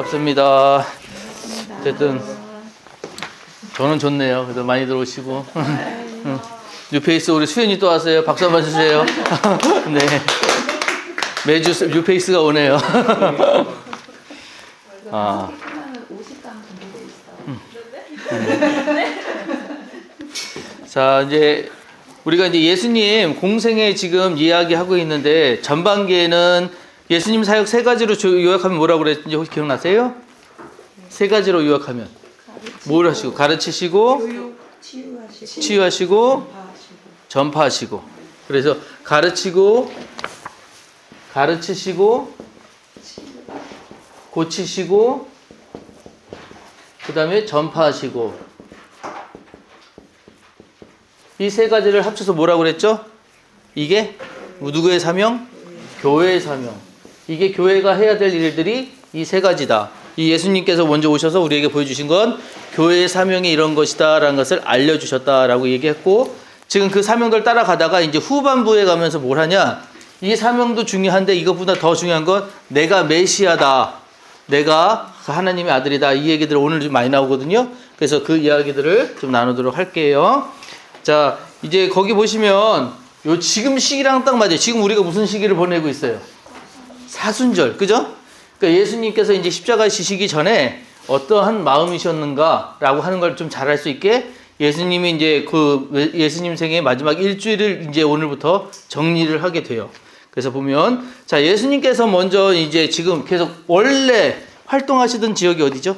반갑습니다. 어쨌든 저는 좋네요. 그래도 많이 들어오시고. 뉴페이스 우리 수현이 또 왔어요. 박수 한번 주세요. 네. 매주 뉴페이스가 오네요. 아. 자, 이제 우리가 이제 예수님 공생애 지금 이야기하고 있는데 전반기에는 예수님 사역 세 가지로 요약하면 뭐라고 그랬는지 혹시 기억나세요? 세 가지로 요약하면 뭘 하시고? 가르치시고, 치유하시고, 전파하시고. 그래서 가르치시고, 고치시고, 그 다음에 전파하시고. 이 세 가지를 합쳐서 뭐라고 그랬죠? 이게 누구의 사명? 교회의 사명. 이게 교회가 해야 될 일들이 이 세 가지다. 이 예수님께서 먼저 오셔서 우리에게 보여주신 건 교회의 사명이 이런 것이다 라는 것을 알려주셨다라고 얘기했고, 지금 그 사명들 따라가다가 이제 후반부에 가면서 뭘 하냐, 이 사명도 중요한데 이것보다 더 중요한 건 내가 메시아다, 내가 하나님의 아들이다, 이 얘기들 오늘 좀 많이 나오거든요. 그래서 그 이야기들을 좀 나누도록 할게요. 자, 이제 거기 보시면 요 지금 시기랑 딱 맞아요. 지금 우리가 무슨 시기를 보내고 있어요? 사순절, 그죠? 그러니까 예수님께서 이제 십자가 지시기 전에 어떠한 마음이셨는가라고 하는 걸 좀 잘 알 수 있게 예수님이 이제 그 예수님 생의 마지막 일주일을 이제 오늘부터 정리를 하게 돼요. 그래서 보면, 자, 예수님께서 먼저 이제 지금 계속 원래 활동하시던 지역이 어디죠?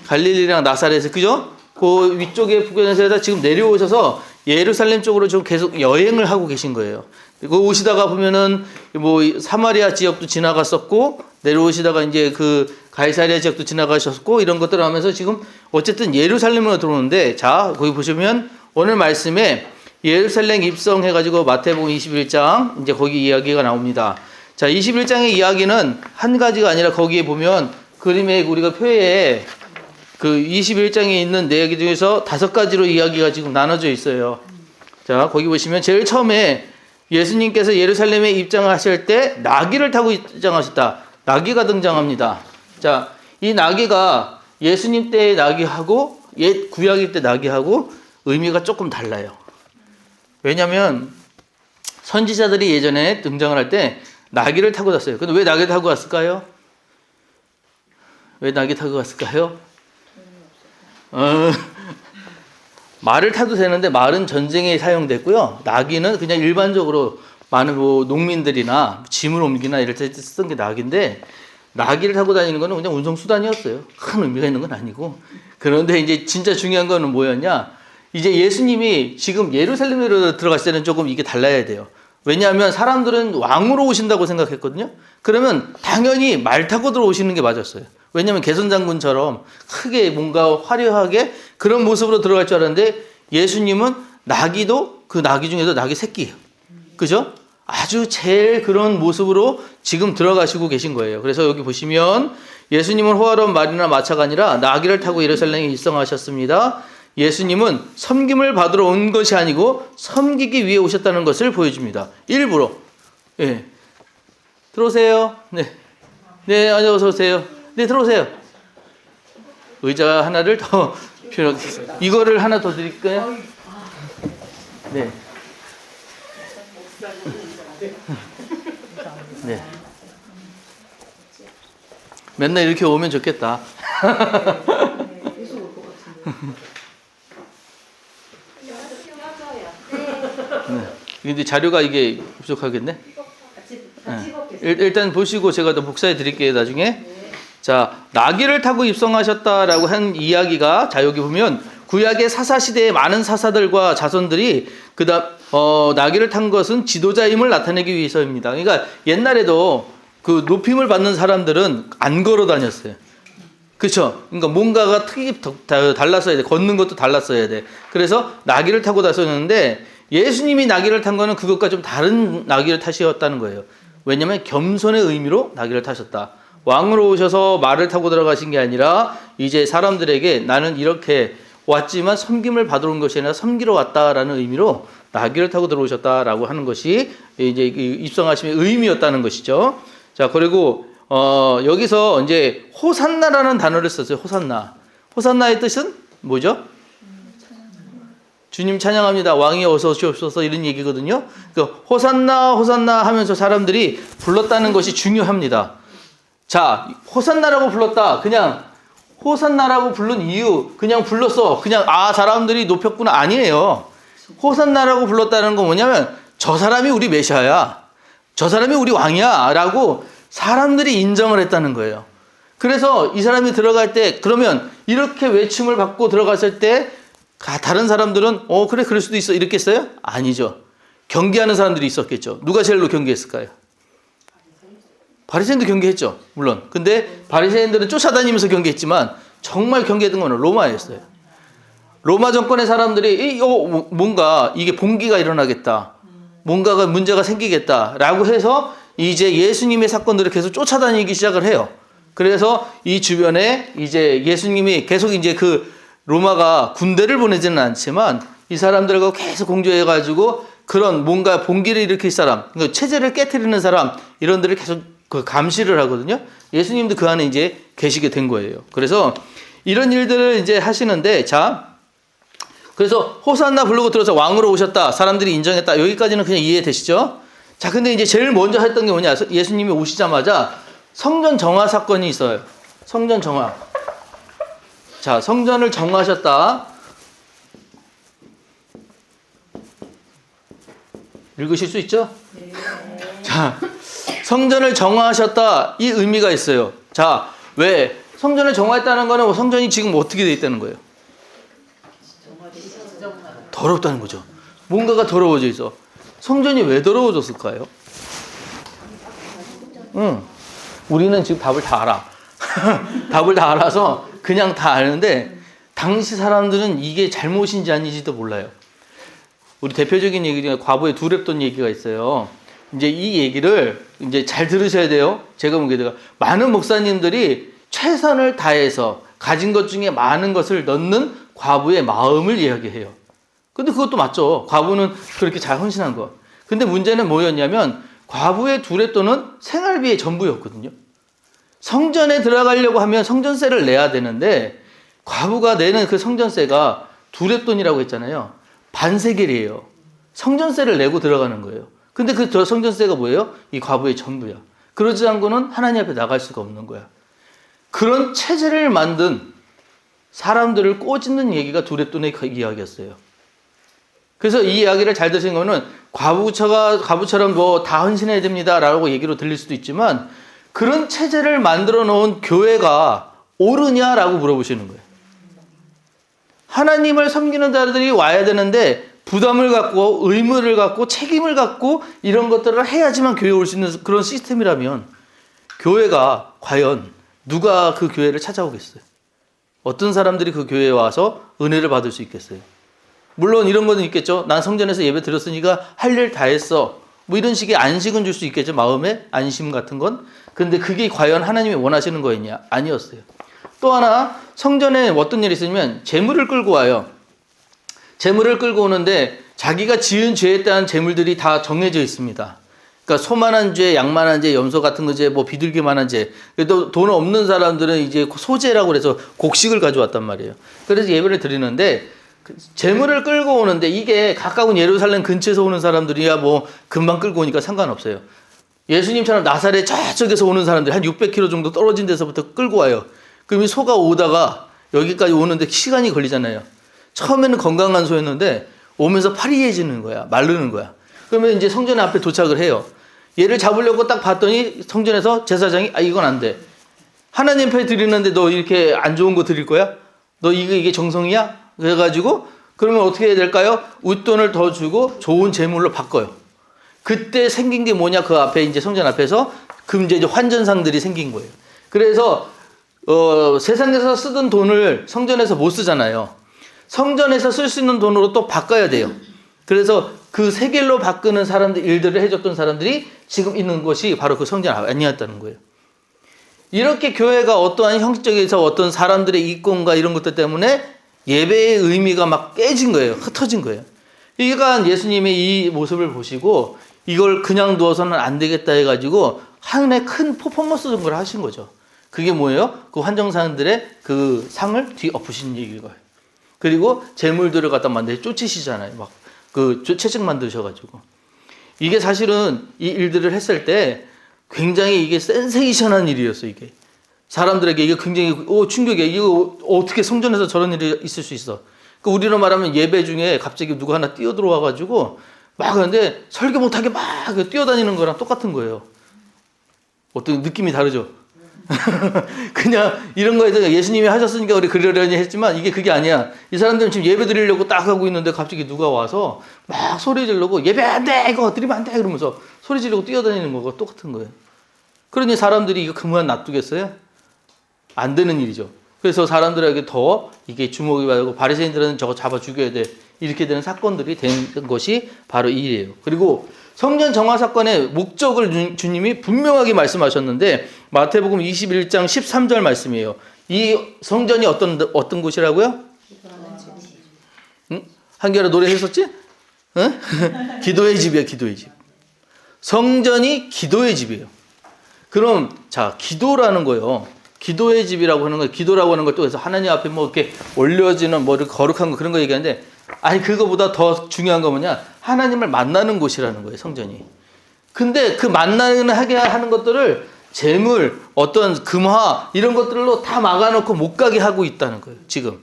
갈릴리랑 나사렛, 그죠? 그 위쪽에 북쪽에서 지금 내려오셔서 예루살렘 쪽으로 좀 계속 여행을 하고 계신 거예요. 그리고 오시다가 보면은 뭐 사마리아 지역도 지나갔었고, 내려오시다가 이제 그 가이사리아 지역도 지나가셨고, 이런 것들을 하면서 지금 어쨌든 예루살렘으로 들어오는데, 자, 거기 보시면 오늘 말씀에 예루살렘 입성해가지고 마태복음 21장 이제 거기 이야기가 나옵니다. 자, 21장의 이야기는 한 가지가 아니라 거기에 보면 그림에 우리가 표에 그 21장에 있는 내용 중에서 5가지로 이야기가 지금 나눠져 있어요. 자, 거기 보시면 제일 처음에 예수님께서 예루살렘에 입장하실 때 나귀를 타고 입장하셨다. 나귀가 등장합니다. 자, 이 나귀가 예수님 때의 나귀하고 옛 구약일 때 나귀하고 의미가 조금 달라요. 왜냐하면 선지자들이 예전에 등장을 할 때 나귀를 타고 갔어요. 근데 왜 나귀를 타고 갔을까요? 왜 나귀 타고 갔을까요? 말을 타도 되는데 말은 전쟁에 사용됐고요. 나귀는 그냥 일반적으로 많은 뭐 농민들이나 짐을 옮기나 이럴 때 쓰던 게 나귀인데, 나귀를 타고 다니는 거는 그냥 운송수단이었어요. 큰 의미가 있는 건 아니고. 그런데 이제 진짜 중요한 거는 뭐였냐, 이제 예수님이 지금 예루살렘으로 들어갔을 때는 조금 이게 달라야 돼요. 왜냐하면 사람들은 왕으로 오신다고 생각했거든요. 그러면 당연히 말 타고 들어오시는 게 맞았어요. 왜냐하면 개선장군처럼 크게 뭔가 화려하게 그런 모습으로 들어갈 줄 알았는데, 예수님은 나귀도 그 나귀 중에서 나귀 새끼예요. 그죠? 아주 제일 그런 모습으로 지금 들어가시고 계신 거예요. 그래서 여기 보시면 예수님은 호화로운 말이나 마차가 아니라 나귀를 타고 예루살렘에 입성하셨습니다. 예수님은 섬김을 받으러 온 것이 아니고 섬기기 위해 오셨다는 것을 보여줍니다. 일부러. 예. 들어오세요. 네. 네, 어서 오세요. 네, 들어오세요. 의자 하나를 더 필요하겠습니다. 이거를 하나 더 드릴까요? 네. 네. 맨날 이렇게 오면 좋겠다. 네. 근데 자료가 이게 부족하겠네. 네. 일단 보시고 제가 더 복사해 드릴게요, 나중에. 자, 나귀를 타고 입성하셨다라고 한 이야기가, 자, 여기 보면 구약의 사사 시대의 많은 사사들과 자손들이 나귀를 탄 것은 지도자임을 나타내기 위해서입니다. 그러니까 옛날에도 그 높임을 받는 사람들은 안 걸어 다녔어요. 그렇죠? 그러니까 뭔가가 특이 달랐어야 돼. 걷는 것도 달랐어야 돼. 그래서 나귀를 타고 다녔는데, 예수님이 나귀를 탄 거는 그것과 좀 다른 나귀를 타셨다는 거예요. 왜냐하면 겸손의 의미로 나귀를 타셨다. 왕으로 오셔서 말을 타고 들어가신 게 아니라 이제 사람들에게 나는 이렇게 왔지만 섬김을 받으러 온 것이 아니라 섬기러 왔다라는 의미로 나귀를 타고 들어오셨다라고 하는 것이 이제 입성하심의 의미였다는 것이죠. 자, 그리고 여기서 이제 호산나라는 단어를 썼어요. 호산나. 호산나의 뜻은 뭐죠? 주님 찬양합니다. 왕이 어서 오시옵소서 이런 얘기거든요. 그 호산나 호산나 하면서 사람들이 불렀다는 것이 중요합니다. 자, 호산나라고 불렀다. 그냥 호산나라고 부른 이유 그냥 불렀어. 그냥 사람들이 높였구나 아니에요. 호산나라고 불렀다는 건 뭐냐면 저 사람이 우리 메시아야. 저 사람이 우리 왕이야 라고 사람들이 인정을 했다는 거예요. 그래서 이 사람이 들어갈 때 그러면 이렇게 외침을 받고 들어갔을 때 다른 사람들은 그래 그럴 수도 있어 이렇게 했어요? 아니죠. 경계하는 사람들이 있었겠죠. 누가 제일로 경계했을까요? 바리새인도 경계했죠. 물론. 근데 바리새인들은 쫓아다니면서 경계했지만 정말 경계했던 건 로마였어요. 로마 정권의 사람들이 뭔가 이게 봉기가 일어나겠다. 뭔가가 문제가 생기겠다라고 해서 이제 예수님의 사건들을 계속 쫓아다니기 시작을 해요. 그래서 이 주변에 이제 예수님이 계속 이제 그 로마가 군대를 보내지는 않지만 이 사람들과 계속 공조해가지고 그런 뭔가 봉기를 일으킬 사람, 그러니까 체제를 깨트리는 사람 이런 데를 계속 그 감시를 하거든요. 예수님도 그 안에 이제 계시게 된 거예요. 그래서 이런 일들을 이제 하시는데 그래서 호산나 부르고 들어서 왕으로 오셨다. 사람들이 인정했다. 여기까지는 그냥 이해되시죠? 자, 근데 이제 제일 먼저 했던 게 뭐냐? 예수님이 오시자마자 성전 정화 사건이 있어요. 성전 정화. 자, 성전을 정화하셨다. 읽으실 수 있죠? 네. 자, 성전을 정화하셨다. 이 의미가 있어요. 자, 왜? 성전을 정화했다는 거는 성전이 지금 어떻게 돼 있다는 거예요? 더럽다는 거죠. 뭔가가 더러워져 있어. 성전이 왜 더러워졌을까요? 우리는 지금 답을 다 알아. 답을 다 알아서 그냥 다 아는데 당시 사람들은 이게 잘못인지 아닌지도 몰라요. 우리 대표적인 얘기 중에 과부의 두렙돈 얘기가 있어요. 이제 이 얘기를 이제 잘 들으셔야 돼요. 제가 보기에도 많은 목사님들이 최선을 다해서 가진 것 중에 많은 것을 넣는 과부의 마음을 이야기해요. 근데 그것도 맞죠. 과부는 그렇게 잘 헌신한 거. 근데 문제는 뭐였냐면 과부의 두렙돈은 생활비의 전부였거든요. 성전에 들어가려고 하면 성전세를 내야 되는데 과부가 내는 그 성전세가 두렙돈이라고 했잖아요. 반세겔이에요. 성전세를 내고 들어가는 거예요. 근데 그 성전세가 뭐예요? 이 과부의 전부야. 그러지 않고는 하나님 앞에 나갈 수가 없는 거야. 그런 체제를 만든 사람들을 꼬집는 얘기가 두렙돈의 이야기였어요. 그래서 이 이야기를 잘 드신 거는 과부처럼 뭐 다 헌신해야 됩니다라고 얘기로 들릴 수도 있지만 그런 체제를 만들어 놓은 교회가 옳으냐라고 물어보시는 거예요. 하나님을 섬기는 자들이 와야 되는데 부담을 갖고 의무를 갖고 책임을 갖고 이런 것들을 해야지만 교회에 올 수 있는 그런 시스템이라면 교회가 과연 누가 그 교회를 찾아오겠어요? 어떤 사람들이 그 교회에 와서 은혜를 받을 수 있겠어요? 물론 이런 거는 있겠죠. 난 성전에서 예배 드렸으니까 할 일 다 했어. 뭐 이런 식의 안식은 줄 수 있겠죠. 마음의 안심 같은 건. 근데 그게 과연 하나님이 원하시는 거였냐? 아니었어요. 또 하나 성전에 어떤 일이 있으면 재물을 끌고 와요. 재물을 끌고 오는데 자기가 지은 죄에 대한 재물들이 다 정해져 있습니다. 그러니까 소만한 죄, 양만한 죄, 염소 같은 거 죄, 뭐 비둘기만한 죄. 그래도 돈 없는 사람들은 이제 소재라고 해서 곡식을 가져왔단 말이에요. 그래서 예배를 드리는데 재물을 끌고 오는데 이게 가까운 예루살렘 근처에서 오는 사람들이야 뭐 금방 끌고 오니까 상관없어요. 예수님처럼 나사렛 저쪽에서 오는 사람들 한 600km 정도 떨어진 데서부터 끌고 와요. 그럼 이 소가 오다가 여기까지 오는데 시간이 걸리잖아요. 처음에는 건강한 소였는데 오면서 파리해지는 거야. 마르는 거야. 그러면 이제 성전 앞에 도착을 해요. 얘를 잡으려고 딱 봤더니 성전에서 제사장이 이건 안 돼. 하나님 앞에 드리는데 너 이렇게 안 좋은 거 드릴 거야? 너 이게 정성이야? 그래가지고 그러면 어떻게 해야 될까요? 웃돈을 더 주고 좋은 재물로 바꿔요. 그때 생긴 게 뭐냐? 그 앞에 이제 성전 앞에서 이제 환전상들이 생긴 거예요. 그래서 세상에서 쓰던 돈을 성전에서 못 쓰잖아요. 성전에서 쓸 수 있는 돈으로 또 바꿔야 돼요. 그래서 그 세겔로 바꾸는 사람들 일들을 해줬던 사람들이 지금 있는 것이 바로 그 성전 아니었다는 거예요. 이렇게 교회가 어떠한 형식적에서 어떤 사람들의 이권과 이런 것들 때문에 예배의 의미가 막 깨진 거예요. 흩어진 거예요. 그러니까 예수님이 이 모습을 보시고 이걸 그냥 두어서는 안 되겠다 해가지고 하나의 큰 퍼포먼스 걸 하신 거죠. 그게 뭐예요? 그 환정사들의 그 상을 뒤엎으신 얘기인 거예요. 그리고 재물들을 갖다 만들어 쫓으시잖아요. 막 그 채찍 만드셔가지고. 이게 사실은 이 일들을 했을 때 굉장히 이게 센세이션한 일이었어요, 이게. 사람들에게 이게 굉장히 충격이야. 이거 어떻게 성전에서 저런 일이 있을 수 있어. 그 우리로 말하면 예배 중에 갑자기 누가 하나 뛰어들어와가지고 막 그런데 설교 못하게 막 뛰어다니는 거랑 똑같은 거예요. 어떤 느낌이 다르죠? 그냥 이런 거에 대해서 예수님이 하셨으니까 우리 그러려니 했지만 이게 그게 아니야. 이 사람들은 지금 예배 드리려고 딱 하고 있는데 갑자기 누가 와서 막 소리 지르고 예배 안 돼! 이거 드리면 안 돼! 그러면서 소리 지르고 뛰어다니는 거가 똑같은 거예요. 그러니 사람들이 이거 그만 놔두겠어요? 안 되는 일이죠. 그래서 사람들에게 더 이게 주목이 받고 바리새인들은 저거 잡아 죽여야 돼. 이렇게 되는 사건들이 된 것이 바로 이 일이에요. 그리고 성전 정화 사건의 목적을 주님이 분명하게 말씀하셨는데 마태복음 21장 13절 말씀이에요. 이 성전이 어떤 곳이라고요? 응? 한겨레 노래했었지? 응? 기도의 집이야, 기도의 집. 성전이 기도의 집이에요. 그럼 자, 기도라는 거요. 기도의 집이라고 하는 거, 기도라고 하는 걸 또 해서 하나님 앞에 뭐 이렇게 올려지는 뭐 이렇게 거룩한 거 그런 거 얘기하는데, 아니 그거보다 더 중요한 거 뭐냐? 하나님을 만나는 곳이라는 거예요, 성전이. 근데 그 만나는 하게 하는 것들을 재물, 어떤 금화 이런 것들로 다 막아놓고 못 가게 하고 있다는 거예요, 지금.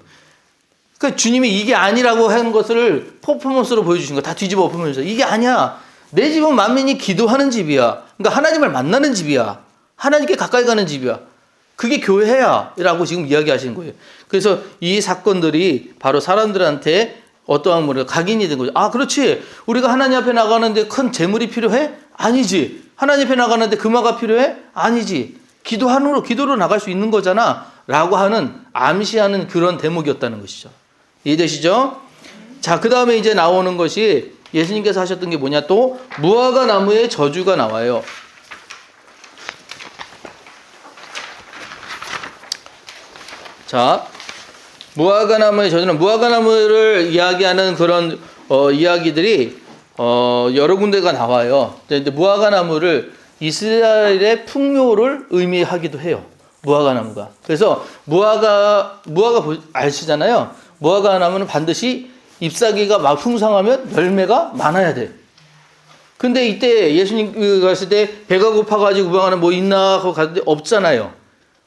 그러니까 주님이 이게 아니라고 하는 것을 퍼포먼스로 보여주신 거 다 뒤집어 엎으면서 이게 아니야. 내 집은 만민이 기도하는 집이야. 그러니까 하나님을 만나는 집이야. 하나님께 가까이 가는 집이야. 그게 교회야 라고 지금 이야기하시는 거예요. 그래서 이 사건들이 바로 사람들한테 어떠한 뭐랄까 각인이 된 거죠. 아, 그렇지. 우리가 하나님 앞에 나가는데 큰 재물이 필요해? 아니지. 하나님 앞에 나가는데 금화가 필요해? 아니지. 기도로 나갈 수 있는 거잖아 라고 하는 암시하는 그런 대목이었다는 것이죠. 이해되시죠? 자, 그 다음에 이제 나오는 것이 예수님께서 하셨던 게 뭐냐, 또 무화과 나무의 저주가 나와요. 자, 무화과 나무의 저주는, 무화과 나무를 이야기하는 그런 이야기들이 여러 군데가 나와요. 근데 무화과 나무를 이스라엘의 풍요를 의미하기도 해요. 무화과 나무가. 그래서 무화과 아시잖아요. 무화과 나무는 반드시 잎사귀가 막 풍성하면 열매가 많아야 돼. 근데 이때 예수님 갔을 때 배가 고파가지고 무화과는 뭐 있나 하고 갔는데 없잖아요.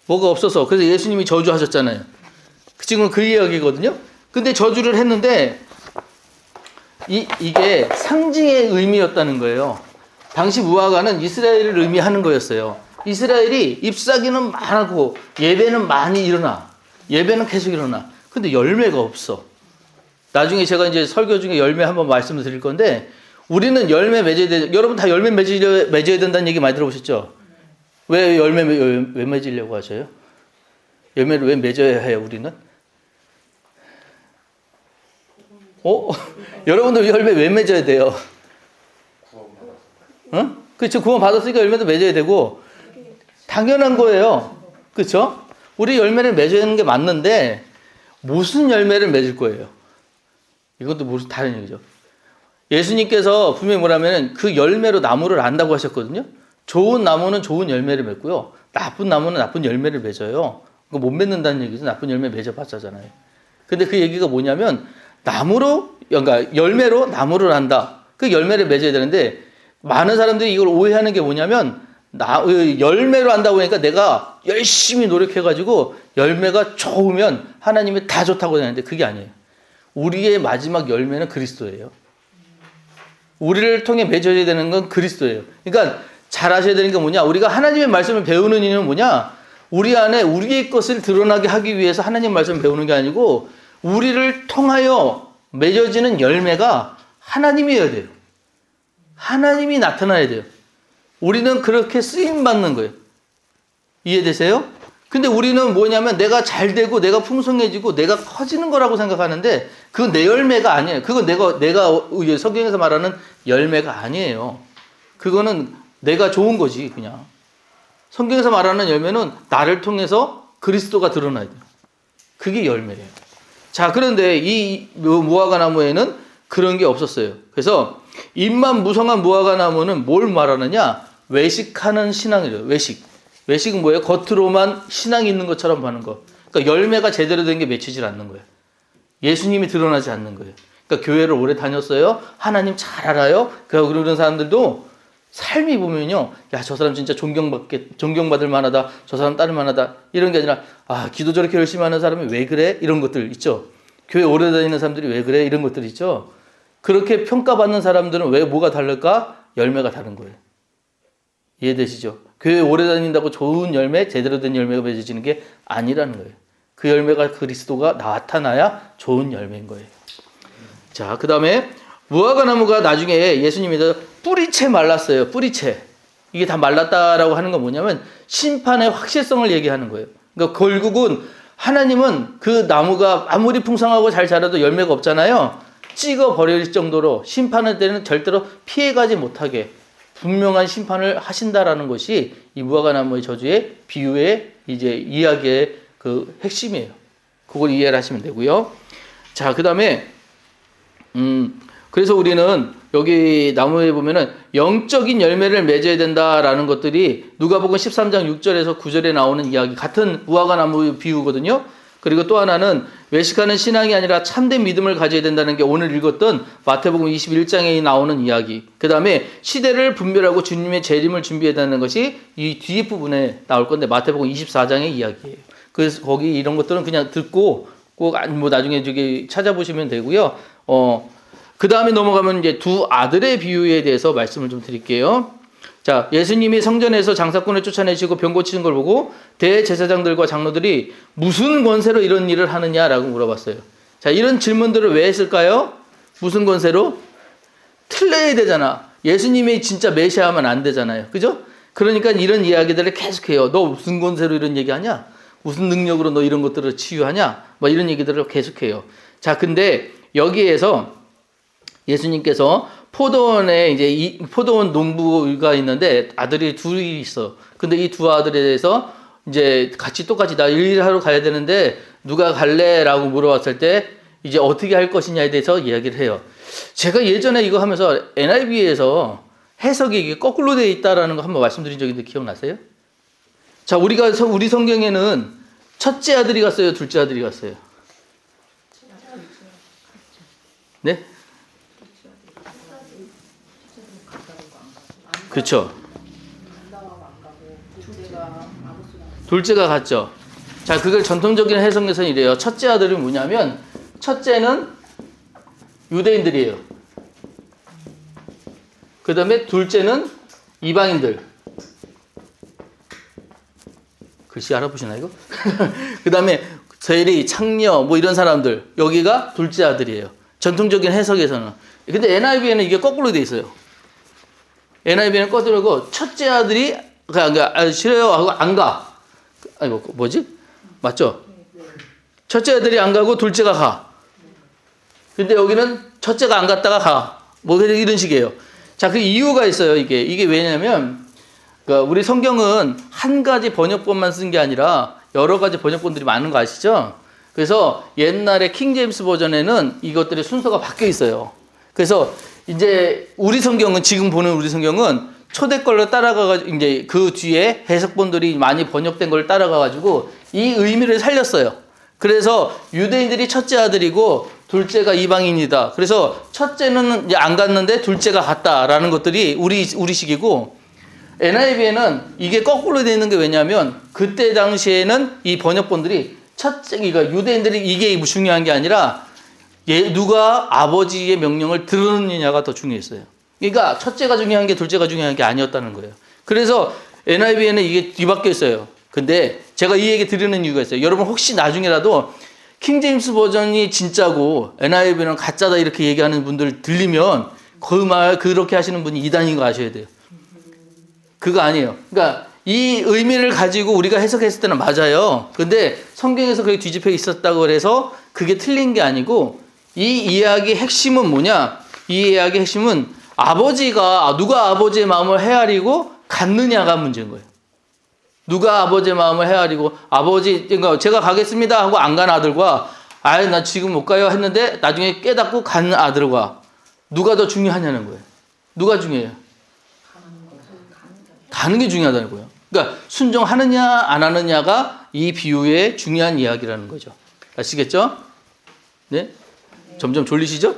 뭐가 없어서. 그래서 예수님이 저주하셨잖아요. 지금 그 이야기거든요. 근데 저주를 했는데 이게 상징의 의미였다는 거예요. 당시 무화과는 이스라엘을 의미하는 거였어요. 이스라엘이 잎사귀는 많고 예배는 많이 일어나. 예배는 계속 일어나. 근데 열매가 없어. 나중에 제가 이제 설교 중에 열매 한번 말씀을 드릴 건데, 우리는 열매 맺어야 돼. 여러분 다 열매 맺어야 된다는 얘기 많이 들어보셨죠? 왜 왜 맺으려고 하셔요? 열매를 왜 맺어야 해요, 우리는? 여러분들 열매 왜 맺어야 돼요? 응? 그렇죠. 구원 받았으니까 열매도 맺어야 되고, 당연한 거예요. 그렇죠? 우리 열매를 맺는 게 맞는데, 무슨 열매를 맺을 거예요? 이것도 무슨 다른 얘기죠. 예수님께서 분명히 뭐라면 그 열매로 나무를 안다고 하셨거든요. 좋은 나무는 좋은 열매를 맺고요. 나쁜 나무는 나쁜 열매를 맺어요. 그거 못 맺는다는 얘기죠. 나쁜 열매 맺어봤자잖아요. 근데 그 얘기가 뭐냐면, 그러니까 열매로 나무를 한다. 그 열매를 맺어야 되는데, 많은 사람들이 이걸 오해하는 게 뭐냐면, 열매로 한다고 하니까 내가 열심히 노력해가지고 열매가 좋으면 하나님이 다 좋다고 하는데 그게 아니에요. 우리의 마지막 열매는 그리스도예요. 우리를 통해 맺어야 되는 건 그리스도예요. 그러니까 잘 아셔야 되는 게 뭐냐, 우리가 하나님의 말씀을 배우는 이유는 뭐냐, 우리 안에 우리의 것을 드러나게 하기 위해서 하나님 말씀을 배우는 게 아니고, 우리를 통하여 맺어지는 열매가 하나님이어야 돼요. 하나님이 나타나야 돼요. 우리는 그렇게 쓰임받는 거예요. 이해되세요? 근데 우리는 뭐냐면 내가 잘 되고 내가 풍성해지고 내가 커지는 거라고 생각하는데, 그건 내 열매가 아니에요. 그건 내가 성경에서 말하는 열매가 아니에요. 그거는 내가 좋은 거지, 그냥. 성경에서 말하는 열매는 나를 통해서 그리스도가 드러나야 돼요. 그게 열매예요. 자, 그런데 이 무화과 나무에는 그런 게 없었어요. 그래서 잎만 무성한 무화과 나무는 뭘 말하느냐? 외식하는 신앙이래요. 외식. 외식은 뭐예요? 겉으로만 신앙이 있는 것처럼 하는 거. 그러니까 열매가 제대로 된 게 맺히질 않는 거예요. 예수님이 드러나지 않는 거예요. 그러니까 교회를 오래 다녔어요. 하나님 잘 알아요. 그런 사람들도 삶이 보면요. 야, 저 사람 진짜 존경받을 만하다. 저 사람 따를 만하다. 이런 게 아니라, 아, 기도 저렇게 열심히 하는 사람이 왜 그래? 이런 것들 있죠. 교회 오래 다니는 사람들이 왜 그래? 이런 것들 있죠. 그렇게 평가받는 사람들은 왜 뭐가 다를까? 열매가 다른 거예요. 이해되시죠? 교회 오래 다닌다고 좋은 열매, 제대로 된 열매가 맺어지는 게 아니라는 거예요. 그 열매가 그리스도가 나타나야 좋은 열매인 거예요. 자, 그 다음에 무화과 나무가 나중에 예수님이 뿌리채 말랐어요. 뿌리채. 이게 다 말랐다라고 하는 건 뭐냐면 심판의 확실성을 얘기하는 거예요. 그러니까 결국은 하나님은 그 나무가 아무리 풍성하고 잘 자라도 열매가 없잖아요. 찍어 버릴 정도로 심판할 때는 절대로 피해가지 못하게 분명한 심판을 하신다라는 것이 이 무화과 나무의 저주의 비유의 이제 이야기의 그 핵심이에요. 그걸 이해를 하시면 되고요. 자, 그 다음에 그래서 우리는 여기 나무에 보면은 영적인 열매를 맺어야 된다라는 것들이 누가복음 13장 6절에서 9절에 나오는 이야기 같은 무화과 나무 비유거든요. 그리고 또 하나는 외식하는 신앙이 아니라 참된 믿음을 가져야 된다는 게 오늘 읽었던 마태복음 21장에 나오는 이야기. 그 다음에 시대를 분별하고 주님의 재림을 준비해야 되는 것이 이 뒤에 부분에 나올 건데 마태복음 24장의 이야기예요. 그래서 거기 이런 것들은 그냥 듣고 꼭 뭐 나중에 저기 찾아보시면 되고요. 그 다음에 넘어가면 이제 두 아들의 비유에 대해서 말씀을 좀 드릴게요. 자, 예수님이 성전에서 장사꾼을 쫓아내시고 병 고치는 걸 보고 대제사장들과 장로들이 무슨 권세로 이런 일을 하느냐라고 물어봤어요. 자, 이런 질문들을 왜 했을까요? 무슨 권세로? 틀려야 되잖아. 예수님이 진짜 메시아하면 안 되잖아요. 그죠? 그러니까 이런 이야기들을 계속해요. 너 무슨 권세로 이런 얘기하냐? 무슨 능력으로 너 이런 것들을 치유하냐? 뭐 이런 얘기들을 계속해요. 자, 근데 여기에서 예수님께서 포도원에 이제 포도원 농부가 있는데 아들이 둘이 있어. 근데 이 두 아들에 대해서 이제 같이 똑같이 나 일하러 가야 되는데 누가 갈래? 라고 물어봤을 때 이제 어떻게 할 것이냐에 대해서 이야기를 해요. 제가 예전에 이거 하면서 NIV에서 해석이 이게 거꾸로 되어 있다라는 거 한번 말씀드린 적이 있는데 기억나세요? 자, 우리 성경에는 첫째 아들이 갔어요? 둘째 아들이 갔어요? 네? 그렇죠. 둘째가 갔죠. 자, 그걸 전통적인 해석에서는 이래요. 첫째 아들은 뭐냐면 첫째는 유대인들이에요. 그 다음에 둘째는 이방인들. 글씨 알아보시나 이거? 그 다음에 세리, 창녀 뭐 이런 사람들. 여기가 둘째 아들이에요. 전통적인 해석에서는. 근데 NIV에는 이게 거꾸로 돼 있어요. NIV는 꺼들고 첫째 아들이 싫어요 하고 안 가. 아이고 뭐지? 맞죠? 첫째 아들이 안 가고 둘째가 가. 근데 여기는 첫째가 안 갔다가 가. 뭐 이런 식이에요. 자, 그 이유가 있어요. 이게 왜냐면 우리 성경은 한 가지 번역본만 쓴 게 아니라 여러 가지 번역본들이 많은 거 아시죠? 그래서 옛날에 킹 제임스 버전에는 이것들의 순서가 바뀌어 있어요. 그래서 이제 우리 성경은 지금 보는 우리 성경은 초대 걸로 따라가가지고 이제 그 뒤에 해석본들이 많이 번역된 걸 따라가가지고 이 의미를 살렸어요. 그래서 유대인들이 첫째 아들이고 둘째가 이방인이다. 그래서 첫째는 이제 안 갔는데 둘째가 갔다라는 것들이 우리식이고 NIV에는 이게 거꾸로 되어 있는 게 왜냐하면 그때 당시에는 이 번역본들이 그러니까 유대인들이 이게 중요한 게 아니라 누가 아버지의 명령을 들었느냐가 더 중요했어요. 그러니까 첫째가 중요한 게 둘째가 중요한 게 아니었다는 거예요. 그래서 NIV에는 이게 뒤바뀌어 있어요. 근데 제가 이 얘기 드리는 이유가 있어요. 여러분 혹시 나중에라도 킹제임스 버전이 진짜고 NIV는 가짜다 이렇게 얘기하는 분들 들리면 그 말 그렇게 하시는 분이 이단인 거 아셔야 돼요. 그거 아니에요. 그러니까 이 의미를 가지고 우리가 해석했을 때는 맞아요. 근데 성경에서 그게 뒤집혀 있었다고 해서 그게 틀린 게 아니고 이 이야기의 핵심은 뭐냐? 이 이야기의 핵심은 누가 아버지의 마음을 헤아리고 갔느냐가 문제인 거예요. 누가 아버지의 마음을 헤아리고 그러니까 제가 가겠습니다 하고 안 간 아들과 나 지금 못 가요 했는데 나중에 깨닫고 간 아들과 누가 더 중요하냐는 거예요. 누가 중요해요? 가는 게 중요하다는 거예요. 그러니까 순종하느냐 안 하느냐가 이 비유의 중요한 이야기라는 거죠. 아시겠죠? 네? 점점 졸리시죠?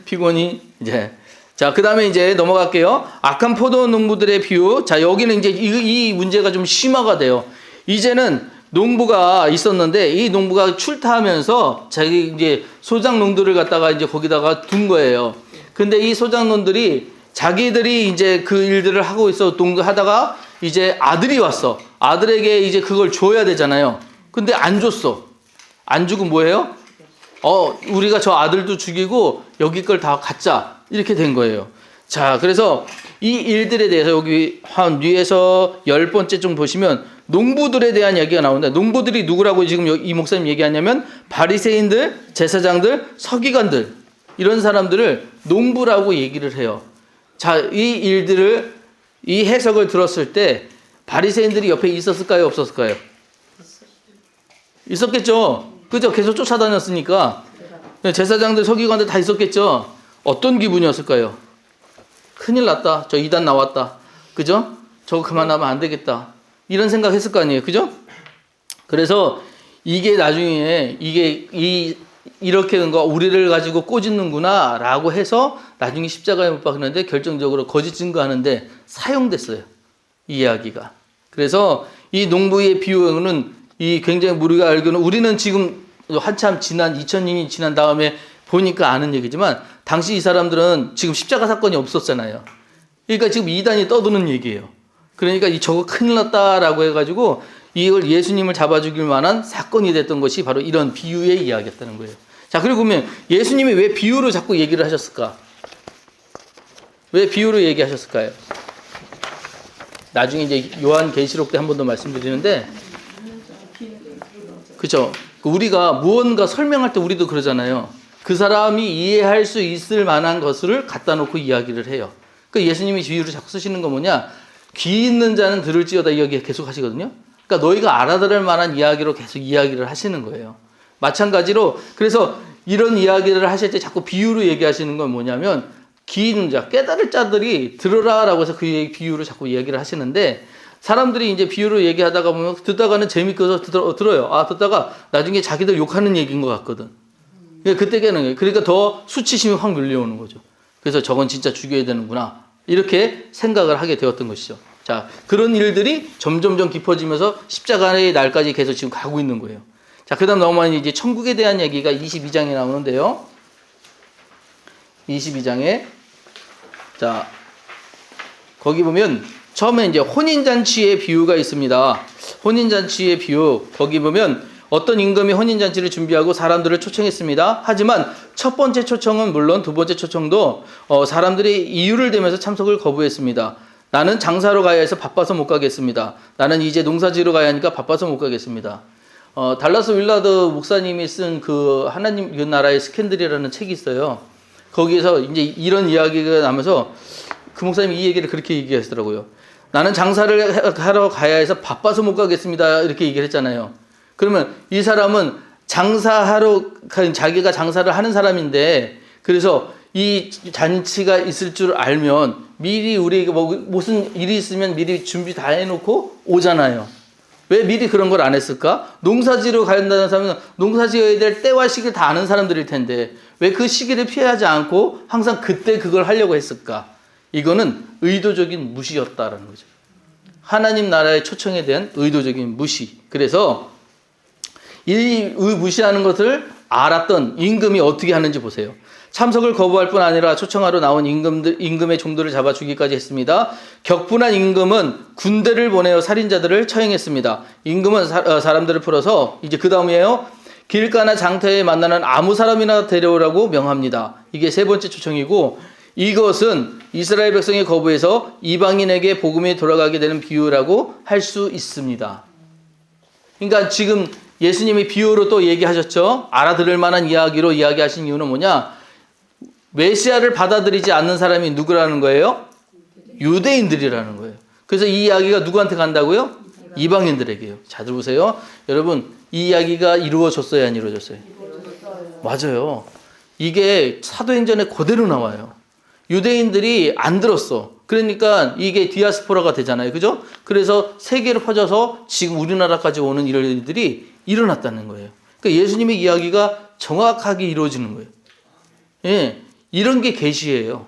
피곤이 이제. 자, 그 다음에 이제 넘어갈게요. 악한 포도 농부들의 비유. 자, 여기는 이제 이 문제가 좀 심화가 돼요. 이제는 농부가 있었는데 이 농부가 출타하면서 자기 이제 소작농들을 갖다가 이제 거기다가 둔 거예요. 근데 이 소작농들이 자기들이 이제 그 일들을 하고 있어 하다가 이제 아들이 왔어. 아들에게 이제 그걸 줘야 되잖아요. 근데 안 줬어. 안 주고 뭐예요? 우리가 저 아들도 죽이고 여기 걸 다 갖자. 이렇게 된 거예요. 자, 그래서 이 일들에 대해서 여기 한 위에서 10번째 좀 보시면 농부들에 대한 이야기가 나오는데 농부들이 누구라고 지금 이 목사님 얘기하냐면 바리새인들, 제사장들, 서기관들 이런 사람들을 농부라고 얘기를 해요. 자, 이 일들을 이 해석을 들었을 때 바리새인들이 옆에 있었을까요? 없었을까요? 있었겠죠. 그죠? 계속 쫓아다녔으니까 제사장들, 서기관들 다 있었겠죠. 어떤 기분이었을까요? 큰일 났다. 저 이단 나왔다. 그죠? 저거 그만하면 안 되겠다. 이런 생각 했을 거 아니에요. 그죠? 그래서 이게 나중에 이렇게 된 거 우리를 가지고 꼬집는구나 라고 해서 나중에 십자가에 못 박는데 결정적으로 거짓 증거하는데 사용됐어요. 이 이야기가. 그래서 이 농부의 비유는 이 굉장히 우리가 알기로는 우리는 지금 한참 지난 2000년이 지난 다음에 보니까 아는 얘기지만 당시 이 사람들은 지금 십자가 사건이 없었잖아요. 그러니까 지금 이단이 떠드는 얘기예요. 그러니까 저거 큰일 났다라고 해가지고 이걸 예수님을 잡아주길 만한 사건이 됐던 것이 바로 이런 비유의 이야기였다는 거예요. 자, 그리고 보면 예수님이 왜 비유로 자꾸 얘기를 하셨을까? 왜 비유로 얘기하셨을까요? 나중에 이제 요한계시록 때 한 번 더 말씀드리는데, 그렇죠? 우리가 무언가 설명할 때 우리도 그러잖아요. 그 사람이 이해할 수 있을 만한 것을 갖다 놓고 이야기를 해요. 그러니까 예수님이 비유를 자꾸 쓰시는 건 뭐냐? 귀 있는 자는 들을지어다 이야기 계속 하시거든요. 그러니까 너희가 알아들을 만한 이야기로 계속 이야기를 하시는 거예요. 마찬가지로 그래서 이런 이야기를 하실 때 자꾸 비유로 얘기하시는 건 뭐냐면 귀 있는 자, 깨달을 자들이 들으라라고 해서 그 비유를 자꾸 이야기를 하시는데 사람들이 이제 비유로 얘기하다가 보면 듣다가는 재밌어서 들어요. 듣다가 나중에 자기들 욕하는 얘기인 것 같거든. 그때 깨는 거예요. 그러니까 더 수치심이 확 밀려오는 거죠. 그래서 저건 진짜 죽여야 되는구나. 이렇게 생각을 하게 되었던 것이죠. 자, 그런 일들이 점점점 깊어지면서 십자가의 날까지 계속 지금 가고 있는 거예요. 자, 그 다음 넘어가면 이제 천국에 대한 얘기가 22장에 나오는데요. 22장에. 자, 거기 보면 처음에 이제 혼인잔치의 비유가 있습니다. 혼인잔치의 비유. 거기 보면 어떤 임금이 혼인잔치를 준비하고 사람들을 초청했습니다. 하지만 첫 번째 초청은 물론 두 번째 초청도 사람들이 이유를 대면서 참석을 거부했습니다. 나는 장사로 가야 해서 바빠서 못 가겠습니다. 나는 이제 농사지러 가야 하니까 바빠서 못 가겠습니다. 달라스 윌라드 목사님이 쓴 그 하나님 그 나라의 스캔들이라는 책이 있어요. 거기에서 이제 이런 이야기가 나면서 그 목사님이 이 얘기를 그렇게 얘기하시더라고요. 나는 장사를 하러 가야 해서 바빠서 못 가겠습니다. 이렇게 얘기를 했잖아요. 그러면 이 사람은 장사하러 자기가 장사를 하는 사람인데 그래서 이 잔치가 있을 줄 알면 미리 우리에게 무슨 일이 있으면 미리 준비 다 해놓고 오잖아요. 왜 미리 그런 걸 안 했을까? 농사지러 간다는 사람은 농사지어야 될 때와 시기를 다 아는 사람들일 텐데 왜 그 시기를 피하지 않고 항상 그때 그걸 하려고 했을까? 이거는 의도적인 무시였다라는 거죠. 하나님 나라의 초청에 대한 의도적인 무시. 그래서 이 무시하는 것을 알았던 임금이 어떻게 하는지 보세요. 참석을 거부할 뿐 아니라 초청하러 나온 임금의 종들을 잡아 죽이기까지 했습니다. 격분한 임금은 군대를 보내어 살인자들을 처형했습니다. 임금은 사람들을 풀어서 이제 그 다음이에요. 길가나 장터에 만나는 아무 사람이나 데려오라고 명합니다. 이게 세 번째 초청이고 이것은 이스라엘 백성이 거부해서 이방인에게 복음이 돌아가게 되는 비유라고 할 수 있습니다. 그러니까 지금 예수님이 비유로 또 얘기하셨죠. 알아들을 만한 이야기로 이야기하신 이유는 뭐냐? 메시아를 받아들이지 않는 사람이 누구라는 거예요? 유대인들이라는 거예요. 그래서 이 이야기가 누구한테 간다고요? 이방인들에게요. 잘 들어보세요. 여러분, 이 이야기가 이루어졌어요? 안 이루어졌어요? 맞아요. 이게 사도행전에 그대로 나와요. 유대인들이 안 들었어. 그러니까 이게 디아스포라가 되잖아요. 그죠? 그래서 세계로 퍼져서 지금 우리나라까지 오는 이런 일들이 일어났다는 거예요. 그러니까 예수님의 이야기가 정확하게 이루어지는 거예요. 예, 이런 게 계시예요.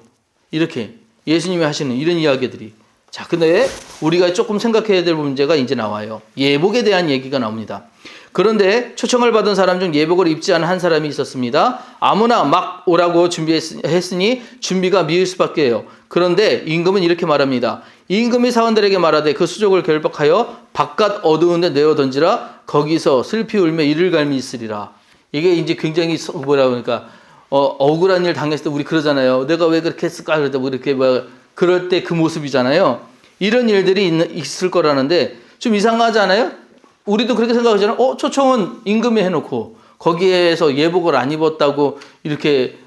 이렇게 예수님이 하시는 이런 이야기들이. 자, 근데 우리가 조금 생각해야 될 문제가 이제 나와요. 예복에 대한 얘기가 나옵니다. 그런데 초청을 받은 사람 중 예복을 입지 않은 한 사람이 있었습니다. 아무나 막 오라고 준비했으니 준비가 미흡 수밖에 해요. 그런데 임금은 이렇게 말합니다. 임금이 사원들에게 말하되 그 수족을 결박하여 바깥 어두운 데 내어 던지라. 거기서 슬피 울며 이를 갈미 있으리라. 이게 이제 굉장히 뭐라 그러니까 억울한 일 당했을 때 우리 그러잖아요. 내가 왜 그렇게 했을까? 그럴 때 뭐 이렇게 뭐 그럴 때 그 모습이잖아요. 이런 일들이 있을 거라는데 좀 이상하지 않아요? 우리도 그렇게 생각하잖아요. 초청은 임금이 해놓고 거기에서 예복을 안 입었다고 이렇게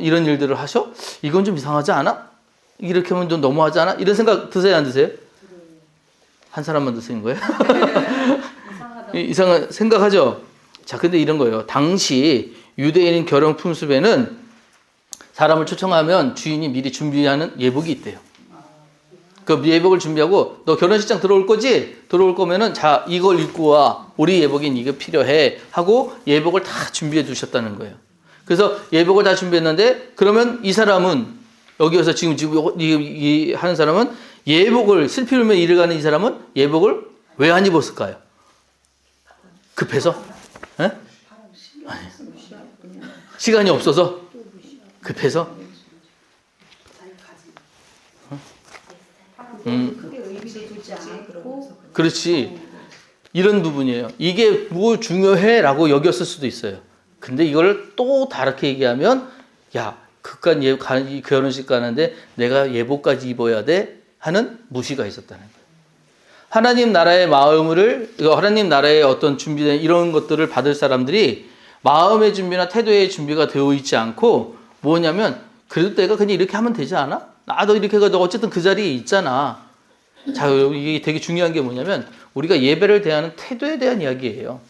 이런 일들을 하셔? 이건 좀 이상하지 않아? 이렇게 하면 좀 너무하지 않아? 이런 생각 드세요, 안 드세요? 한 사람만 드시는 거예요? 이상한 생각하죠? 자, 근데 이런 거예요. 당시 유대인 결혼 풍습에는 사람을 초청하면 주인이 미리 준비하는 예복이 있대요. 그 예복을 준비하고 너 결혼식장 들어올 거지? 들어올 거면은 자 이걸 입고 와. 우리 예복인 이게 필요해 하고 예복을 다 준비해 두셨다는 거예요. 그래서 예복을 다 준비했는데 그러면 이 사람은 여기서 지금 이 하는 사람은 예복을 슬피 울며 이를 가는 이 사람은 예복을 왜 안 입었을까요? 급해서? 에? 아니. 시간이 없어서? 급해서? 그렇지. 이런 부분이에요. 이게 뭐 중요해? 라고 여겼을 수도 있어요. 근데 이걸 또 다르게 얘기하면, 야, 그깟 결혼식 가는데 내가 예복까지 입어야 돼? 하는 무시가 있었다는 거예요. 하나님 나라의 하나님 나라의 어떤 준비된 이런 것들을 받을 사람들이 마음의 준비나 태도의 준비가 되어 있지 않고 뭐냐면, 그래도 내가 그냥 이렇게 하면 되지 않아? 나도 이렇게 해가지고 어쨌든 그 자리에 있잖아. 자, 이게 되게 중요한 게 뭐냐면 우리가 예배를 대하는 태도에 대한 이야기예요.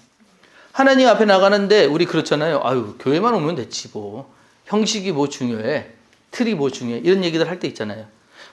하나님 앞에 나가는데 우리 그렇잖아요. 아유, 교회만 오면 됐지 뭐. 형식이 뭐 중요해. 틀이 뭐 중요해. 이런 얘기들 할 때 있잖아요.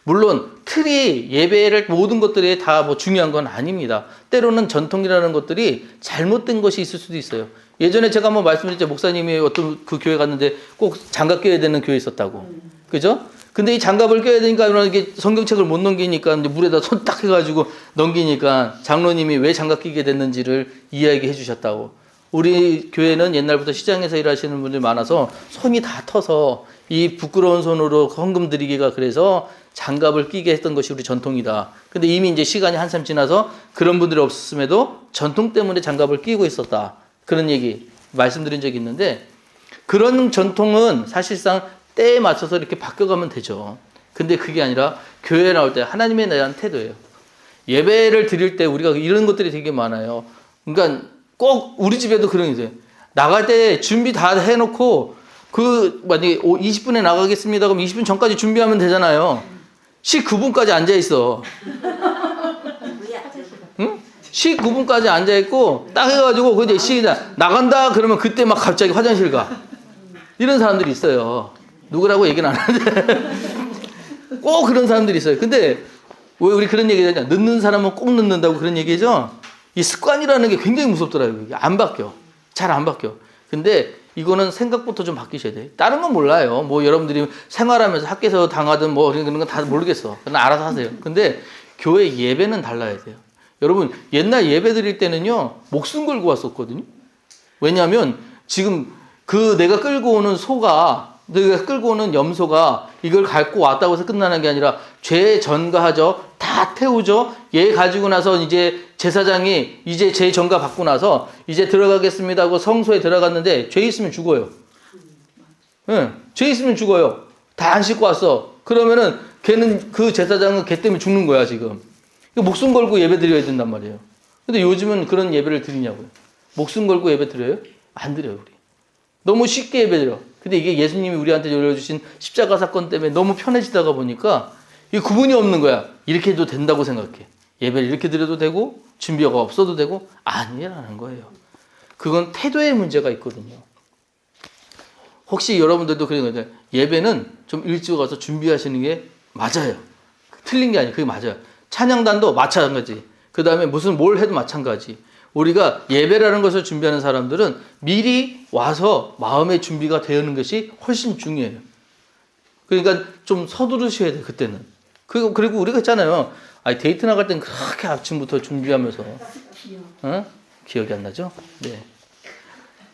물론 틀이 예배를 모든 것들이 다 뭐 중요한 건 아닙니다. 때로는 전통이라는 것들이 잘못된 것이 있을 수도 있어요. 예전에 제가 한번 말씀드렸죠. 목사님이 어떤 그 교회 갔는데 꼭 장갑 껴야 되는 교회 있었다고. 그죠? 근데 이 장갑을 껴야 되니까 이게 성경책을 못 넘기니까 이제 물에다 손 딱 해가지고 넘기니까 장로님이 왜 장갑 끼게 됐는지를 이야기해 주셨다고. 우리 교회는 옛날부터 시장에서 일하시는 분들이 많아서 손이 다 터서 이 부끄러운 손으로 헌금 드리기가 그래서 장갑을 끼게 했던 것이 우리 전통이다. 근데 이미 이제 시간이 한참 지나서 그런 분들이 없었음에도 전통 때문에 장갑을 끼고 있었다. 그런 얘기 말씀드린 적이 있는데 그런 전통은 사실상 때에 맞춰서 이렇게 바뀌어가면 되죠. 근데 그게 아니라 교회에 나올 때 하나님에 대한 태도예요. 예배를 드릴 때 우리가 이런 것들이 되게 많아요. 그러니까 꼭 우리 집에도 그런 게 있어요. 나갈 때 준비 다 해놓고 만약에 20분에 나가겠습니다. 그럼 20분 전까지 준비하면 되잖아요. 19분까지 앉아있어. 응? 19분까지 앉아있고 딱 해가지고 그 이제 나간다 그러면 그때 막 갑자기 화장실 가. 이런 사람들이 있어요. 누구라고 얘기는 안 하는데 꼭 그런 사람들이 있어요. 근데 왜 우리 그런 얘기 하냐? 늦는 사람은 꼭 늦는다고 그런 얘기죠. 이 습관이라는 게 굉장히 무섭더라고요. 이게 안 바뀌어. 잘 안 바뀌어. 근데 이거는 생각부터 좀 바뀌셔야 돼. 다른 건 몰라요. 뭐 여러분들이 생활하면서 학교에서 당하든 뭐 그런 건 다 모르겠어. 그냥 알아서 하세요. 근데 교회 예배는 달라야 돼요. 여러분 옛날 예배 드릴 때는요 목숨 걸고 왔었거든요. 왜냐하면 지금 내가 끌고 오는 내가 끌고 오는 염소가 이걸 갖고 왔다고 해서 끝나는 게 아니라 죄 전가하죠. 다 태우죠. 얘 가지고 나서 이제 제사장이 이제 죄 전가 받고 나서 이제 들어가겠습니다 하고 성소에 들어갔는데 죄 있으면 죽어요. 네, 죄 있으면 죽어요. 다 안 씻고 왔어. 그러면은 그 제사장은 걔 때문에 죽는 거야 지금. 목숨 걸고 예배 드려야 된단 말이에요. 근데 요즘은 그런 예배를 드리냐고요. 목숨 걸고 예배 드려요? 안 드려요 우리. 너무 쉽게 예배 드려. 근데 이게 예수님이 우리한테 열려주신 십자가 사건 때문에 너무 편해지다가 보니까 이 구분이 없는 거야. 이렇게 해도 된다고 생각해. 예배를 이렇게 드려도 되고 준비가 없어도 되고 아니라는 거예요. 그건 태도의 문제가 있거든요. 혹시 여러분들도 그런 거죠. 예배는 좀 일찍 와서 준비하시는 게 맞아요. 틀린 게 아니에요. 그게 맞아요. 찬양단도 마찬가지. 그 다음에 무슨 뭘 해도 마찬가지. 우리가 예배라는 것을 준비하는 사람들은 미리 와서 마음의 준비가 되는 것이 훨씬 중요해요. 그러니까 좀 서두르셔야 돼요, 그때는. 그리고 우리가 있잖아요. 데이트 나갈 땐 그렇게 아침부터 준비하면서. 기억이 안 나죠? 네.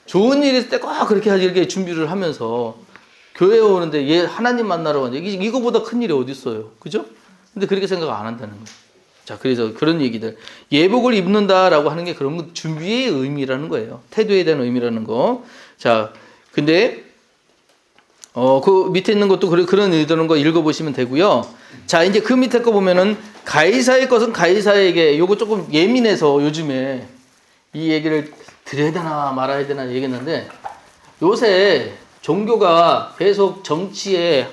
좋은 일이 있을 때 꼭 그렇게 이렇게 준비를 하면서 교회에 오는데 얘 하나님 만나러 가는데 이거보다 큰 일이 어디 있어요. 그죠? 근데 그렇게 생각 안 한다는 거예요. 자, 그래서 그런 얘기들. 예복을 입는다라고 하는 게 그런 거 준비의 의미라는 거예요. 태도에 대한 의미라는 거. 자, 근데 그 밑에 있는 것도 그런 의도는 거 읽어보시면 되고요. 자, 이제 그 밑에 거 보면은 가이사의 것은 가이사에게, 요거 조금 예민해서 요즘에 이 얘기를 드려야 되나 말아야 되나 얘기했는데, 요새 종교가 계속 정치에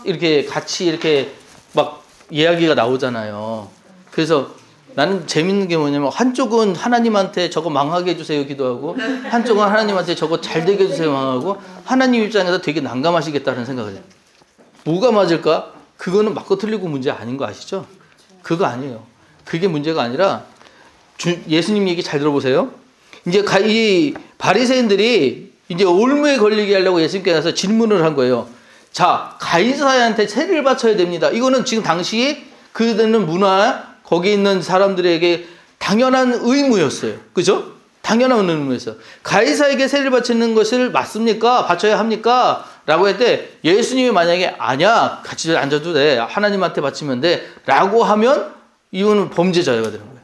이렇게 같이 이렇게 막 이야기가 나오잖아요. 그래서 나는 재밌는 게 뭐냐면, 한쪽은 하나님한테 저거 망하게 해주세요 기도하고, 한쪽은 하나님한테 저거 잘 되게 해주세요 망하고, 하나님 입장에서 되게 난감하시겠다는 생각을 해요. 뭐가 맞을까? 그거는 맞고 틀리고 문제 아닌 거 아시죠? 그거 아니에요. 그게 문제가 아니라, 예수님 얘기 잘 들어보세요. 이제 이 바리새인들이 이제 올무에 걸리게 하려고 예수님께서 질문을 한 거예요. 자, 가이사한테 세리를 바쳐야 됩니다. 이거는 지금 당시 그들은 문화, 거기 있는 사람들에게 당연한 의무였어요. 그죠? 당연한 의무였어요. 가이사에게 세리를 바치는 것을 맞습니까? 바쳐야 합니까? 라고 할 때 예수님이 만약에 아니야, 같이 앉아도 돼, 하나님한테 바치면 돼 라고 하면 이거는 범죄자가 되는 거예요.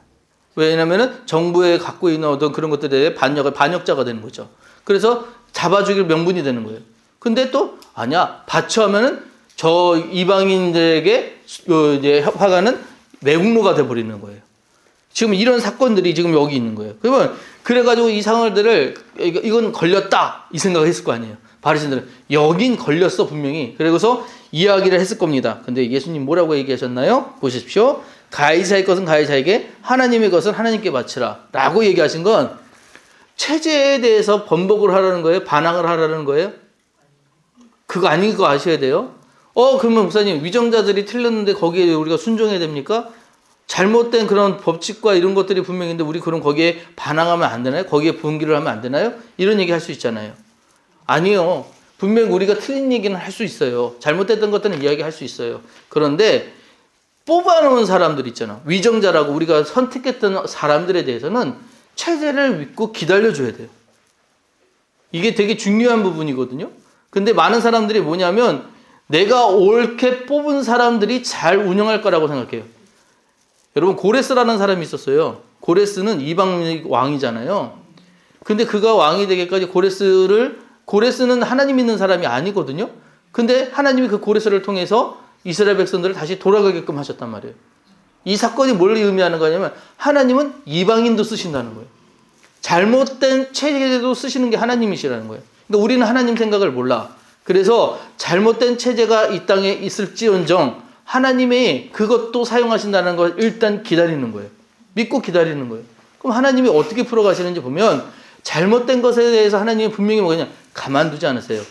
왜냐면은 정부에 갖고 있는 어떤 그런 것들에 대해 반역자가 되는 거죠. 그래서 잡아주길 명분이 되는 거예요. 근데 또 아니야, 바쳐 하면은 저 이방인들에게 이제 화가는 매국노가 돼버리는 거예요. 지금 이런 사건들이 지금 여기 있는 거예요. 그러면 그래가지고 이 상황들을 이건 걸렸다 이 생각을 했을 거 아니에요. 바리새인들은 여긴 걸렸어 분명히. 그래서 이야기를 했을 겁니다. 근데 예수님 뭐라고 얘기하셨나요? 보십시오. 가이사의 것은 가이사에게, 하나님의 것은 하나님께 바치라 라고 얘기하신 건 체제에 대해서 번복을 하라는 거예요? 반항을 하라는 거예요? 그거 아닌 거 아셔야 돼요. 그러면 목사님, 위정자들이 틀렸는데 거기에 우리가 순종해야 됩니까? 잘못된 그런 법칙과 이런 것들이 분명히 있는데 우리 그럼 거기에 반항하면 안 되나요? 거기에 분기를 하면 안 되나요? 이런 얘기 할 수 있잖아요. 아니요. 분명히 우리가 틀린 얘기는 할 수 있어요. 잘못됐던 것들은 이야기할 수 있어요. 그런데 뽑아놓은 사람들 있잖아. 위정자라고 우리가 선택했던 사람들에 대해서는 체제를 믿고 기다려줘야 돼요. 이게 되게 중요한 부분이거든요. 근데 많은 사람들이 뭐냐면 내가 옳게 뽑은 사람들이 잘 운영할 거라고 생각해요. 여러분, 고레스라는 사람이 있었어요. 고레스는 이방 왕이잖아요. 근데 그가 왕이 되기까지 고레스는 하나님 믿는 사람이 아니거든요. 근데 하나님이 그 고레스를 통해서 이스라엘 백성들을 다시 돌아가게끔 하셨단 말이에요. 이 사건이 뭘 의미하는 거냐면 하나님은 이방인도 쓰신다는 거예요. 잘못된 체제도 쓰시는 게 하나님이시라는 거예요. 그러니까 우리는 하나님 생각을 몰라. 그래서 잘못된 체제가 이 땅에 있을지언정 하나님이 그것도 사용하신다는 걸 일단 기다리는 거예요. 믿고 기다리는 거예요. 그럼 하나님이 어떻게 풀어가시는지 보면 잘못된 것에 대해서 하나님이 분명히 그냥 가만두지 않으세요.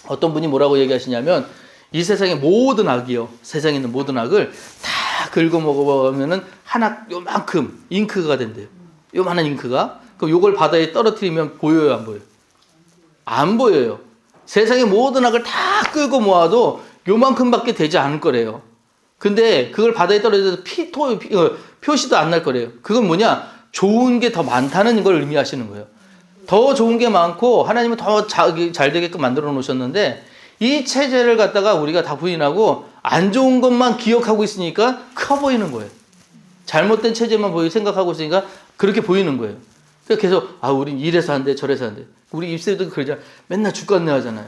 어떤 분이 뭐라고 얘기하시냐면 이 세상의 모든 악이요, 세상에 있는 모든 악을 다 긁어 먹어보면은 하나 요만큼 잉크가 된대요. 요만한 잉크가. 그럼 요걸 바다에 떨어뜨리면 보여요, 안 보여요? 안 보여요. 세상의 모든 악을 다 끌고 모아도 요만큼밖에 되지 않을 거래요. 근데 그걸 바다에 떨어져서 표시도 안 날 거래요. 그건 뭐냐? 좋은 게 더 많다는 걸 의미하시는 거예요. 더 좋은 게 많고 하나님은 더 잘 되게끔 만들어 놓으셨는데 이 체제를 갖다가 우리가 다 부인하고 안 좋은 것만 기억하고 있으니까 커 보이는 거예요. 잘못된 체제만 생각하고 있으니까 그렇게 보이는 거예요. 그래서 계속 우린 이래서 안 돼, 저래서 안 돼. 우리 입새도 그러잖아. 맨날 죽겠네 하잖아요.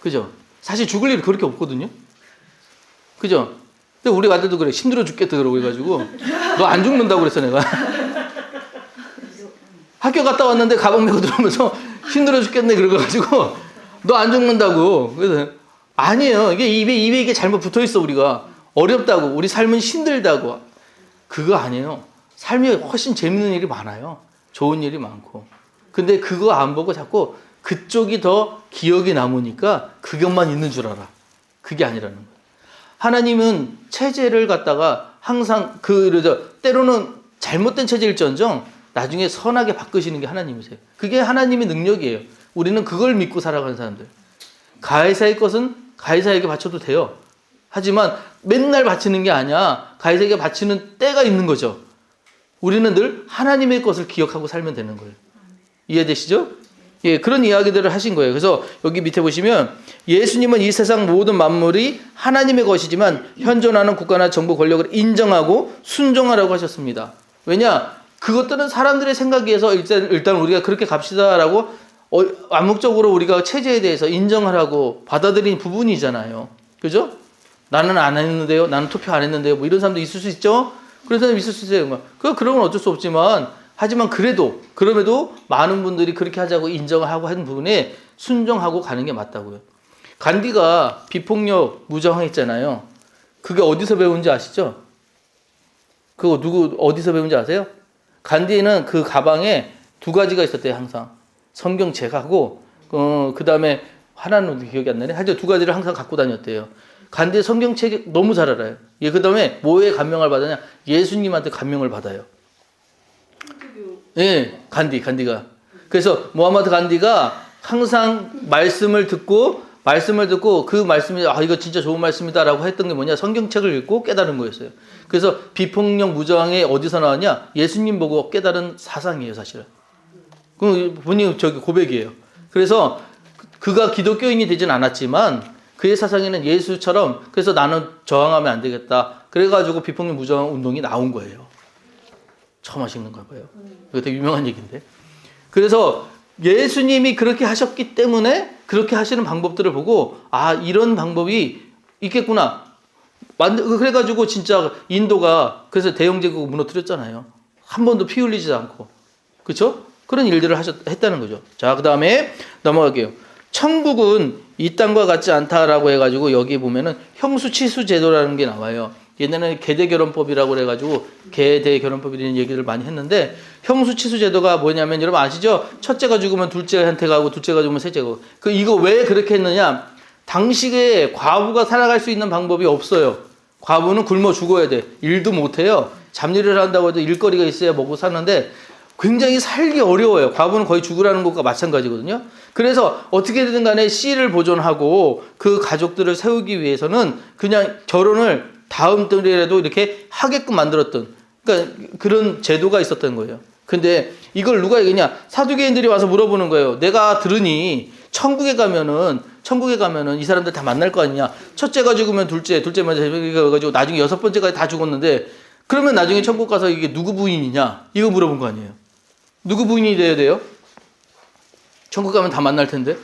그죠? 사실 죽을 일이 그렇게 없거든요. 그죠? 근데 우리 아들도 그래. 힘들어 죽겠다 그러고 해가지고 너 안 죽는다고 그랬어 내가. 학교 갔다 왔는데 가방 메고 들어오면서 힘들어 죽겠네 그래가지고 너 안 죽는다고. 그래서 아니에요. 이게 입에 이게 잘못 붙어 있어. 우리가 어렵다고, 우리 삶은 힘들다고. 그거 아니에요. 삶이 훨씬 재밌는 일이 많아요. 좋은 일이 많고. 근데 그거 안 보고 자꾸 그쪽이 더 기억이 남으니까 그것만 있는 줄 알아. 그게 아니라는 거예요. 하나님은 체제를 갖다가 항상 때로는 잘못된 체제일지언정 나중에 선하게 바꾸시는 게 하나님이세요. 그게 하나님의 능력이에요. 우리는 그걸 믿고 살아가는 사람들. 가이사의 것은 가이사에게 바쳐도 돼요. 하지만 맨날 바치는 게 아니야. 가이사에게 바치는 때가 있는 거죠. 우리는 늘 하나님의 것을 기억하고 살면 되는 거예요. 이해되시죠? 예, 그런 이야기들을 하신 거예요. 그래서 여기 밑에 보시면 예수님은 이 세상 모든 만물이 하나님의 것이지만 현존하는 국가나 정부 권력을 인정하고 순종하라고 하셨습니다. 왜냐? 그것들은 사람들의 생각에 의해서 일단 우리가 그렇게 갑시다라고 암묵적으로 우리가 체제에 대해서 인정하라고 받아들인 부분이잖아요. 그죠? 나는 안 했는데요. 나는 투표 안 했는데요. 뭐 이런 사람도 있을 수 있죠? 그런 사람이 있을 수 있어요. 그런 건 어쩔 수 없지만 하지만 그럼에도 많은 분들이 그렇게 하자고 인정하고 하는 부분에 순종하고 가는 게 맞다고요. 간디가 비폭력 무저항했잖아요. 그게 어디서 배운지 아시죠? 그거 어디서 배운지 아세요? 간디는 그 가방에 2가지가 있었대요, 항상. 성경책하고, 그 다음에 하나는 기억이 안 나네. 하여튼 2가지를 항상 갖고 다녔대요. 간디의 성경책이 너무 잘 알아요. 예, 그 다음에 뭐에 감명을 받았냐? 예수님한테 감명을 받아요. 예, 간디가. 그래서 모하마드 간디가 항상 말씀을 듣고 그 말씀이 이거 진짜 좋은 말씀이다라고 했던 게 뭐냐? 성경책을 읽고 깨달은 거였어요. 그래서 비폭력 무저항이 어디서 나왔냐? 예수님 보고 깨달은 사상이에요, 사실은. 그 본인 고백이에요. 그래서 그가 기독교인이 되진 않았지만 그의 사상에는 예수처럼 그래서 나는 저항하면 안 되겠다. 그래가지고 비폭력 무저항 운동이 나온 거예요. 처음 하시는 거예요. 이거 되게 유명한 얘기인데. 그래서 예수님이 그렇게 하셨기 때문에 그렇게 하시는 방법들을 보고 이런 방법이 있겠구나. 그래가지고 진짜 인도가 그래서 대영제국 무너뜨렸잖아요. 한 번도 피 흘리지 않고. 그렇죠? 그런 일들을 했다는 거죠. 자, 그 다음에 넘어갈게요. 천국은 이 땅과 같지 않다라고 해가지고 여기 보면은 형수치수 제도라는 게 나와요. 옛날에는 계대결혼법이라고 그래가지고 계대결혼법이라는 얘기를 많이 했는데 형수치수 제도가 뭐냐면 여러분 아시죠? 첫째가 죽으면 둘째한테 가고 둘째가 죽으면 셋째가 가고 이거 왜 그렇게 했느냐? 당시에 과부가 살아갈 수 있는 방법이 없어요. 과부는 굶어 죽어야 돼. 일도 못해요. 잡일을 한다고 해도 일거리가 있어야 먹고 사는데 굉장히 살기 어려워요. 과부는 거의 죽으라는 것과 마찬가지거든요. 그래서 어떻게든 간에 씨를 보존하고 그 가족들을 세우기 위해서는 그냥 결혼을 다음 때라도 이렇게 하게끔 만들었던 그러니까 그런 제도가 있었던 거예요. 근데 이걸 누가 얘기냐? 사두개인들이 와서 물어보는 거예요. 내가 들으니 천국에 가면은 이 사람들 다 만날 거 아니냐? 첫째가 죽으면 둘째만 가지고 나중에 6번째까지 다 죽었는데 그러면 나중에 천국 가서 이게 누구 부인이냐? 이거 물어본 거 아니에요. 누구 부인이 돼야 돼요? 천국 가면 다 만날 텐데.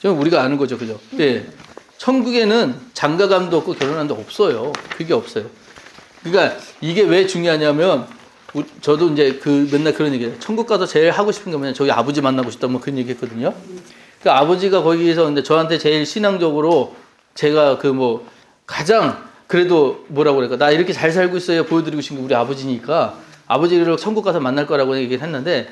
좀 우리가 아는 거죠, 그죠? 네. 천국에는 장가감도 없고 결혼한도 없어요. 그게 없어요. 그러니까 이게 왜 중요하냐면 저도 이제 맨날 그런 얘기해요. 천국 가서 제일 하고 싶은 게 뭐냐? 저희 아버지 만나고 싶다 뭐 그런 얘기했거든요. 그 아버지가 거기에서 근데 저한테 제일 신앙적으로 제가 가장 그래도 뭐라고 그럴까? 나 이렇게 잘 살고 있어요. 보여드리고 싶은 게 우리 아버지니까 아버지를 천국 가서 만날 거라고 얘기를 했는데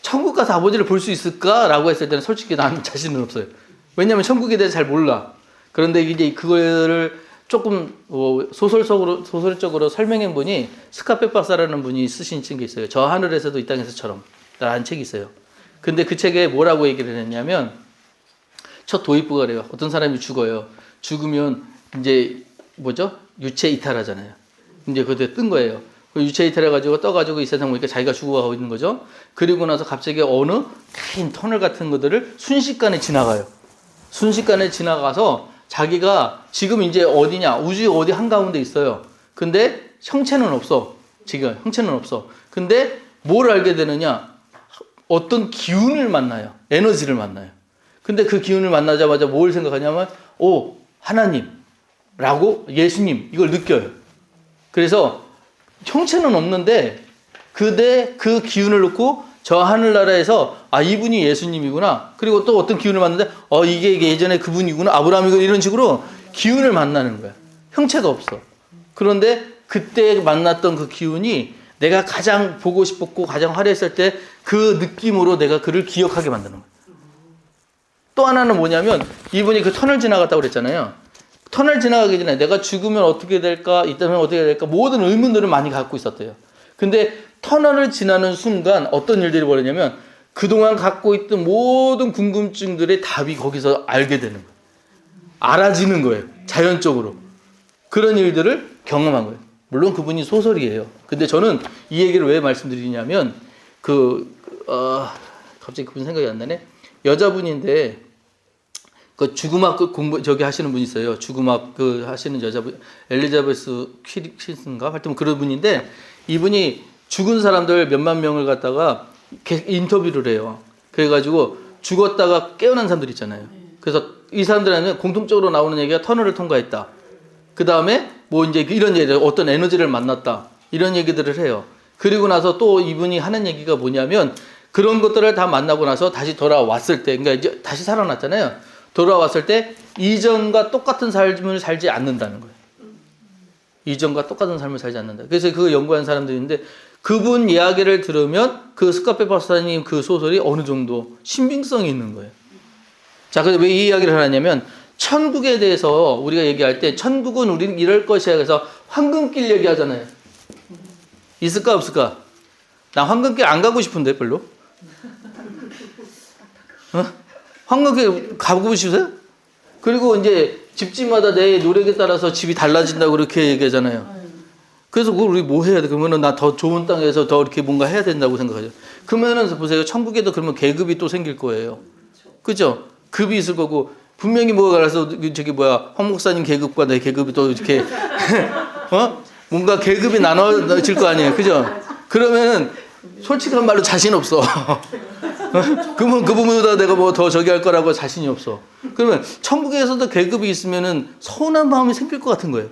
천국 가서 아버지를 볼 수 있을까라고 했을 때는 솔직히 나는 자신은 없어요. 왜냐하면 천국에 대해서 잘 몰라. 그런데 이제 그거를 조금 소설적으로 설명한 분이 스카페 박사라는 분이 쓰신 책이 있어요. 저 하늘에서도 이 땅에서처럼 라는 책이 있어요. 근데 그 책에 뭐라고 얘기를 했냐면 첫 도입부가 그래요. 어떤 사람이 죽어요. 죽으면 이제 유체 이탈하잖아요. 이제 그때 뜬 거예요. 유체 이탈해가지고 떠가지고 이 세상 보니까 자기가 죽어가고 있는 거죠. 그리고 나서 갑자기 어느 긴 터널 같은 것들을 순식간에 지나가요. 순식간에 지나가서 자기가 지금 이제 어디냐? 우주 어디 한가운데 있어요. 근데 형체는 없어. 지금 형체는 없어. 근데 뭘 알게 되느냐? 어떤 기운을 만나요. 에너지를 만나요. 근데 그 기운을 만나자마자 뭘 생각하냐면 하나님라고 예수님 이걸 느껴요. 그래서 형체는 없는데 그 기운을 넣고 저 하늘나라에서 이분이 예수님이구나. 그리고 또 어떤 기운을 만났는데 이게 예전에 그분이구나. 아브라함이구나. 이런 식으로 기운을 만나는 거야. 형체가 없어. 그런데 그때 만났던 그 기운이 내가 가장 보고 싶었고 가장 화려했을 때 그 느낌으로 내가 그를 기억하게 만드는 거예요. 또 하나는 뭐냐면 이분이 그 터널 지나갔다고 그랬잖아요. 터널 지나가기 전에 내가 죽으면 어떻게 될까, 있다면 어떻게 될까 모든 의문들을 많이 갖고 있었대요. 근데 터널을 지나는 순간 어떤 일들이 벌어지냐면 그동안 갖고 있던 모든 궁금증들의 답이 거기서 알게 되는 거예요. 알아지는 거예요. 자연적으로. 그런 일들을 경험한 거예요. 물론 그분이 소설이에요. 근데 저는 이 얘기를 왜 말씀드리냐면 갑자기 그분 생각이 안 나네. 여자분인데 그 죽음학 공부 저기 하시는 분 있어요. 죽음학 그 하시는 여자분 엘리자베스 퀴슨가 하여튼 그런 분인데 이분이 죽은 사람들 몇만 명을 갖다가 인터뷰를 해요. 그래가지고 죽었다가 깨어난 사람들 있잖아요. 그래서 이 사람들한테는 공통적으로 나오는 얘기가 터널을 통과했다. 그 다음에 뭐 이제 이런 얘기들, 어떤 에너지를 만났다. 이런 얘기들을 해요. 그리고 나서 또 이분이 하는 얘기가 뭐냐면 그런 것들을 다 만나고 나서 다시 돌아왔을 때, 그러니까 이제 다시 살아났잖아요. 돌아왔을 때 이전과 똑같은 삶을 살지 않는다는 거예요. 이전과 똑같은 삶을 살지 않는다. 그래서 그 연구한 사람들인데 그분 이야기를 들으면 그 스카페 박사님 그 소설이 어느 정도 신빙성이 있는 거예요. 자, 그래서 왜 이 이야기를 하냐면 천국에 대해서 우리가 얘기할 때 천국은 우리는 이럴 것이야. 그래서 황금길 얘기하잖아요. 있을까 없을까? 나 황금길 안 가고 싶은데 별로. 황금길 가고 싶으세요? 그리고 이제 집집마다 내 노력에 따라서 집이 달라진다고 그렇게 얘기하잖아요. 그래서 그걸 우리 뭐 해야 돼? 그러면은 나 더 좋은 땅에서 더 이렇게 뭔가 해야 된다고 생각하죠. 그러면은 보세요. 천국에도 그러면 계급이 또 생길 거예요. 그죠? 급이 있을 거고 분명히 뭐가 그래서 저기 뭐야 황 목사님 계급과 내 계급이 또 이렇게 뭔가 계급이 나눠질 거 아니에요. 그죠? 그러면은 솔직한 말로 자신 없어. 그러면 그분보다 내가 뭐 더 저기 할 거라고 자신이 없어. 그러면 천국에서도 계급이 있으면은 서운한 마음이 생길 것 같은 거예요.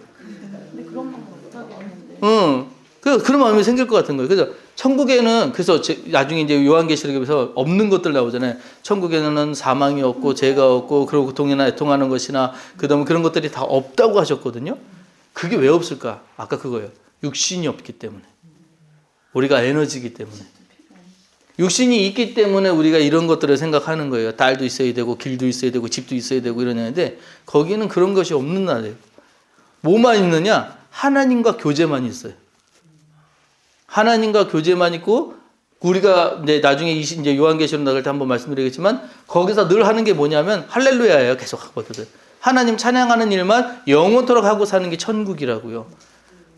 그런 마음을 못하게 하는데. 그런 마음이 생길 것 같은 거예요. 그래서 천국에는 그래서 나중에 이제 요한계시록에서 없는 것들 나오잖아요. 천국에는 사망이 없고 죄가 없고 그리고 고통이나 애통하는 것이나 그다음에 그런 것들이 다 없다고 하셨거든요. 그게 왜 없을까? 아까 그거예요. 육신이 없기 때문에. 우리가 에너지이기 때문에. 육신이 있기 때문에 우리가 이런 것들을 생각하는 거예요. 딸도 있어야 되고 길도 있어야 되고 집도 있어야 되고 이러는데 거기는 그런 것이 없는 나라예요. 뭐만 있느냐? 하나님과 교제만 있어요. 하나님과 교제만 있고 우리가 이제 나중에 이제 요한계시록 나갈 때 한번 말씀드리겠지만 거기서 늘 하는 게 뭐냐면 할렐루야예요. 계속 하거든. 하나님 찬양하는 일만 영원토록 하고 사는 게 천국이라고요.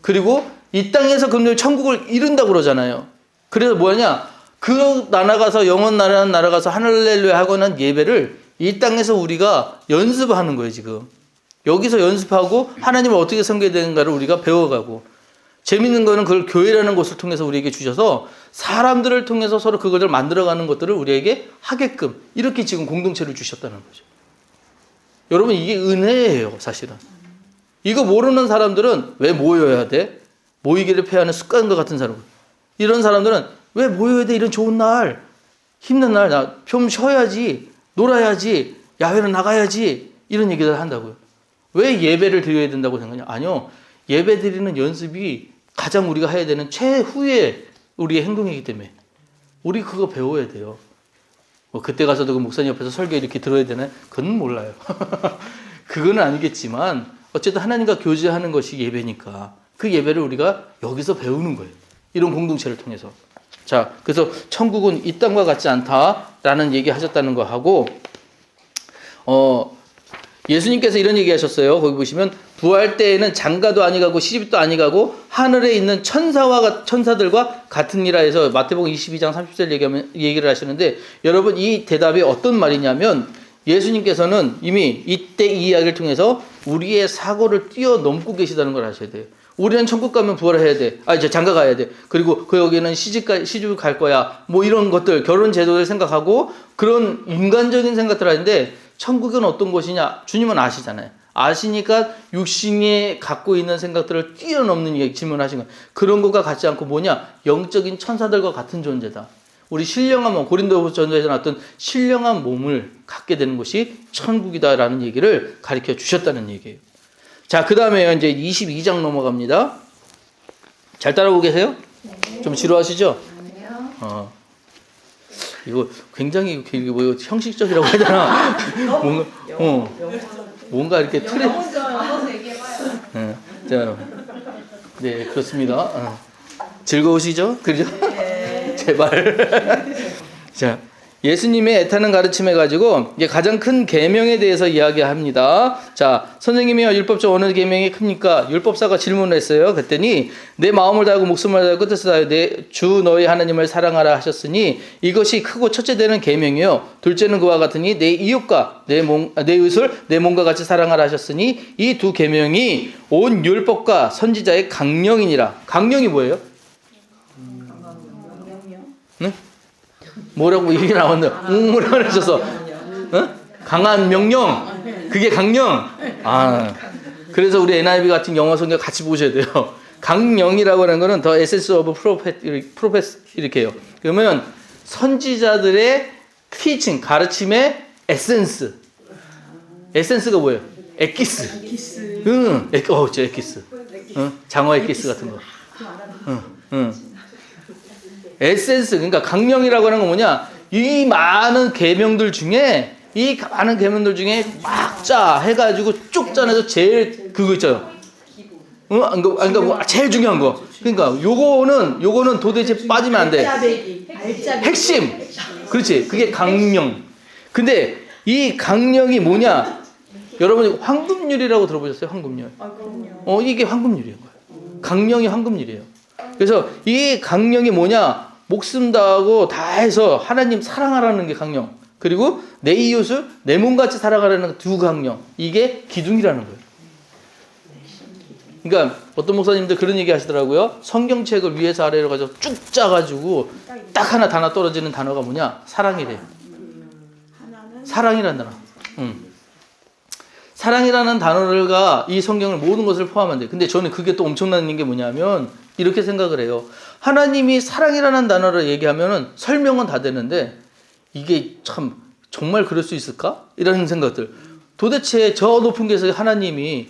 그리고 이 땅에서 그럼 천국을 이룬다고 그러잖아요. 그래서 뭐냐? 그 나라 가서 영원 나라 가서 할렐루야 하고는 예배를 이 땅에서 우리가 연습하는 거예요, 지금. 여기서 연습하고 하나님을 어떻게 섬겨야 되는가를 우리가 배워가고. 재밌는 거는 그걸 교회라는 곳을 통해서 우리에게 주셔서 사람들을 통해서 서로 그것을 만들어가는 것들을 우리에게 하게끔 이렇게 지금 공동체를 주셨다는 거죠. 여러분 이게 은혜예요, 사실은. 이거 모르는 사람들은 왜 모여야 돼? 모이기를 패하는 습관과 같은 사람. 이런 사람들은 왜 모여야 돼? 이런 좋은 날, 힘든 날, 나 좀 쉬어야지, 놀아야지, 야외로 나가야지 이런 얘기를 한다고요. 왜 예배를 드려야 된다고 생각하냐? 아니요. 예배 드리는 연습이 가장 우리가 해야 되는 최후의 우리의 행동이기 때문에 우리 그거 배워야 돼요. 뭐 그때 가서도 그 목사님 옆에서 설교 이렇게 들어야 되나요? 그건 몰라요. 그건 아니겠지만 어쨌든 하나님과 교제하는 것이 예배니까 그 예배를 우리가 여기서 배우는 거예요. 이런 공동체를 통해서. 자, 그래서 천국은 이 땅과 같지 않다라는 얘기 하셨다는 거 하고 예수님께서 이런 얘기 하셨어요. 거기 보시면 부활 때에는 장가도 아니 가고 시집도 아니 가고 하늘에 있는 천사들과 같으니라 해서 마태복음 22장 30절 얘기를 하시는데 여러분 이 대답이 어떤 말이냐면 예수님께서는 이미 이때 이 이야기를 통해서 우리의 사고를 뛰어넘고 계시다는 걸 아셔야 돼요. 우리는 천국 가면 부활해야 돼. 이제 장가 가야 돼. 그리고 그 여기는 시집 갈 거야. 뭐 이런 것들 결혼 제도를 생각하고 그런 인간적인 생각들 하는데 천국은 어떤 곳이냐? 주님은 아시잖아요. 아시니까 육신이 갖고 있는 생각들을 뛰어넘는 질문을 하신 거예요. 그런 것과 같지 않고 뭐냐? 영적인 천사들과 같은 존재다. 우리 신령한 몸, 고린도전서에서 나왔던 신령한 몸을 갖게 되는 것이 천국이다라는 얘기를 가르쳐 주셨다는 얘기예요. 자, 그 다음에 이제 22장 넘어갑니다. 잘 따라오고 계세요? 좀 지루하시죠? 아니요. 이거 굉장히 이게 뭐 형식적이라고 해야 되나? 뭔가 뭔가 이렇게 틀에 자, 네 그렇습니다. 즐거우시죠? 그죠? 제발. 자, 예수님의 애타는 가르침에 가지고 이제 가장 큰 계명에 대해서 이야기합니다. 자, 선생님이요 율법 중 어느 계명이 큽니까? 율법사가 질문을 했어요. 그랬더니 내 마음을 다하고 목숨을 다하고 끝에서 다하여 내 주 너희 하나님을 사랑하라 하셨으니 이것이 크고 첫째 되는 계명이요. 둘째는 그와 같으니 내 이웃과 내 이웃을 내 몸과 같이 사랑하라 하셨으니 이 두 계명이 온 율법과 선지자의 강령이니라. 강령이 뭐예요? 네? 뭐라고 얘기 나왔는데 뭐라고 하셔서 강한 명령 그게 강령 그래서 우리 NIV 같은 영어 성경 같이 보셔야 돼요. 강령이라고 하는 거는 더 에센스 오브 프로페스 이렇게 해요. 그러면 선지자들의 티칭 가르침의 에센스가 뭐예요? 엑기스 진짜 엑기스 장어 엑기스 같은 거 에센스 그러니까 강령이라고 하는 건 뭐냐 이 많은 계명들 중에 막 해가지고 쭉 짜내서 제일 그거 있잖아요. 그러니까 뭐 제일 중요한 거. 그러니까 요거는 도대체 빠지면 안 돼. 핵심. 그렇지. 그게 강령. 근데 이 강령이 뭐냐? 여러분이 황금률이라고 들어보셨어요? 황금률. 이게 황금률이에요. 강령이 황금률이에요. 그래서 이 강령이 뭐냐? 목숨 다하고 다 해서 하나님 사랑하라는 게 강령. 그리고 내 이웃을 내 몸같이 사랑하라는 두 강령. 이게 기둥이라는 거예요. 그러니까 어떤 목사님들 그런 얘기 하시더라고요. 성경책을 위에서 아래로 가지고 쭉 짜가지고 딱 하나 단어 떨어지는 단어가 뭐냐? 사랑이래요. 사랑이라는 단어. 사랑이라는 단어가 이 성경을 모든 것을 포함한대요. 근데 저는 그게 또 엄청난 게 뭐냐면 이렇게 생각을 해요. 하나님이 사랑이라는 단어를 얘기하면은 설명은 다 되는데 이게 참 정말 그럴 수 있을까? 이런 생각들. 도대체 저 높은 곳에서 하나님이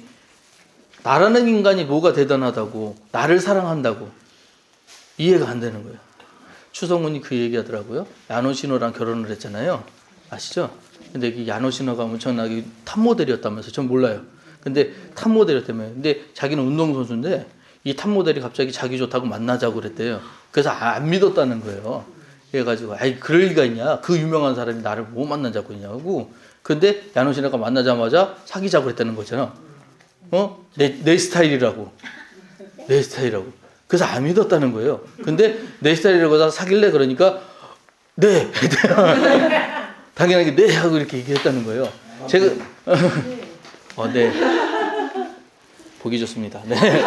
나라는 인간이 뭐가 대단하다고 나를 사랑한다고 이해가 안 되는 거예요. 추성훈이 그 얘기하더라고요. 야노시노랑 결혼을 했잖아요. 아시죠? 근데 이 야노시노가 엄청나게 탑모델이었다면서 전 몰라요. 근데 탑모델이었다며. 근데 자기는 운동선수인데 이 탑모델이 갑자기 자기 좋다고 만나자고 그랬대요. 그래서 안 믿었다는 거예요. 그래가지고 아이 그럴 리가 있냐? 그 유명한 사람이 나를 뭐 만나자고 했냐고. 근데 야노시노가 만나자마자 사귀자고 했다는 거잖아. 내 스타일이라고. 내 스타일이라고. 그래서 안 믿었다는 거예요. 근데 내 스타일이라고 사귈래? 그러니까 네. 당연하게 네 하고 이렇게 얘기했다는 거예요. 제가 네. 보기 좋습니다. 네.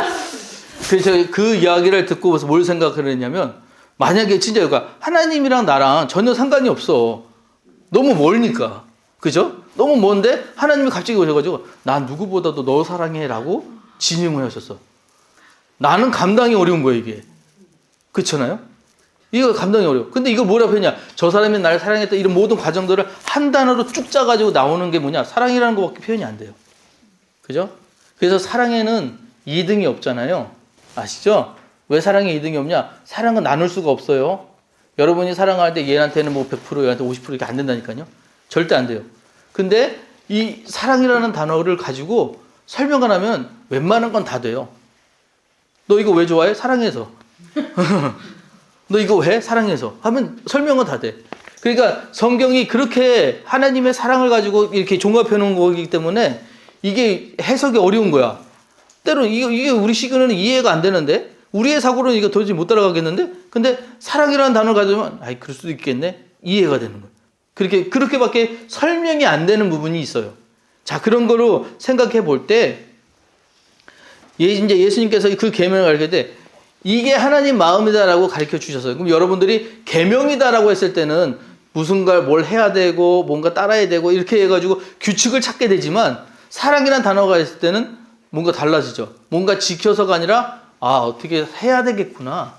그래서 그 이야기를 듣고 뭘 생각을 했냐면 만약에 진짜 그러니까 하나님이랑 나랑 전혀 상관이 없어. 너무 멀니까. 그죠? 너무 먼데 하나님이 갑자기 오셔가지고 나 누구보다도 너 사랑해라고 진행을 하셨어. 나는 감당이 어려운 거예요 이게. 그렇잖아요? 이거 감당이 어려워. 근데 이거 뭐라고 했냐? 저 사람이 나를 사랑했다 이런 모든 과정들을 한 단어로 쭉 짜가지고 나오는 게 뭐냐? 사랑이라는 것밖에 표현이 안 돼요. 그죠? 그래서 사랑에는 2등이 없잖아요. 아시죠? 왜 사랑에 2등이 없냐? 사랑은 나눌 수가 없어요. 여러분이 사랑할 때 얘한테는 뭐 100% 얘한테 50% 이렇게 안 된다니까요. 절대 안 돼요. 근데 이 사랑이라는 단어를 가지고 설명을 하면 웬만한 건 다 돼요. 너 이거 왜 좋아해? 사랑해서. 너 이거 왜? 사랑해서. 하면 설명은 다 돼. 그러니까 성경이 그렇게 하나님의 사랑을 가지고 이렇게 종합해 놓은 거기 때문에 이게 해석이 어려운 거야. 때로는 이게 우리 시간에는 이해가 안 되는데 우리의 사고로는 이거 도저히 못 따라가겠는데 근데 사랑이라는 단어를 가지면 아이 그럴 수도 있겠네. 이해가 되는 거야. 그렇게밖에 설명이 안 되는 부분이 있어요. 자, 그런 거로 생각해 볼 때, 이제 예수님께서 그 계명을 알게 돼, 이게 하나님 마음이다라고 가르쳐 주셨어요. 그럼 여러분들이 계명이다라고 했을 때는 뭘 해야 되고, 뭔가 따라야 되고, 이렇게 해가지고 규칙을 찾게 되지만, 사랑이라는 단어가 있을 때는 뭔가 달라지죠. 뭔가 지켜서가 아니라, 어떻게 해야 되겠구나.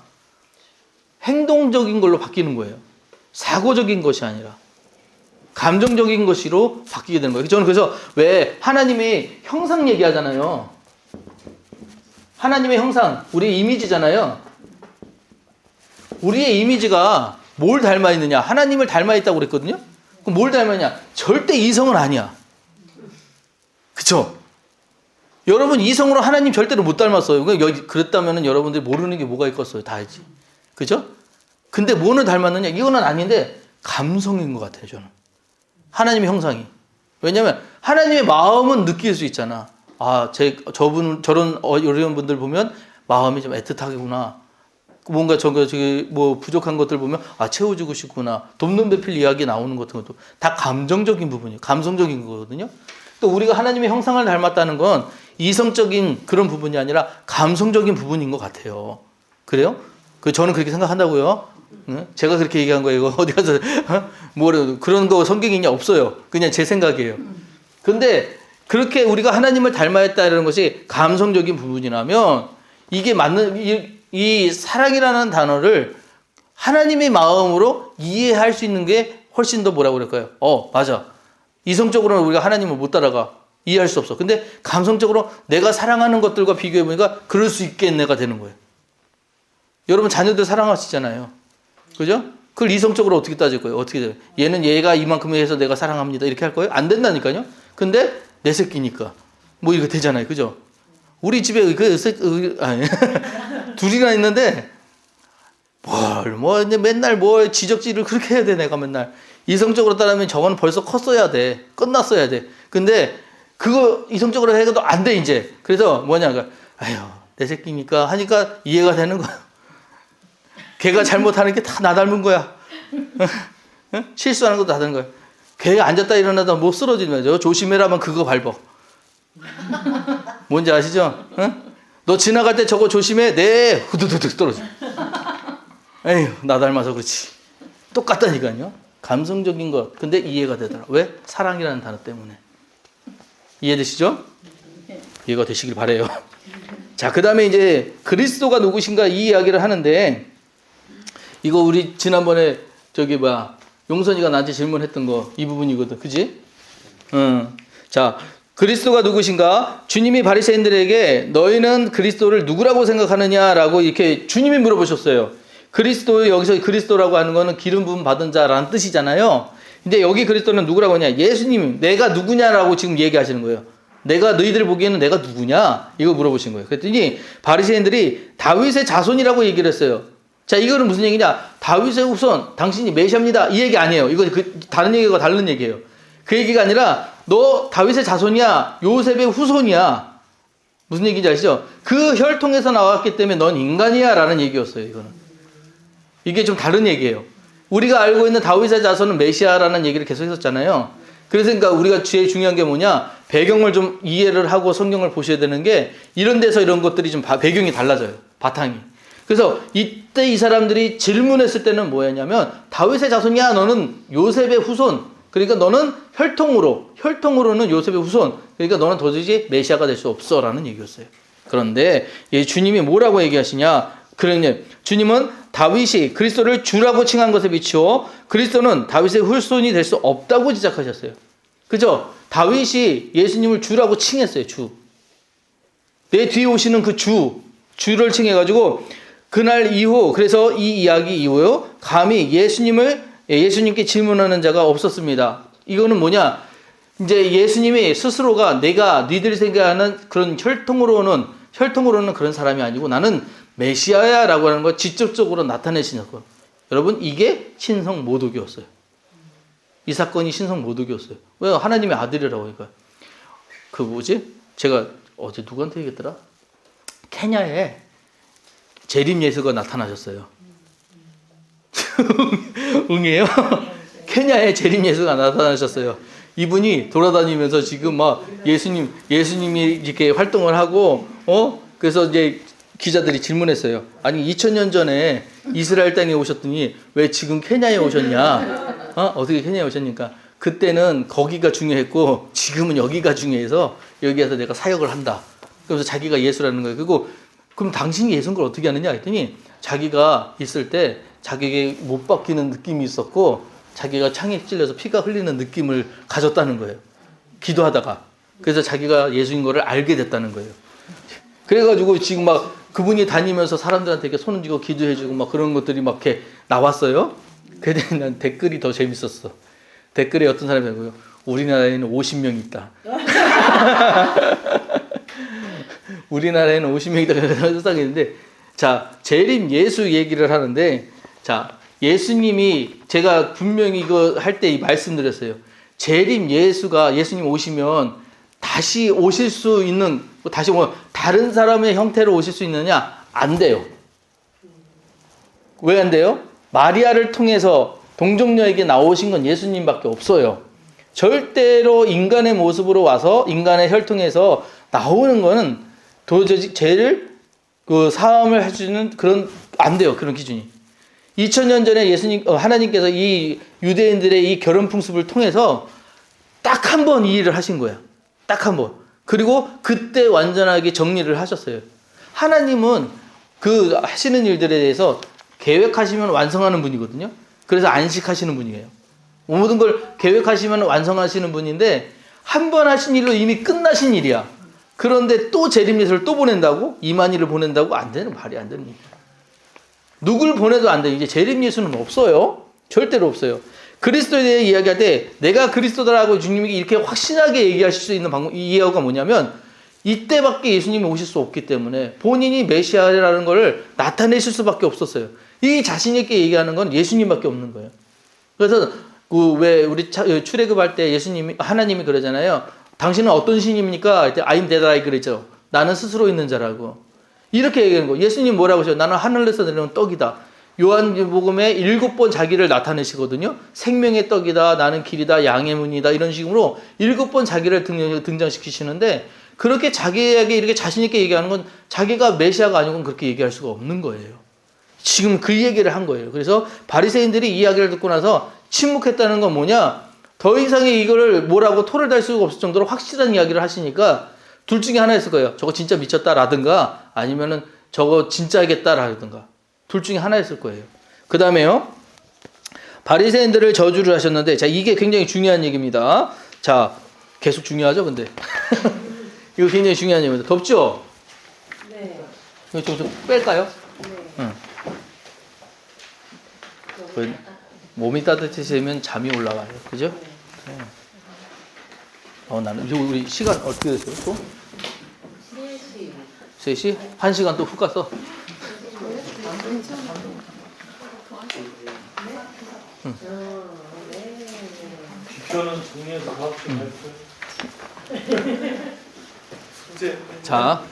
행동적인 걸로 바뀌는 거예요. 사고적인 것이 아니라. 감정적인 것으로 바뀌게 되는 거예요. 저는 그래서 왜 하나님의 형상 얘기하잖아요. 하나님의 형상, 우리 이미지잖아요. 우리의 이미지가 뭘 닮아 있느냐? 하나님을 닮아 있다고 그랬거든요. 그럼 뭘 닮았냐? 절대 이성은 아니야. 그쵸? 여러분 이성으로 하나님 절대로 못 닮았어요. 그랬다면 여러분들이 모르는 게 뭐가 있겠어요? 다 알지. 그죠? 근데 뭐는 닮았느냐? 이거는 아닌데 감성인 것 같아요. 저는. 하나님의 형상이. 왜냐하면 하나님의 마음은 느낄 수 있잖아. 아, 저런 어려운 분들 보면 마음이 좀 애틋하구나. 뭔가 뭐 부족한 것들 보면 아, 채워주고 싶구나. 돕는 배필 이야기 나오는 것도 다 감정적인 부분이에요. 감성적인 거거든요. 또 우리가 하나님의 형상을 닮았다는 건 이성적인 그런 부분이 아니라 감성적인 부분인 것 같아요. 그래요? 저는 그렇게 생각한다고요. 제가 그렇게 얘기한 거예요. 이거 어디 가서 뭐래 그런 거 성경에 없어요. 그냥 제 생각이에요. 근데 그렇게 우리가 하나님을 닮아야했다는 것이 감성적인 부분이라면 이게 맞는 이 사랑이라는 단어를 하나님의 마음으로 이해할 수 있는 게 훨씬 더 뭐라고 그럴까요? 맞아. 이성적으로는 우리가 하나님을 못 따라가. 이해할 수 없어. 근데 감성적으로 내가 사랑하는 것들과 비교해보니까 그럴 수 있겠네가 되는 거예요. 여러분 자녀들 사랑하시잖아요. 그죠? 그걸 이성적으로 어떻게 따질 거예요? 어떻게 돼요? 얘는 얘가 이만큼 해서 내가 사랑합니다. 이렇게 할 거예요? 안 된다니까요. 근데 내 새끼니까 뭐 이거 되잖아요. 그죠? 우리 집에 둘이나 있는데 맨날 지적질을 그렇게 해야 돼. 내가 맨날 이성적으로 따르면 저거는 벌써 컸어야 돼. 끝났어야 돼. 근데 그거 이성적으로 해도 안 돼 이제. 그래서 아휴 내 새끼니까 하니까 이해가 되는 거야. 걔가 잘못하는 게 다 나 닮은 거야. 실수하는 것도 다 닮은 거야. 걔가 앉았다 일어나다 못 쓰러지면 조심해라면 그거 밟어. 뭔지 아시죠? 너 지나갈 때 저거 조심해. 네. 후두두둑 떨어져. 에휴 나 닮아서 그렇지. 똑같다니까요. 감성적인 것. 근데 이해가 되더라. 왜? 사랑이라는 단어 때문에. 이해되시죠? 이해가 되시길 바라요. 자, 그 다음에 이제 그리스도가 누구신가 이 이야기를 하는데 이거 우리 지난번에 용선이가 나한테 질문했던 거 이 부분이거든. 그지? 자, 그리스도가 누구신가? 주님이 바리새인들에게 너희는 그리스도를 누구라고 생각하느냐라고 이렇게 주님이 물어보셨어요. 여기서 그리스도라고 하는 거는 기름 부음 받은 자라는 뜻이잖아요. 근데 여기 그리스도는 누구라고 하냐? 예수님, 내가 누구냐라고 지금 얘기하시는 거예요. 너희들 보기에는 내가 누구냐? 이거 물어보신 거예요. 그랬더니 바리새인들이 다윗의 자손이라고 얘기를 했어요. 자, 이거는 무슨 얘기냐? 다윗의 후손, 당신이 메시아입니다. 이 얘기 아니에요. 이거 다른 얘기가 다른 얘기예요. 그 얘기가 아니라 너 다윗의 자손이야. 요셉의 후손이야. 무슨 얘기인지 아시죠? 그 혈통에서 나왔기 때문에 넌 인간이야 라는 얘기였어요. 이거는. 이게 좀 다른 얘기예요. 우리가 알고 있는 다윗의 자손은 메시아라는 얘기를 계속 했었잖아요. 그래서 그러니까 우리가 제일 중요한 게 뭐냐? 배경을 좀 이해를 하고 성경을 보셔야 되는 게 이런 데서 이런 것들이 좀 배경이 달라져요. 바탕이. 그래서 이때 이 사람들이 질문했을 때는 뭐였냐면 다윗의 자손이야. 너는 요셉의 후손. 그러니까 너는 혈통으로는 요셉의 후손. 그러니까 너는 도저히 메시아가 될 수 없어 라는 얘기였어요. 그런데 주님이 뭐라고 얘기하시냐? 그러니 주님은 다윗이 그리스도를 주라고 칭한 것에 비추어 그리스도는 다윗의 후손이 될 수 없다고 지적하셨어요. 그죠? 다윗이 예수님을 주라고 칭했어요. 주. 내 뒤에 오시는 그 주를 칭해가지고 그날 이후 그래서 이 이야기 이후요 감히 예수님께 질문하는 자가 없었습니다. 이거는 뭐냐? 이제 예수님이 스스로가 내가 니들이 생각하는 그런 혈통으로는 그런 사람이 아니고 나는 메시아야 라고 하는 걸 직접적으로 나타내시는 거. 여러분 이게 신성 모독이었어요. 이 사건이 신성 모독이었어요. 왜? 하나님의 아들이라고 하니까. 제가 어제 누구한테 얘기했더라? 케냐에 재림 예수가 나타나셨어요. 응이에요? 케냐에 재림 예수가 나타나셨어요. 이분이 돌아다니면서 지금 막 예수님이 이렇게 활동을 하고, 그래서 이제 기자들이 질문했어요. 아니, 2000년 전에 이스라엘 땅에 오셨더니 왜 지금 케냐에 오셨냐? 어떻게 케냐에 오셨니까? 그때는 거기가 중요했고, 지금은 여기가 중요해서 여기에서 내가 사역을 한다. 그래서 자기가 예수라는 거예요. 그럼 당신이 예수인 걸 어떻게 아느냐 했더니 자기가 있을 때 자기에게 못 박히는 느낌이 있었고 자기가 창에 찔려서 피가 흘리는 느낌을 가졌다는 거예요. 기도하다가. 그래서 자기가 예수인 거를 알게 됐다는 거예요. 그래가지고 지금 막 그분이 다니면서 사람들한테 이렇게 손 얹고 기도해주고 막 그런 것들이 막 이렇게 나왔어요. 근데 난 댓글이 더 재밌었어. 댓글에 어떤 사람이 하고요. 우리나라에는 50명 있다. 우리나라에는 50명 있다. 세상인데, 자, 재림 예수 얘기를 하는데, 자, 예수님이 제가 분명히 이거 할 때 말씀드렸어요. 재림 예수님 오시면 다시 오실 수 있는, 다시 뭐 다른 사람의 형태로 오실 수 있느냐? 안 돼요. 왜 안 돼요? 마리아를 통해서 동정녀에게 나오신 건 예수님밖에 없어요. 절대로 인간의 모습으로 와서 인간의 혈통에서 나오는 거는 도저히 죄를 사함을 해주는 그런 안 돼요. 그런 기준이. 2000년 전에 하나님께서 이 유대인들의 이 결혼 풍습을 통해서 딱 한 번 이 일을 하신 거야. 딱 한 번. 그리고 그때 완전하게 정리를 하셨어요. 하나님은 그 하시는 일들에 대해서 계획하시면 완성하는 분이거든요. 그래서 안식하시는 분이에요. 모든 걸 계획하시면 완성하시는 분인데 한 번 하신 일로 이미 끝나신 일이야. 그런데 또 재림 예수를 또 보낸다고? 이만희를 보낸다고? 안 되는 말이 안 되는 일이야. 누굴 보내도 안 돼. 이제 재림 예수는 없어요. 절대로 없어요. 그리스도에 대해 이야기할 때 내가 그리스도다라고 주님이 이렇게 확신하게 얘기하실 수 있는 방법, 이해가 뭐냐면 이때밖에 예수님이 오실 수 없기 때문에 본인이 메시아라는 것을 나타내실 수밖에 없었어요. 이 자신 있게 얘기하는 건 예수님밖에 없는 거예요. 그래서 왜 우리 출애굽할 때 하나님이 그러잖아요. 당신은 어떤 신입니까? I'm that I 그랬죠. 나는 스스로 있는 자라고. 이렇게 얘기하는 거예요. 예수님 뭐라고 하셔요? 나는 하늘에서 내려온 떡이다. 요한복음에 7번 자기를 나타내시거든요. 생명의 떡이다, 나는 길이다, 양의 문이다, 이런 식으로 7번 자기를 등장시키시는데 그렇게 자기에게 이렇게 자신있게 얘기하는 건 자기가 메시아가 아니고는 그렇게 얘기할 수가 없는 거예요. 지금 그 얘기를 한 거예요. 그래서 바리새인들이 이 이야기를 듣고 나서 침묵했다는 건 뭐냐? 더 이상의 이거를 뭐라고 토를 달 수가 없을 정도로 확실한 이야기를 하시니까 둘 중에 하나였을 거예요. 저거 진짜 미쳤다라든가 아니면은 저거 진짜겠다라든가. 둘 중에 하나였을 거예요. 그 다음에요. 바리새인들을 저주를 하셨는데, 자, 이게 굉장히 중요한 얘기입니다. 자, 계속 중요하죠, 근데. 이거 굉장히 중요한 얘기입니다. 덥죠? 네. 이거 좀 뺄까요? 네. 응. 몸이 따뜻해지면 잠이 올라와요. 그죠? 네. 나는, 우리 시간 어떻게 됐어요, 또? 3시. 3시? 1시간 또 훅 갔어? 비표는 정리해서 다음 주에 발표. 숙제. 자,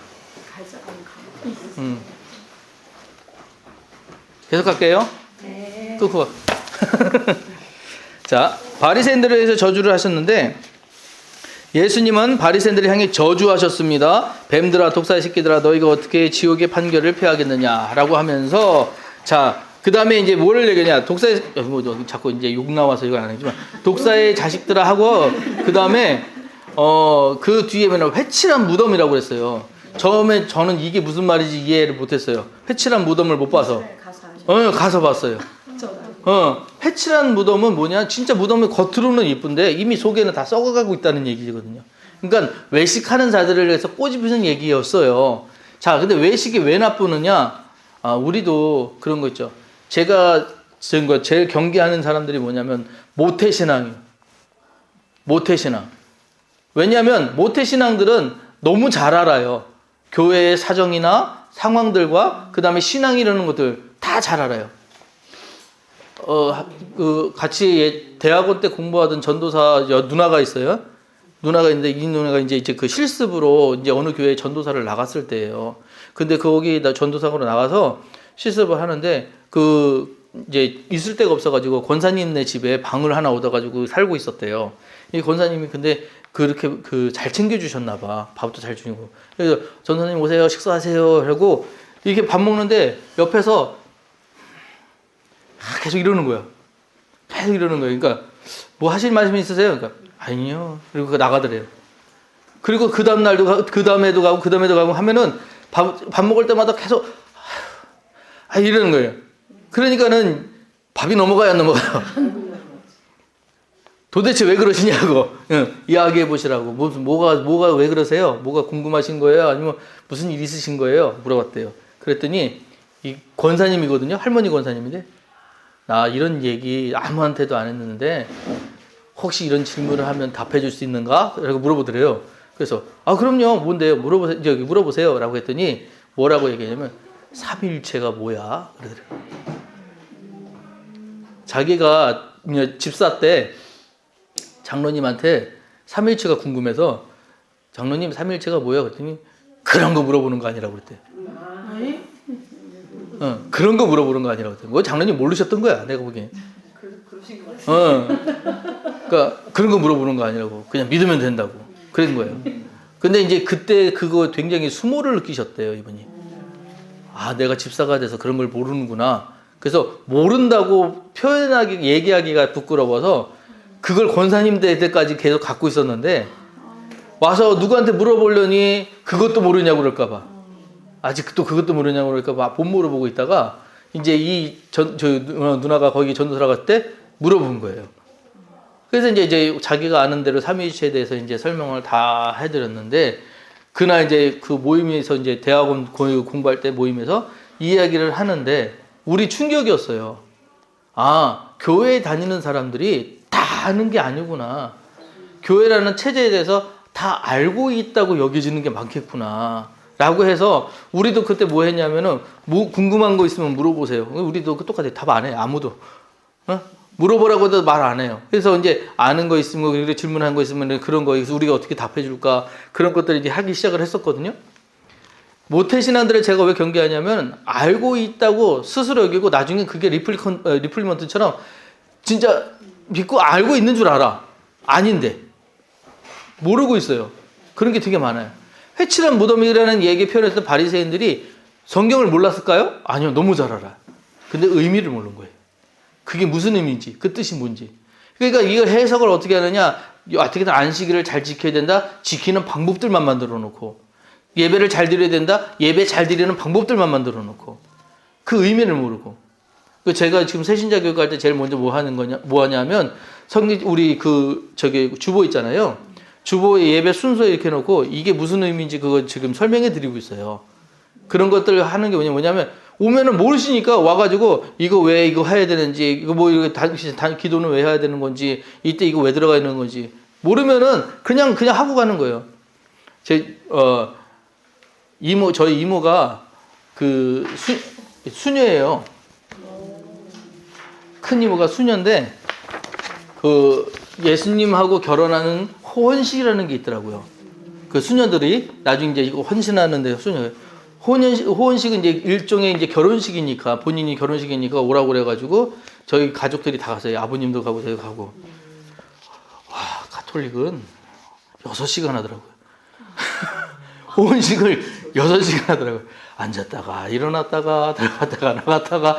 계속 할게요. 네. 끊고 가. 자, 바리새인들에 대해서 저주를 하셨는데 예수님은 바리새인들을 향해 저주하셨습니다. 뱀들아 독사의 새끼들아 너희가 어떻게 지옥의 판결을 피하겠느냐라고 하면서 자, 그 다음에 이제 뭐를 얘기하냐? 독사의 자꾸 이제 욕 나와서 이건 안 하지만 독사의 자식들아 하고 그 다음에 그 뒤에 보면 회칠한 무덤이라고 그랬어요. 처음에 저는 이게 무슨 말인지 이해를 못했어요. 회칠한 무덤을 못 봐서. 가서 봤어요. 회칠한 무덤은 뭐냐? 진짜 무덤이 겉으로는 이쁜데 이미 속에는 다 썩어가고 있다는 얘기거든요. 그러니까 외식하는 자들을 위해서 꼬집히는 얘기였어요. 자, 근데 외식이 왜 나쁘느냐? 우리도 그런 거 있죠. 제가 제일 경계하는 사람들이 뭐냐면 모태신앙이에요. 모태신앙. 왜냐하면 모태신앙들은 너무 잘 알아요. 교회의 사정이나 상황들과 그 다음에 신앙이라는 것들 다 잘 알아요. 같이 대학원 때 공부하던 전도사 누나가 있어요. 누나가 있는데 이 누나가 이제 그 실습으로 이제 어느 교회 전도사를 나갔을 때예요. 근데 거기 전도사로 나가서 실습을 하는데 이제 있을 데가 없어가지고 권사님네 집에 방을 하나 얻어가지고 살고 있었대요. 이 권사님이 근데 그렇게 잘 챙겨주셨나 봐. 밥도 잘 주고. 그래서 전사님 오세요, 식사하세요 하고 이렇게 밥 먹는데 옆에서 계속 이러는 거야. 계속 이러는 거예요. 그러니까 뭐 하실 말씀 있으세요? 그러니까 아니요. 그리고 나가더래요. 그리고 그 다음 날도 그 다음에도 가고 하면은 밥 먹을 때마다 계속 이러는 거예요. 그러니까는 밥이 넘어가야 안 넘어가요. 도대체 왜 그러시냐고 이야기해 보시라고. 뭐가 왜 그러세요? 뭐가 궁금하신 거예요? 아니면 무슨 일 있으신 거예요? 물어봤대요. 그랬더니 이 권사님이거든요. 할머니 권사님인데 나 이런 얘기 아무한테도 안 했는데 혹시 이런 질문을 하면 답해 줄 수 있는가? 라고 물어보더래요. 그래서 아 그럼요. 뭔데요? 물어보세요. 라고 했더니 뭐라고 얘기하냐면 삼위일체가 뭐야? 그러더래요. 자기가 집사 때 장로님한테 삼위일체가 궁금해서 장로님 삼위일체가 뭐야? 그랬더니 그런 거 물어보는 거 아니라고 그랬대. 그런 거 물어보는 거 아니라고 그랬대. 장로님 모르셨던 거야. 내가 보기엔. 그러신 것 같아요. 그러니까 그런 거 물어보는 거 아니라고. 그냥 믿으면 된다고. 그런 거예요. 근데 이제 그때 그거 굉장히 수모를 느끼셨대요, 이분이. 아, 내가 집사가 돼서 그런 걸 모르는구나. 그래서 모른다고 표현하기, 얘기하기가 부끄러워서 그걸 권사님들까지 계속 갖고 있었는데 와서 누구한테 물어보려니 그것도 모르냐고 그럴까봐. 아직도 그것도 모르냐고 그럴까봐 못 물어보고 있다가 이제 저 누나가 거기 전도사 갔을 때 물어본 거예요. 그래서 이제 자기가 아는 대로 삼위일체에 대해서 이제 설명을 다 해드렸는데 그날 이제 그 모임에서 이제 대학원 공부할 때 모임에서 이 이야기를 하는데 우리 충격이었어요. 아, 교회에 다니는 사람들이 다 아는 게 아니구나. 교회라는 체제에 대해서 다 알고 있다고 여겨지는 게 많겠구나. 라고 해서 우리도 그때 뭐 했냐면은 궁금한 거 있으면 물어보세요. 우리도 똑같아요. 답 안 해요. 아무도. 물어보라고 해도 말 안 해요. 그래서 이제 아는 거 있으면 질문한 거 있으면 그런 거에 우리가 어떻게 답해 줄까 그런 것들을 이제 하기 시작을 했었거든요. 모태신앙들을 제가 왜 경계하냐면 알고 있다고 스스로 여기고 나중에 그게 리플리먼트처럼 진짜 믿고 알고 있는 줄 알아. 아닌데 모르고 있어요. 그런 게 되게 많아요. 회칠한 무덤이라는 얘기 표현했던 바리새인들이 성경을 몰랐을까요? 아니요. 너무 잘 알아요. 근데 의미를 모르는 거예요. 그게 무슨 의미인지, 그 뜻이 뭔지. 그러니까 이걸 해석을 어떻게 하느냐, 어떻게든 안식일을 잘 지켜야 된다, 지키는 방법들만 만들어 놓고, 예배를 잘 드려야 된다, 예배 잘 드리는 방법들만 만들어 놓고, 그 의미를 모르고. 제가 지금 새신자 교육할 때 제일 먼저 뭐 하냐면, 우리 주보 있잖아요. 주보에 예배 순서 이렇게 해놓고, 이게 무슨 의미인지 그거 지금 설명해 드리고 있어요. 그런 것들을 하는 게 뭐냐면, 오면은 모르시니까 와가지고 이거 왜 이거 해야 되는지 이거 기도는 왜 해야 되는 건지 이때 이거 왜 들어가 있는 건지 모르면은 그냥 하고 가는 거예요. 저희 이모가 수녀예요. 큰 이모가 수녀인데 예수님하고 결혼하는 호혼식이라는 게 있더라고요. 그 수녀들이 나중에 이제 이거 헌신하는데 호혼식은 이제 일종의 이제 결혼식이니까 본인이 결혼식이니까 오라고 그래가지고 저희 가족들이 다 갔어요. 아버님도 가고 저희 가고. 와, 가톨릭은 6시간 하더라고요. 호혼식을 6시간 하더라고요. 앉았다가 일어났다가 들어갔다가 나갔다가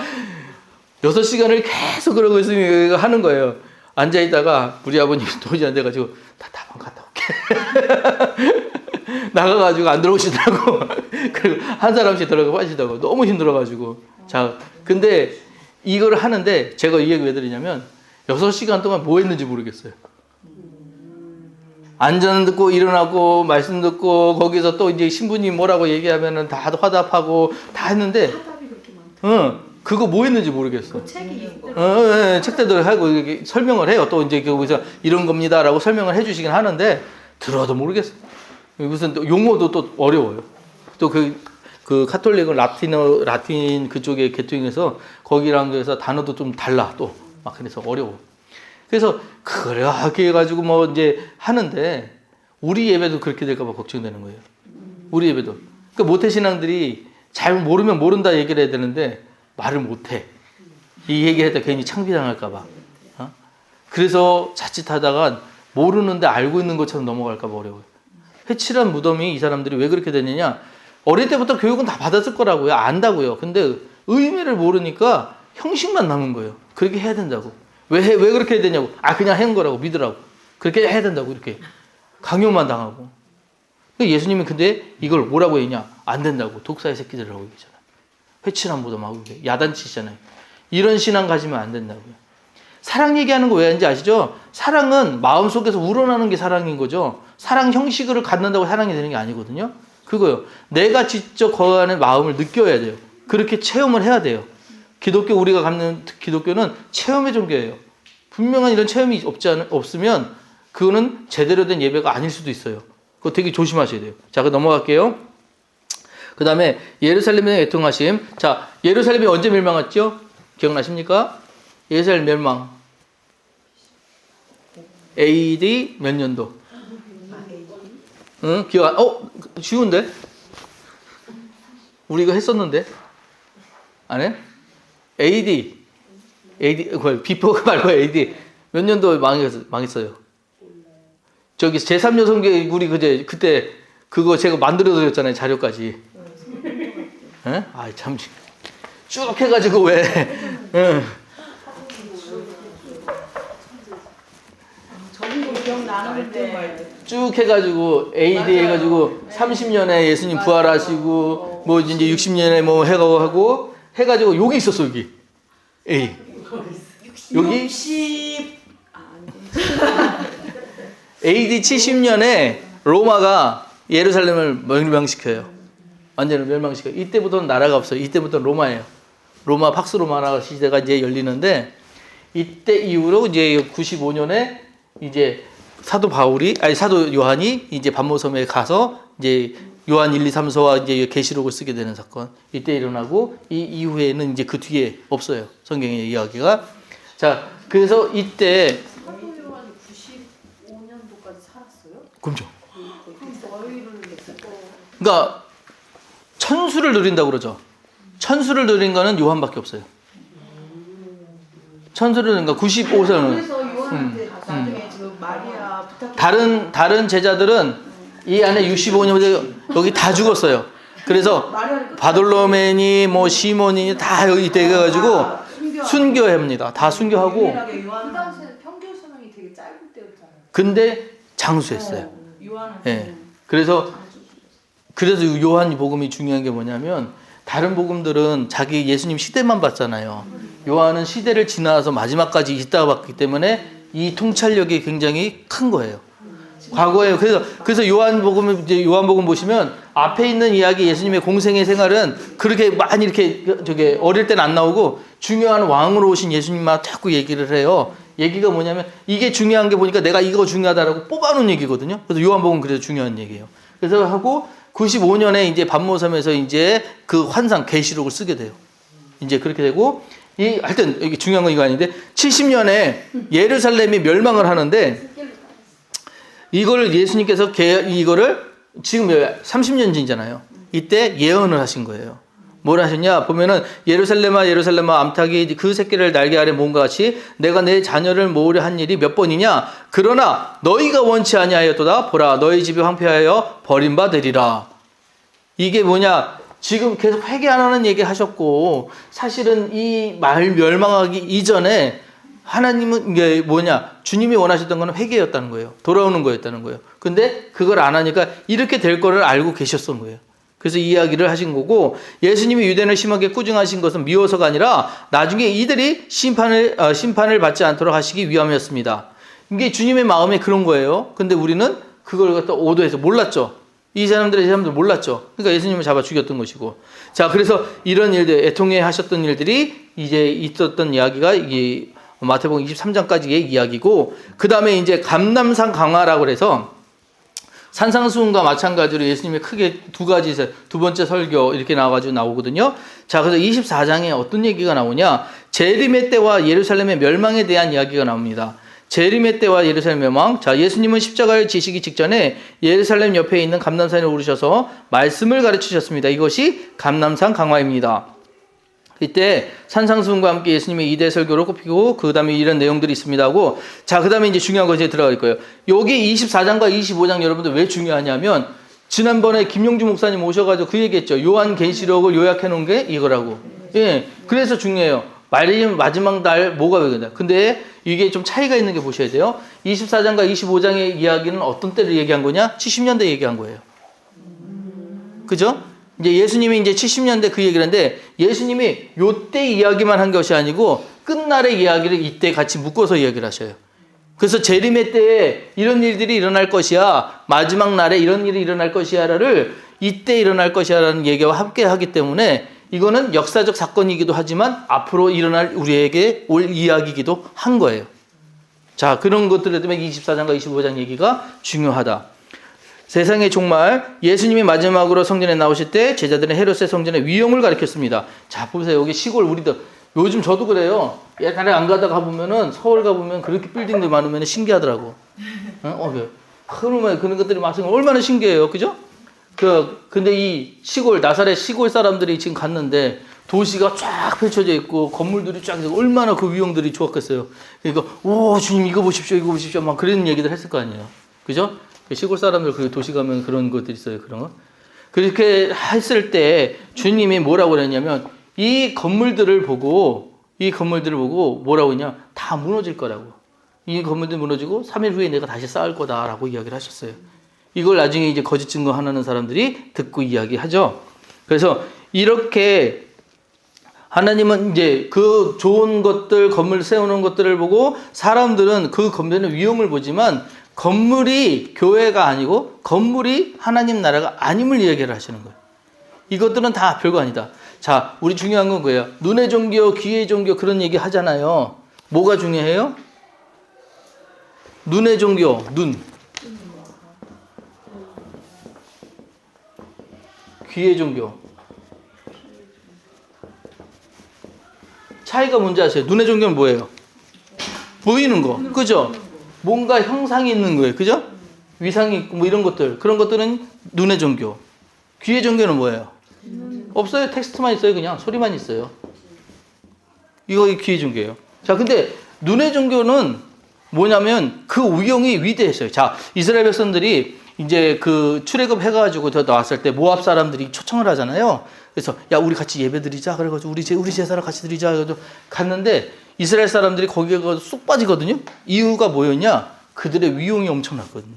6시간을 계속 그러고 있으면 하는 거예요. 앉아있다가 우리 아버님이 도저히 안 돼가지고 다만 갔다 올게. 나가가지고 안 들어오시더라고. 그리고 한 사람씩 들어가고 빠지더라고. 너무 힘들어가지고. 자, 근데 이걸 하는데 제가 이 얘기 왜 드리냐면 6시간 동안 뭐 했는지 모르겠어요. 앉아는 듣고 일어나고 말씀 듣고 거기서 또 이제 신부님 뭐라고 얘기하면은 다 화답하고 다 했는데 그거 뭐 했는지 모르겠어. 책이 책대들 하고 이렇게 설명을 해요. 또 이제 거기서 이런 겁니다라고 설명을 해주시긴 하는데 들어도 모르겠어. 무슨 또 용어도 또 어려워요. 또 그 카톨릭은 라틴 그쪽의 계통에서 거기랑 그래서 단어도 좀 달라 또 막 그래서 어려워. 그래서 그렇게 해가지고 뭐 이제 하는데 우리 예배도 그렇게 될까봐 걱정되는 거예요. 우리 예배도. 그러니까 모태신앙들이 잘 모르면 모른다 얘기를 해야 되는데 말을 못해. 이 얘기를 했다 괜히 창피당할까봐. 그래서 자칫하다가 모르는데 알고 있는 것처럼 넘어갈까봐 어려워요. 회칠한 무덤이 이 사람들이 왜 그렇게 됐느냐. 어릴 때부터 교육은 다 받았을 거라고요. 안다고요. 근데 의미를 모르니까 형식만 남은 거예요. 그렇게 해야 된다고. 왜 그렇게 해야 되냐고. 그냥 한 거라고 믿으라고. 그렇게 해야 된다고 이렇게. 강요만 당하고. 예수님이 근데 이걸 뭐라고 했냐. 안 된다고. 독사의 새끼들이라고 얘기잖아요. 회칠한 무덤하고 야단치시잖아요. 이런 신앙 가지면 안 된다고요. 사랑 얘기하는 거 왜 하는지 아시죠? 사랑은 마음속에서 우러나는 게 사랑인 거죠. 사랑 형식을 갖는다고 사랑이 되는 게 아니거든요. 그거요. 내가 직접 거하는 마음을 느껴야 돼요. 그렇게 체험을 해야 돼요. 우리가 갖는 기독교는 체험의 종교예요. 분명한 이런 체험이 없으면 그거는 제대로 된 예배가 아닐 수도 있어요. 그거 되게 조심하셔야 돼요. 자, 그 넘어갈게요. 그 다음에 예루살렘의 애통하심. 자, 예루살렘이 언제 멸망했죠? 기억나십니까? 예루살렘 멸망. AD 몇 년도? 응? 쉬운데? 우리 이거 했었는데? 안 해? AD, 비포 말고 AD. 몇 년도에 망했어요? 저기 제3여성교회 우리 그때 그거 제가 만들어드렸잖아요. 자료까지. 에? 아, 참. 쭉 해가지고 왜. 응. 기억나는데 쭉 해가지고 AD 해가지고 30년에 예수님 부활하시고 뭐 이제 60년에 뭐 해가고 해가지고 여기 있었어 여기. A. 여기 60 AD 70년에 로마가 예루살렘을 멸망시켜요. 완전히 멸망시켜요. 이때부터는 나라가 없어요. 이때부터는 로마예요. 로마 팍스 로마나 시대가 이제 열리는데 이때 이후로 이제 95년에 이제 사도 요한이 이제 반모섬에 가서 이제 요한 1, 2, 3서와 이제 계시록을 쓰게 되는 사건. 이때 일어나고 이 이후에는 이제 그 뒤에 없어요. 성경의 이야기가. 자, 그래서 이때 사도 요한이 95년도까지 살았어요? 그럼요. 그럼 너희를 그러니까 천수를 누린다고 그러죠. 천수를 누린 거는 요한밖에 없어요. 천수를 누린 거 95세는. 그래서 요한한테 나중에 그 마리아 부탁해 다른 제자들은 이 안에 65년 여기 다 죽었어요. 그래서 바돌로메니 뭐 시몬이 다 여기 돼가지고 순교합니다. 다 순교하고. 그 당시에는 평균 수명이 되게 짧을 때였잖아요. 근데 장수했어요. 요한은 예. 그래서 요한 복음이 중요한 게 뭐냐면 다른 복음들은 자기 예수님 시대만 봤잖아요. 요한은 시대를 지나서 마지막까지 있다가 봤기 때문에 이 통찰력이 굉장히 큰 거예요. 과거에 그래서 요한복음 보시면 앞에 있는 이야기 예수님의 공생의 생활은 그렇게 많이 이렇게 어릴 때는 안 나오고 중요한 왕으로 오신 예수님만 자꾸 얘기를 해요. 얘기가 뭐냐면 이게 중요한 게 보니까 내가 이거 중요하다라고 뽑아놓은 얘기거든요. 그래서 요한복음 그래서 중요한 얘기예요. 그래서 하고 95년에 이제 반모섬에서 이제 그 환상 계시록을 쓰게 돼요. 이제 그렇게 되고 하여튼 이게 중요한 건 이거 아닌데 70년에 예루살렘이 멸망을 하는데 이거를 예수님께서 이거를 지금 30년 전이잖아요. 이때 예언을 하신 거예요. 뭘 하셨냐 보면은 예루살렘아 암탉이 그 새끼를 날개 아래 모은 것 같이 내가 내 자녀를 모으려 한 일이 몇 번이냐 그러나 너희가 원치 아니하였도다 보라 너희 집이 황폐하여 버림받으리라. 이게 뭐냐 지금 계속 회개하라는 얘기 하셨고 사실은 이 말 멸망하기 이전에 하나님은 이게 뭐냐 주님이 원하셨던 거는 회개였다는 거예요. 돌아오는 거였다는 거예요. 근데 그걸 안 하니까 이렇게 될 거를 알고 계셨던 거예요. 그래서 이 이야기를 하신 거고 예수님이 유대인을 심하게 꾸중하신 것은 미워서가 아니라 나중에 이들이 심판을 받지 않도록 하시기 위함이었습니다. 이게 주님의 마음에 그런 거예요. 근데 우리는 그걸 갖다 오도해서 몰랐죠. 이 사람들 몰랐죠. 그러니까 예수님을 잡아 죽였던 것이고. 자, 그래서 이런 일들, 애통해 하셨던 일들이 이제 있었던 이야기가 이 마태복음 23장까지의 이야기고, 그 다음에 이제 감람산 강화라고 해서 산상수훈과 마찬가지로 예수님의 크게 두 번째 설교 이렇게 나오거든요. 자, 그래서 24장에 어떤 얘기가 나오냐? 재림의 때와 예루살렘의 멸망에 대한 이야기가 나옵니다. 재림의 때와 예루살렘 멸망. 자, 예수님은 십자가를 지시기 직전에 예루살렘 옆에 있는 감람산에 오르셔서 말씀을 가르치셨습니다. 이것이 감람산 강화입니다. 이때 산상수훈과 함께 예수님의 2대 설교를 꼽히고 그 다음에 이런 내용들이 있습니다 하고, 자, 그 다음에 이제 중요한 것이 들어갈 거예요. 여기 24장과 25장 여러분들 왜 중요하냐면 지난번에 김용주 목사님 오셔가지고 그 얘기했죠. 요한계시록을 요약해 놓은 게 이거라고. 예, 그래서 중요해요. 마지막 날 뭐가 되겠냐. 근데 이게 좀 차이가 있는 게 보셔야 돼요. 24장과 25장의 이야기는 어떤 때를 얘기한 거냐? 70년대 얘기한 거예요. 그죠? 이제 예수님이 이제 70년대 그 얘기를 하는데 예수님이 요때 이야기만 한 것이 아니고 끝날의 이야기를 이때 같이 묶어서 이야기를 하셔요. 그래서 재림의 때에 이런 일들이 일어날 것이야, 마지막 날에 이런 일이 일어날 것이야를 이때 일어날 것이라는 얘기와 함께 하기 때문에 이거는 역사적 사건이기도 하지만 앞으로 일어날 우리에게 올 이야기이기도 한 거예요. 자, 그런 것들 때문에 24장과 25장 얘기가 중요하다. 세상의 종말, 예수님이 마지막으로 성전에 나오실 때 제자들은 헤롯의 성전의 위용을 가리켰습니다. 자, 보세요. 여기 시골 우리들 요즘 저도 그래요. 옛날에 안 가다가 보면은 서울 가보면 그렇게 빌딩들 많으면 신기하더라고. 그러면 그런 것들이 많으면 얼마나 신기해요. 그죠? 근데 이 시골, 나사렛 시골 사람들이 지금 갔는데 도시가 쫙 펼쳐져 있고 건물들이 쫙 있고 얼마나 그 위용들이 좋았겠어요. 그러니까, 오, 주님 이거 보십시오, 이거 보십시오. 막 그런 얘기들 했을 거 아니에요. 그죠? 시골 사람들 그 도시 가면 그런 것들이 있어요. 그런 거. 그렇게 했을 때 주님이 뭐라고 그랬냐면 이 건물들을 보고 뭐라고 했냐? 다 무너질 거라고. 이 건물들 무너지고 3일 후에 내가 다시 쌓을 거다라고 이야기를 하셨어요. 이걸 나중에 이제 거짓 증거하는 사람들이 듣고 이야기하죠. 그래서 이렇게 하나님은 이제 그 좋은 것들, 건물 세우는 것들을 보고 사람들은 그 건물의 위험을 보지만 건물이 교회가 아니고 건물이 하나님 나라가 아님을 이야기를 하시는 거예요. 이것들은 다 별거 아니다. 자, 우리 중요한 건 뭐예요? 눈의 종교, 귀의 종교 그런 얘기 하잖아요. 뭐가 중요해요? 눈의 종교, 눈. 귀의 종교. 차이가 뭔지 아세요? 눈의 종교는 뭐예요? 보이는 거. 그죠? 뭔가 형상이 있는 거예요. 그죠? 위상이 있고 뭐 이런 것들. 그런 것들은 눈의 종교. 귀의 종교는 뭐예요? 없어요. 텍스트만 있어요. 그냥 소리만 있어요. 이거 귀의 종교예요. 자, 근데 눈의 종교는 뭐냐면 그 위용이 위대했어요. 자, 이스라엘 백성들이 이제 그 출애굽 해가지고 더 나왔을 때 모압 사람들이 초청을 하잖아요. 그래서 야, 우리 같이 예배 드리자. 그래가지고 우리 제사를 같이 드리자. 그래가지고 갔는데 이스라엘 사람들이 거기에 쑥 빠지거든요. 이유가 뭐였냐? 그들의 위용이 엄청났거든요.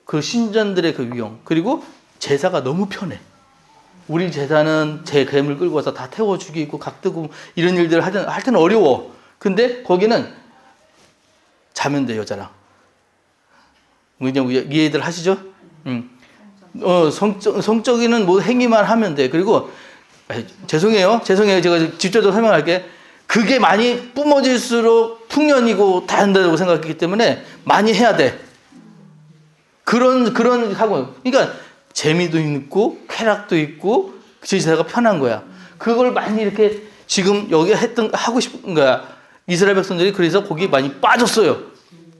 그 신전들의 그 위용. 그리고 제사가 너무 편해. 우리 제사는 제 괴물 끌고 와서 다 태워 죽이고 각 뜨고 이런 일들을 할 때는 어려워. 근데 거기는 자면 돼, 여자랑. 그냥 이해들 하시죠? 성적인 뭐 행위만 하면 돼. 그리고 죄송해요. 제가 직접적으로 설명할게. 그게 많이 뿜어질수록 풍년이고 다 한다고 생각했기 때문에 많이 해야 돼. 그런 하고. 그러니까 재미도 있고 쾌락도 있고 제사가 편한 거야. 그걸 많이 이렇게 지금 여기 하고 싶은 거야. 이스라엘 백성들이 그래서 거기 많이 빠졌어요.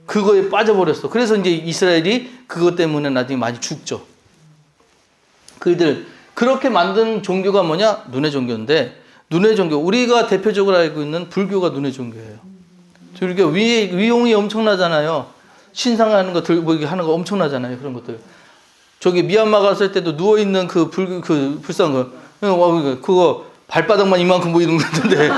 그거에 빠져버렸어. 그래서 이제 이스라엘이 그것 때문에 나중에 많이 죽죠. 그들 그렇게 만든 종교가 뭐냐? 눈의 종교인데 눈의 종교 우리가 대표적으로 알고 있는 불교가 눈의 종교예요. 불교 위용이 엄청나잖아요. 신상하는 거 들고 하는 거 엄청나잖아요. 그런 것들. 저기 미얀마 갔을 때도 누워 있는 그 불쌍한 거 그거 발바닥만 이만큼 보이는 것 같은데.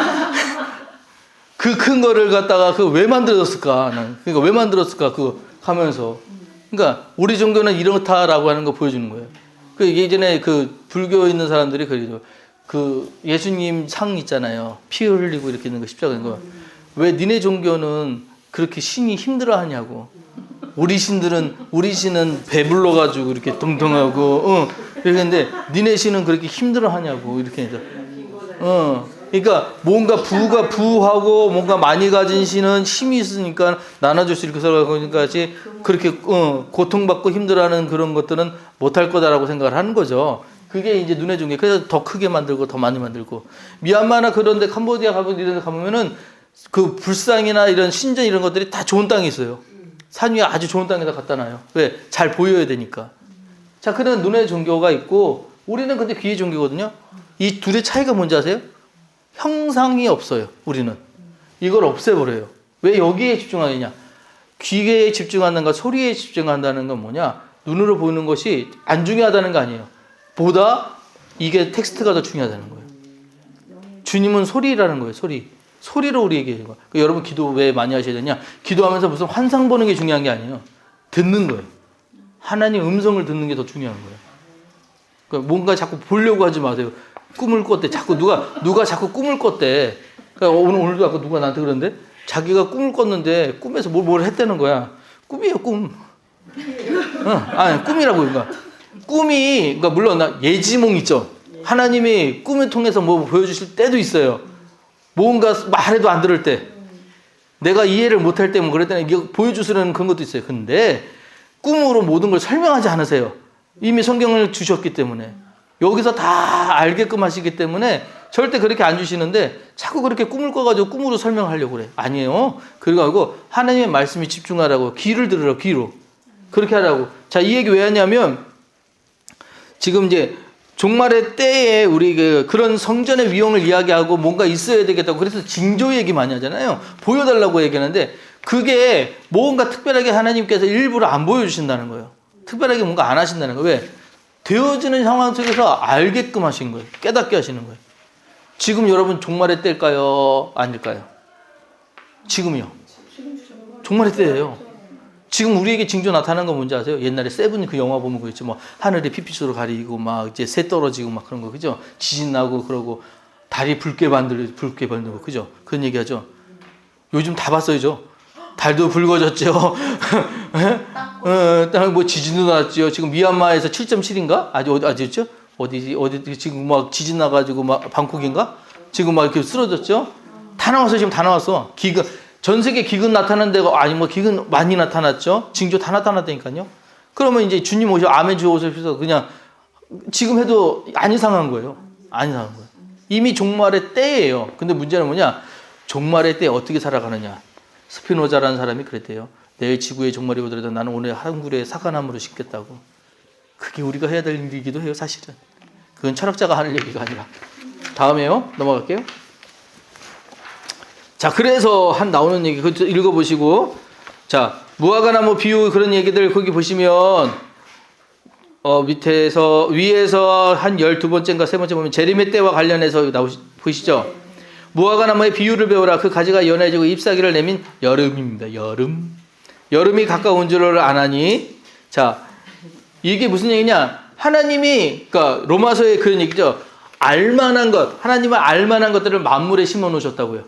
그 큰 거를 갖다가 그 왜 만들었을까? 그러니까 왜 만들었을까? 그거 하면서. 그러니까 우리 종교는 이렇다라고 하는 거 보여주는 거예요. 그 예전에 그 불교 있는 사람들이 그래요. 그 예수님 상 있잖아요. 피 흘리고 이렇게 있는 거 십자가인 거. 왜 니네 종교는 그렇게 신이 힘들어하냐고. 우리 신은 배불러 가지고 이렇게 덩덩하고 그런데 니네 신은 그렇게 힘들어하냐고 이렇게 해서. 그러니까 뭔가 부하고 뭔가 많이 가진 신은 힘이 있으니까 나눠줄 수 있게 살아가니까 그렇게 고통받고 힘들어하는 그런 것들은 못할 거다라고 생각을 하는 거죠. 그게 이제 눈의 종교. 그래서 더 크게 만들고 더 많이 만들고 미얀마나 그런데 캄보디아 가보면 이런 데 가보면은 그 불상이나 이런 신전 이런 것들이 다 좋은 땅이 있어요. 산 위에 아주 좋은 땅에다 갖다 놔요. 왜? 잘 보여야 되니까. 자, 그런 눈의 종교가 있고 우리는 근데 귀의 종교거든요. 이 둘의 차이가 뭔지 아세요? 형상이 없어요. 우리는 이걸 없애버려요. 왜 여기에 집중하느냐? 귀에 집중한다는 것, 소리에 집중한다는 건 뭐냐? 눈으로 보이는 것이 안 중요하다는 거 아니에요. 보다 이게 텍스트가 더 중요하다는 거예요. 주님은 소리라는 거예요. 소리로 우리 얘기해요. 그러니까 여러분 기도 왜 많이 하셔야 되냐? 기도하면서 무슨 환상 보는 게 중요한 게 아니에요. 듣는 거예요. 하나님 음성을 듣는 게 더 중요한 거예요. 그러니까 뭔가 자꾸 보려고 하지 마세요. 꿈을 꿨대. 자꾸 누가 자꾸 꿈을 꿨대. 그러니까 오늘도 아까 누가 나한테 그러는데 자기가 꿈을 꿨는데 꿈에서 뭘 했다는 거야. 꿈이에요, 꿈. 아니, 꿈이라고. 그러니까 꿈이, 그러니까 물론 예지몽 있죠. 하나님이 꿈을 통해서 뭐 보여주실 때도 있어요. 뭔가 말해도 안 들을 때. 내가 이해를 못할 때 뭐 그럴 때는 이게 보여주시는 그런 것도 있어요. 근데 꿈으로 모든 걸 설명하지 않으세요. 이미 성경을 주셨기 때문에. 여기서 다 알게끔 하시기 때문에 절대 그렇게 안 주시는데 자꾸 그렇게 꿈을 꿔가지고 꿈으로 설명하려고 그래. 아니에요. 그래가지고 하나님의 말씀에 집중하라고. 귀를 들으라, 귀로. 그렇게 하라고. 자, 이 얘기 왜 하냐면 지금 이제 종말의 때에 우리 그런 성전의 위용을 이야기하고 뭔가 있어야 되겠다고 그래서 징조 얘기 많이 하잖아요. 보여달라고 얘기하는데 그게 뭔가 특별하게 하나님께서 일부러 안 보여주신다는 거예요. 특별하게 뭔가 안 하신다는 거예요. 왜? 되어지는 상황 속에서 알게끔 하신 거예요. 깨닫게 하시는 거예요. 지금 여러분 종말의 때일까요? 아닐까요? 지금이요. 종말의 때예요. 지금 우리에게 징조 나타나는 거 뭔지 아세요? 옛날에 세븐 그 영화 보면 그랬죠. 뭐 하늘이 핏빛으로 가리고 막 이제 새 떨어지고 막 그런 거 그죠? 지진 나고 그러고 달이 붉게 만들고 그죠? 그런 얘기하죠. 요즘 다 봤어요. 달도 붉어졌죠. 뭐 지진도 났죠. 지금 미얀마에서 7.7인가? 어디였죠? 어디 지금 막 지진 나가지고 막 방콕인가? 지금 막 이렇게 쓰러졌죠. 다 나왔어. 지금 다 나왔어. 기근 전 세계 기근 나타난 데가 아니 뭐 기근 많이 나타났죠. 징조 다 나타났다니까요. 그러면 이제 주님 오셔 아멘 주 오셔서 그냥 지금 해도 안 이상한 거예요. 안 이상한 거예요. 이미 종말의 때예요. 근데 문제는 뭐냐? 종말의 때 어떻게 살아가느냐? 스피노자라는 사람이 그랬대요. 내일 지구의 종말이 오더라도 나는 오늘 한 굴에 사과나무를 심겠다고. 그게 우리가 해야 될 일이기도 해요, 사실은. 그건 철학자가 하는 얘기가 아니라. 다음에요. 넘어갈게요. 자, 그래서 나오는 얘기 그거 읽어보시고, 자, 무화과나무 비유 그런 얘기들 거기 보시면 위에서 한 12번째인가 3번째 보면 재림의 때와 관련해서 보시죠. 무화과나무의 비유를 배우라. 그 가지가 연해지고 잎사귀를 내민 여름입니다. 여름이 가까운 줄을 아나니. 자, 이게 무슨 얘기냐? 하나님이, 그러니까 로마서의 그런 얘기죠. 알만한 것, 하나님을 알만한 것들을 만물에 심어 놓으셨다고요.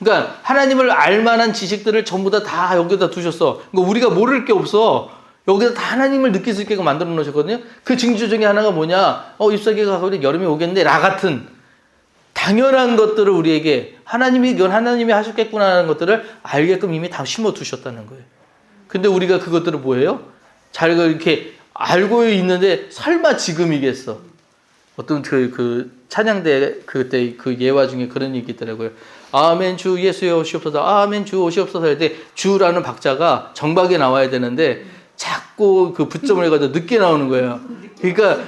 그러니까 하나님을 알만한 지식들을 전부 다 여기다 두셨어. 그러니까 우리가 모를 게 없어. 여기다 다 하나님을 느낄 수 있게 만들어 놓으셨거든요. 그 징조 중에 하나가 뭐냐? 잎사귀가 가까운데 여름이 오겠는데 라 같은 당연한 것들을 우리에게 이건 하나님이 하셨겠구나 하는 것들을 알게끔 이미 다 심어 두셨다는 거예요. 근데 우리가 그것들을 뭐예요? 잘 이렇게 알고 있는데 설마 지금이겠어. 어떤 그 찬양대 그때 그 예화 중에 그런 얘기 있더라고요. 아멘 주 예수여 오시옵소서. 아멘 주 오시옵소서 할 때 주라는 박자가 정박에 나와야 되는데 자꾸 그 붙점을 해가지고 늦게 나오는 거예요. 그러니까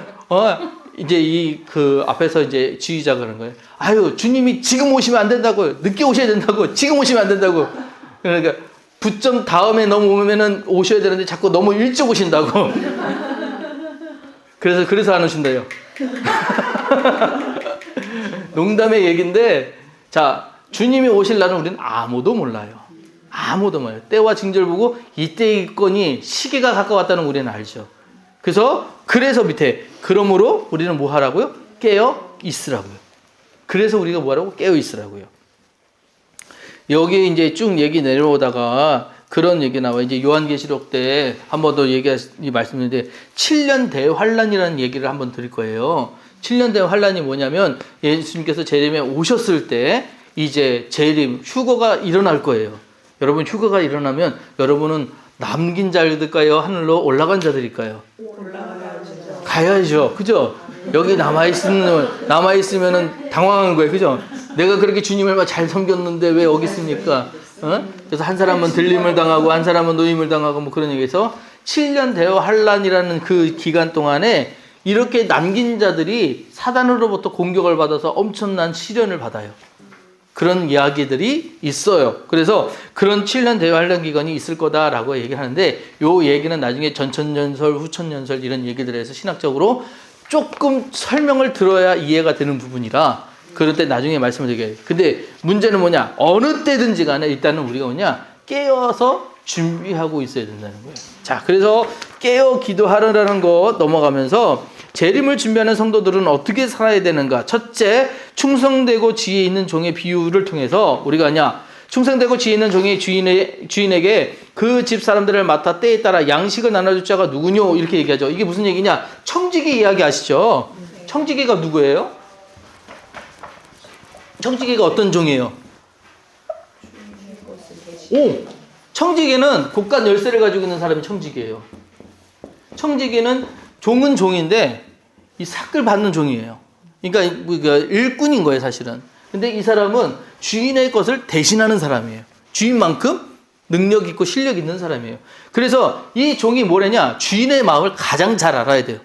이제 그 앞에서 이제 지휘자가 그러는 거예요. 아유, 주님이 지금 오시면 안 된다고요. 늦게 오셔야 된다고. 지금 오시면 안 된다고. 그러니까 붙점 다음에 넘어오면은 오셔야 되는데 자꾸 너무 일찍 오신다고. 그래서 안 오신대요. 농담의 얘기인데, 자, 주님이 오실 날은 우리는 아무도 몰라요. 아무도 몰라요. 때와 징조를 보고 이때의 건이 시기가 가까웠다는 우리는 알죠. 그래서 밑에 그러므로 우리는 뭐 하라고요? 깨어 있으라고요. 그래서 우리가 뭐 하라고? 깨어 있으라고요. 여기 이제 쭉 얘기 내려오다가 그런 얘기 나와요. 이제 요한계시록 때 한 번 더 말씀드렸는데 7년 대환란이라는 얘기를 한번 드릴 거예요. 7년 대환란이 뭐냐면 예수님께서 재림에 오셨을 때 이제 재림, 휴거가 일어날 거예요. 여러분 휴거가 일어나면 여러분은 남긴 자들일까요? 하늘로 올라간 자들일까요? 가야죠. 그죠? 여기 남아있으면은 당황한 거예요. 그죠? 내가 그렇게 주님을 잘 섬겼는데 왜 여기 있습니까? 그래서 한 사람은 들림을 당하고 한 사람은 노임을 당하고 뭐 그런 얘기에서 7년 대환란이라는 그 기간 동안에 이렇게 남긴 자들이 사단으로부터 공격을 받아서 엄청난 시련을 받아요. 그런 이야기들이 있어요. 그래서 그런 7년 대환란 기간이 있을 거다라고 얘기를 하는데 요 얘기는 나중에 전천년설, 후천년설 이런 얘기들을 해서 신학적으로 조금 설명을 들어야 이해가 되는 부분이라 그럴 때 나중에 말씀을 드려요. 근데 문제는 뭐냐? 어느 때든지 간에 일단은 우리가 뭐냐? 깨어서 준비하고 있어야 된다는 거예요. 자, 그래서 깨어 기도하라는 거 넘어가면서 재림을 준비하는 성도들은 어떻게 살아야 되는가? 첫째, 충성되고 지혜 있는 종의 비유를 통해서 우리가 충성되고 지혜 있는 종이 주인에게 그 집 사람들을 맡아 때에 따라 양식을 나눠줄 자가 누구뇨? 이렇게 얘기하죠. 이게 무슨 얘기냐? 청지기 이야기 아시죠? 청지기가 누구예요? 청지기가 어떤 종이에요? 오! 청지기는 곳간 열쇠를 가지고 있는 사람이 청지기예요. 청지기는 종은 종인데 이 삭을 받는 종이에요. 그러니까 일꾼인 거예요, 사실은. 근데 이 사람은 주인의 것을 대신하는 사람이에요. 주인만큼 능력 있고 실력 있는 사람이에요. 그래서 이 종이 뭐래냐? 주인의 마음을 가장 잘 알아야 돼요.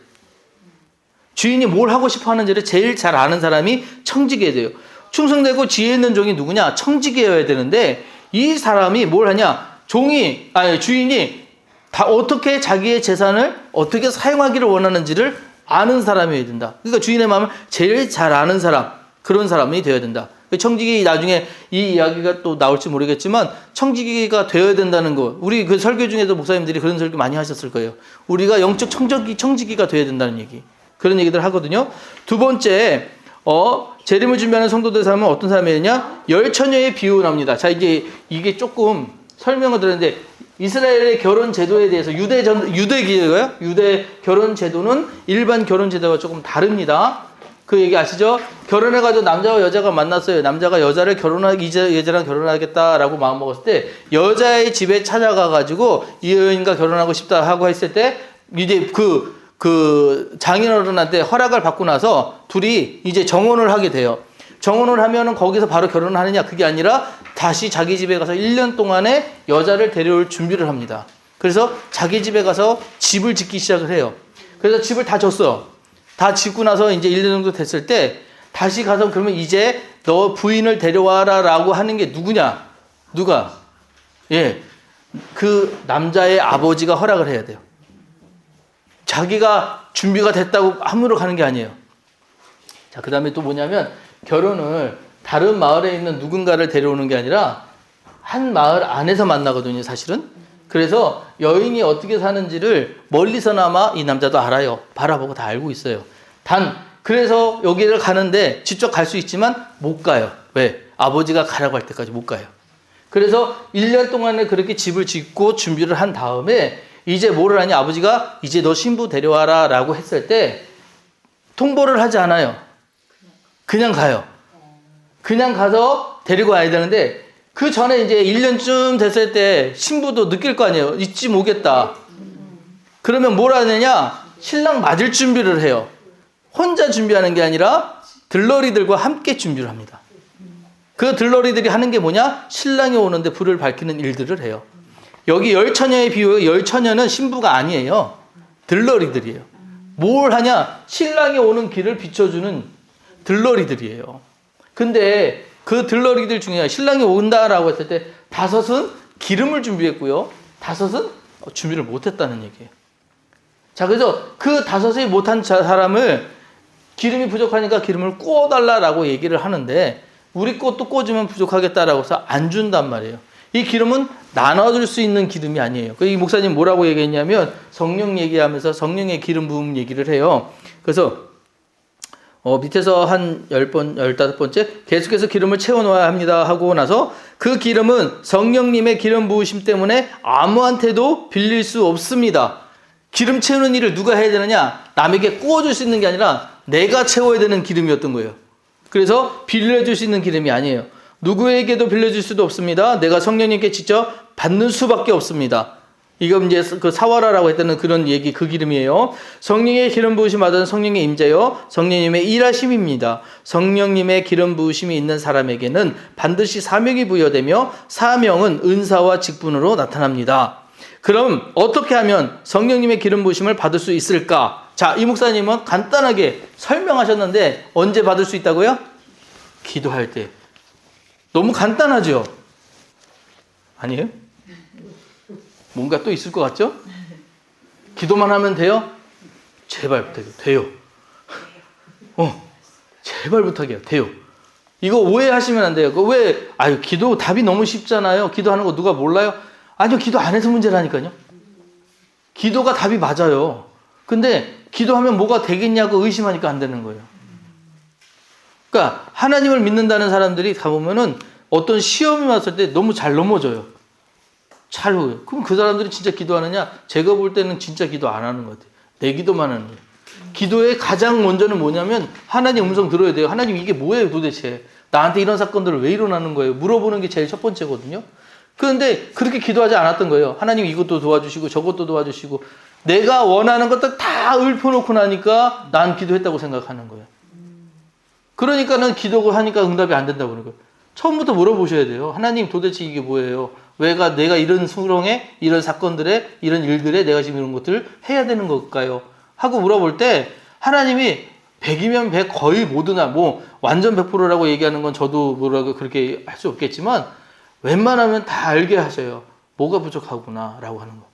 주인이 뭘 하고 싶어 하는지를 제일 잘 아는 사람이 청지기여야 돼요. 충성되고 지혜 있는 종이 누구냐? 청지기여야 되는데 이 사람이 뭘 하냐? 주인이 어떻게 자기의 재산을 어떻게 사용하기를 원하는지를 아는 사람이어야 된다. 그러니까 주인의 마음을 제일 잘 아는 사람, 그런 사람이 되어야 된다. 청지기 나중에 이 이야기가 또 나올지 모르겠지만 청지기가 되어야 된다는 거. 우리 그 설교 중에도 목사님들이 그런 설교 많이 하셨을 거예요. 우리가 영적 청지기가 되어야 된다는 얘기. 그런 얘기들 하거든요. 두 번째, 재림을 준비하는 성도들 사람은 어떤 사람이냐? 열처녀의 비유 나옵니다. 자, 이게 조금 설명을 드렸는데 이스라엘의 결혼 제도에 대해서 유대 결혼 제도는 일반 결혼 제도와 조금 다릅니다. 그 얘기 아시죠? 결혼해가지고 남자와 여자가 만났어요. 남자가 여자랑 결혼하겠다라고 마음먹었을 때 여자의 집에 찾아가가지고 이 여인과 결혼하고 싶다 하고 했을 때 이제 그 장인어른한테 허락을 받고 나서 둘이 이제 정혼을 하게 돼요. 정혼을 하면은 거기서 바로 결혼을 하느냐? 그게 아니라 다시 자기 집에 가서 1년 동안에 여자를 데려올 준비를 합니다. 그래서 자기 집에 가서 집을 짓기 시작을 해요. 그래서 집을 다 줬어. 다 짓고 나서 이제 1년 정도 됐을 때 다시 가서 그러면 이제 너 부인을 데려와라 라고 하는 게 누구냐? 누가? 예. 그 남자의 아버지가 허락을 해야 돼요. 자기가 준비가 됐다고 함부로 가는 게 아니에요. 자, 그 다음에 또 뭐냐면 결혼을 다른 마을에 있는 누군가를 데려오는 게 아니라 한 마을 안에서 만나거든요, 사실은. 그래서 여인이 어떻게 사는지를 멀리서나마 이 남자도 알아요. 바라보고 다 알고 있어요. 그래서 여기를 가는데 직접 갈 수 있지만 못 가요. 왜? 아버지가 가라고 할 때까지 못 가요. 그래서 1년 동안에 그렇게 집을 짓고 준비를 한 다음에 이제 뭐를 하냐? 아버지가 이제 너 신부 데려와라 라고 했을 때 통보를 하지 않아요. 그냥 가요. 그냥 가서 데리고 와야 되는데 그 전에 이제 1년쯤 됐을 때 신부도 느낄 거 아니에요. 이쯤 오겠다. 그러면 뭘 하느냐? 신랑 맞을 준비를 해요. 혼자 준비하는 게 아니라 들러리들과 함께 준비를 합니다. 그 들러리들이 하는 게 뭐냐? 신랑이 오는데 불을 밝히는 일들을 해요. 여기 열처녀의 비유, 열처녀는 신부가 아니에요. 들러리들이에요. 뭘 하냐? 신랑이 오는 길을 비춰주는 들러리들이에요. 근데 그 들러리들 중에 신랑이 온다라고 했을 때 5은 기름을 준비했고요. 5은 준비를 못했다는 얘기예요. 자, 그래서 그 5이 못한 사람을 기름이 부족하니까 기름을 구워달라라고 얘기를 하는데 우리 것도 꽂으면 부족하겠다라고 해서 안 준단 말이에요. 이 기름은 나눠줄 수 있는 기름이 아니에요. 이 목사님 뭐라고 얘기했냐면 성령 얘기하면서 성령의 기름 부음 얘기를 해요. 그래서 밑에서 한 10번, 15번째 계속해서 기름을 채워놓아야 합니다 하고 나서 그 기름은 성령님의 기름 부으심 때문에 아무한테도 빌릴 수 없습니다. 기름 채우는 일을 누가 해야 되느냐? 남에게 구워줄 수 있는 게 아니라 내가 채워야 되는 기름이었던 거예요. 그래서 빌려줄 수 있는 기름이 아니에요. 누구에게도 빌려줄 수도 없습니다. 내가 성령님께 직접 받는 수밖에 없습니다. 이거 이제 그 사와라라고 했다는 그런 얘기, 그 기름이에요. 성령의 기름 부으심 받은 성령의 임재요. 성령님의 일하심입니다. 성령님의 기름 부으심이 있는 사람에게는 반드시 사명이 부여되며 사명은 은사와 직분으로 나타납니다. 그럼 어떻게 하면 성령님의 기름 부으심을 받을 수 있을까? 자, 이 목사님은 간단하게 설명하셨는데 언제 받을 수 있다고요? 기도할 때. 너무 간단하죠? 아니에요? 뭔가 또 있을 것 같죠? 기도만 하면 돼요? 제발 부탁해요. 돼요. 제발 부탁해요. 돼요. 이거 오해하시면 안 돼요. 기도 답이 너무 쉽잖아요. 기도하는 거 누가 몰라요? 아니요, 기도 안 해서 문제라니까요. 기도가 답이 맞아요. 근데 기도하면 뭐가 되겠냐고 의심하니까 안 되는 거예요. 그러니까 하나님을 믿는다는 사람들이 가보면은 어떤 시험이 왔을 때 너무 잘 넘어져요. 잘 오요. 그럼 그 사람들이 진짜 기도하느냐? 제가 볼 때는 진짜 기도 안 하는 것 같아요. 내 기도만 하는 거예요. 기도의 가장 먼저는 뭐냐면 하나님 음성 들어야 돼요. 하나님 이게 뭐예요 도대체? 나한테 이런 사건들을 왜 일어나는 거예요? 물어보는 게 제일 첫 번째거든요. 그런데 그렇게 기도하지 않았던 거예요. 하나님 이것도 도와주시고 저것도 도와주시고 내가 원하는 것들 다 읊어놓고 나니까 난 기도했다고 생각하는 거예요. 그러니까는 기도를 하니까 응답이 안 된다고 그러는 거예요. 처음부터 물어보셔야 돼요. 하나님 도대체 이게 뭐예요? 내가 이런 수렁에 이런 사건들에 이런 일들에 내가 지금 이런 것들을 해야 되는 걸까요? 하고 물어볼 때 하나님이 100이면 100 거의 모두나 뭐 완전 100%라고 얘기하는 건 저도 뭐라고 그렇게 할 수 없겠지만 웬만하면 다 알게 하셔요. 뭐가 부족하구나 라고 하는 거.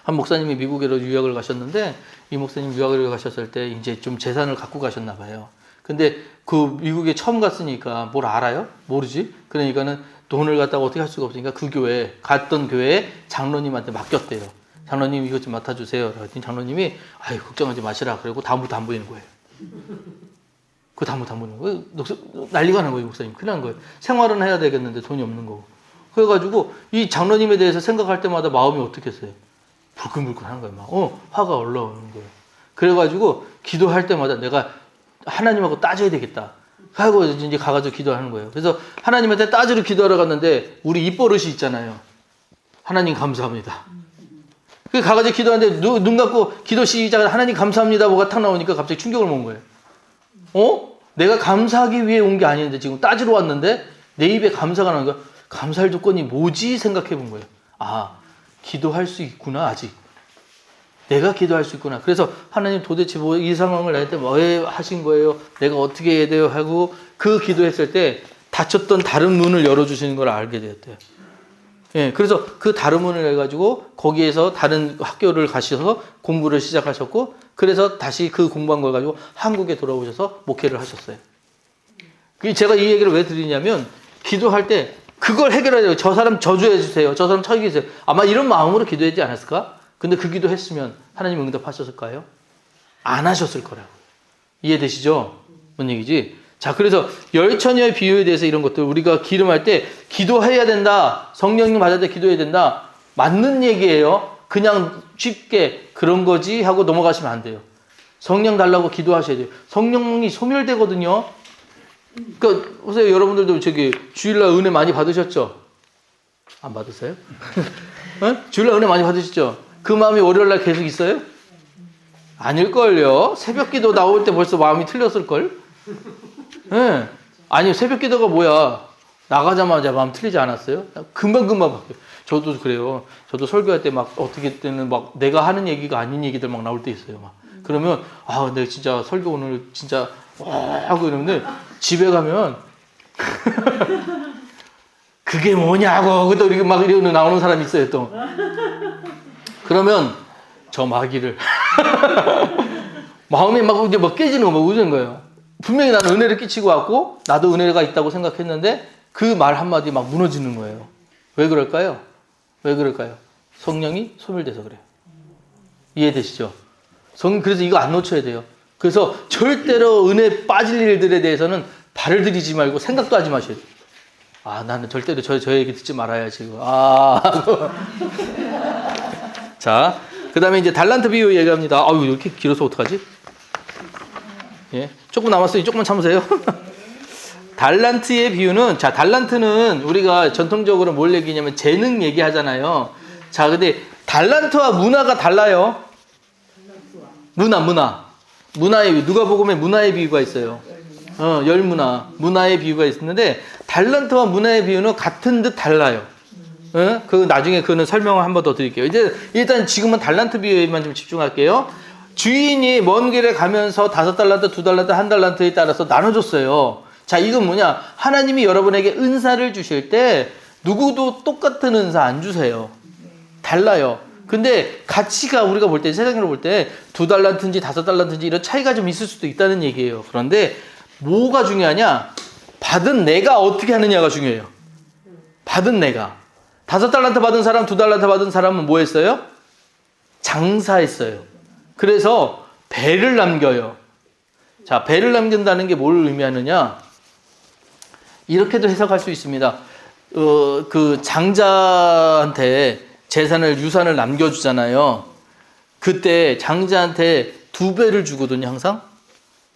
한 목사님이 미국으로 유학을 가셨는데 이 목사님 유학을 가셨을 때 이제 좀 재산을 갖고 가셨나 봐요. 근데 그 미국에 처음 갔으니까 뭘 알아요? 모르지? 그러니까는 돈을 갖다가 어떻게 할 수가 없으니까 그 교회, 갔던 교회에 장로님한테 맡겼대요. 장로님 이것 좀 맡아주세요. 그랬더니 장로님이 아유 걱정하지 마시라. 그리고 다음부터 안 보이는 거예요. 그 다음부터 안 보이는 거예요. 난리가 난 거예요. 목사님. 큰일 난 거예요. 생활은 해야 되겠는데 돈이 없는 거고. 그래가지고 이 장로님에 대해서 생각할 때마다 마음이 어떻겠어요? 불끈불끈 하는 거예요. 막 화가 올라오는 거예요. 그래가지고 기도할 때마다 내가 하나님하고 따져야 되겠다. 하고 이제 가가지고 기도하는 거예요. 그래서 하나님한테 따지러 기도하러 갔는데 우리 입버릇이 있잖아요. 하나님 감사합니다. 그 가가지고 기도하는데 눈 감고 기도 시작을 하나님 감사합니다 뭐가 탁 나오니까 갑자기 충격을 먹은 거예요. 내가 감사하기 위해 온 게 아닌데 지금 따지러 왔는데 내 입에 감사가 나는 거야. 감사할 조건이 뭐지 생각해 본 거예요. 아, 기도할 수 있구나 아직. 내가 기도할 수 있구나. 그래서 하나님 도대체 뭐 이 상황을 나한테 왜 하신 거예요? 내가 어떻게 해야 돼요? 하고 그 기도했을 때 닫혔던 다른 문을 열어주시는 걸 알게 되었대요. 예, 그래서 그 다른 문을 해가지고 거기에서 다른 학교를 가셔서 공부를 시작하셨고 그래서 다시 그 공부한 걸 가지고 한국에 돌아오셔서 목회를 하셨어요. 제가 이 얘기를 왜 드리냐면 기도할 때 그걸 해결해야 돼요. 저 사람 저주해 주세요. 저 사람 처리해 주세요. 아마 이런 마음으로 기도했지 않았을까? 근데 그 기도 했으면 하나님 응답하셨을까요? 안 하셨을 거라고. 이해되시죠? 뭔 얘기지? 자, 그래서 열처녀의 비유에 대해서 이런 것들 우리가 기름할 때 기도해야 된다. 성령님 받을 때 기도해야 된다. 맞는 얘기예요. 그냥 쉽게 그런 거지 하고 넘어가시면 안 돼요. 성령 달라고 기도하셔야 돼요. 성령이 소멸되거든요. 그러니까 보세요. 여러분들도 주일날 은혜 많이 받으셨죠? 안 받으세요? 주일날 은혜 많이 받으셨죠? 그 마음이 월요일날 계속 있어요? 아닐걸요. 새벽기도 나올 때 벌써 마음이 틀렸을걸? 네. 아니 새벽기도가 뭐야. 나가자마자 마음 틀리지 않았어요? 금방금방 바뀌어요. 저도 그래요. 저도 설교할 때 막 어떻게 때는 막 내가 하는 얘기가 아닌 얘기들 막 나올 때 있어요. 막. 그러면 내가 진짜 설교 오늘 진짜 하고 이러는데 집에 가면 그게 뭐냐고 또 이렇게 막 이러고 나오는 사람이 있어요 또. 그러면 저 마귀를 마음이 막 이제 막 깨지는 거, 막 우는 거예요. 분명히 나는 은혜를 끼치고 왔고 나도 은혜가 있다고 생각했는데 그 말 한마디 막 무너지는 거예요. 왜 그럴까요? 왜 그럴까요? 성령이 소멸돼서 그래요. 이해되시죠? 그래서 이거 안 놓쳐야 돼요. 그래서 절대로 은혜 빠질 일들에 대해서는 발을 들이지 말고 생각도 하지 마셔야 돼요. 나는 절대로 저 얘기 듣지 말아야 지금. 자, 그 다음에 이제 달란트 비유 얘기합니다. 아유, 이렇게 길어서 어떡하지? 예, 조금 남았어요. 조금만 참으세요. 달란트의 비유는, 자, 달란트는 우리가 전통적으로 뭘 얘기냐면 재능 얘기하잖아요. 자, 근데 달란트와 문화가 달라요. 문화의 비유. 누가복음에 문화의 비유가 있어요. 열문화. 문화의 비유가 있는데 달란트와 문화의 비유는 같은 듯 달라요. 그 나중에 그는 설명을 한 번 더 드릴게요. 이제 일단 지금은 달란트 비유에만 좀 집중할게요. 주인이 먼 길에 가면서 5달란트, 2달란트, 1달란트에 따라서 나눠줬어요. 자, 이건 뭐냐? 하나님이 여러분에게 은사를 주실 때 누구도 똑같은 은사 안 주세요. 달라요. 근데 가치가 우리가 볼 때, 세상으로 볼 때 2달란트인지 5달란트인지 이런 차이가 좀 있을 수도 있다는 얘기예요. 그런데 뭐가 중요하냐? 받은 내가 어떻게 하느냐가 중요해요. 받은 내가. 5달란트 받은 사람, 2달란트 받은 사람은 뭐 했어요? 장사했어요. 그래서 배를 남겨요. 자, 배를 남긴다는 게 뭘 의미하느냐? 이렇게도 해석할 수 있습니다. 그 장자한테 유산을 남겨주잖아요. 그때 장자한테 2배를 주거든요, 항상.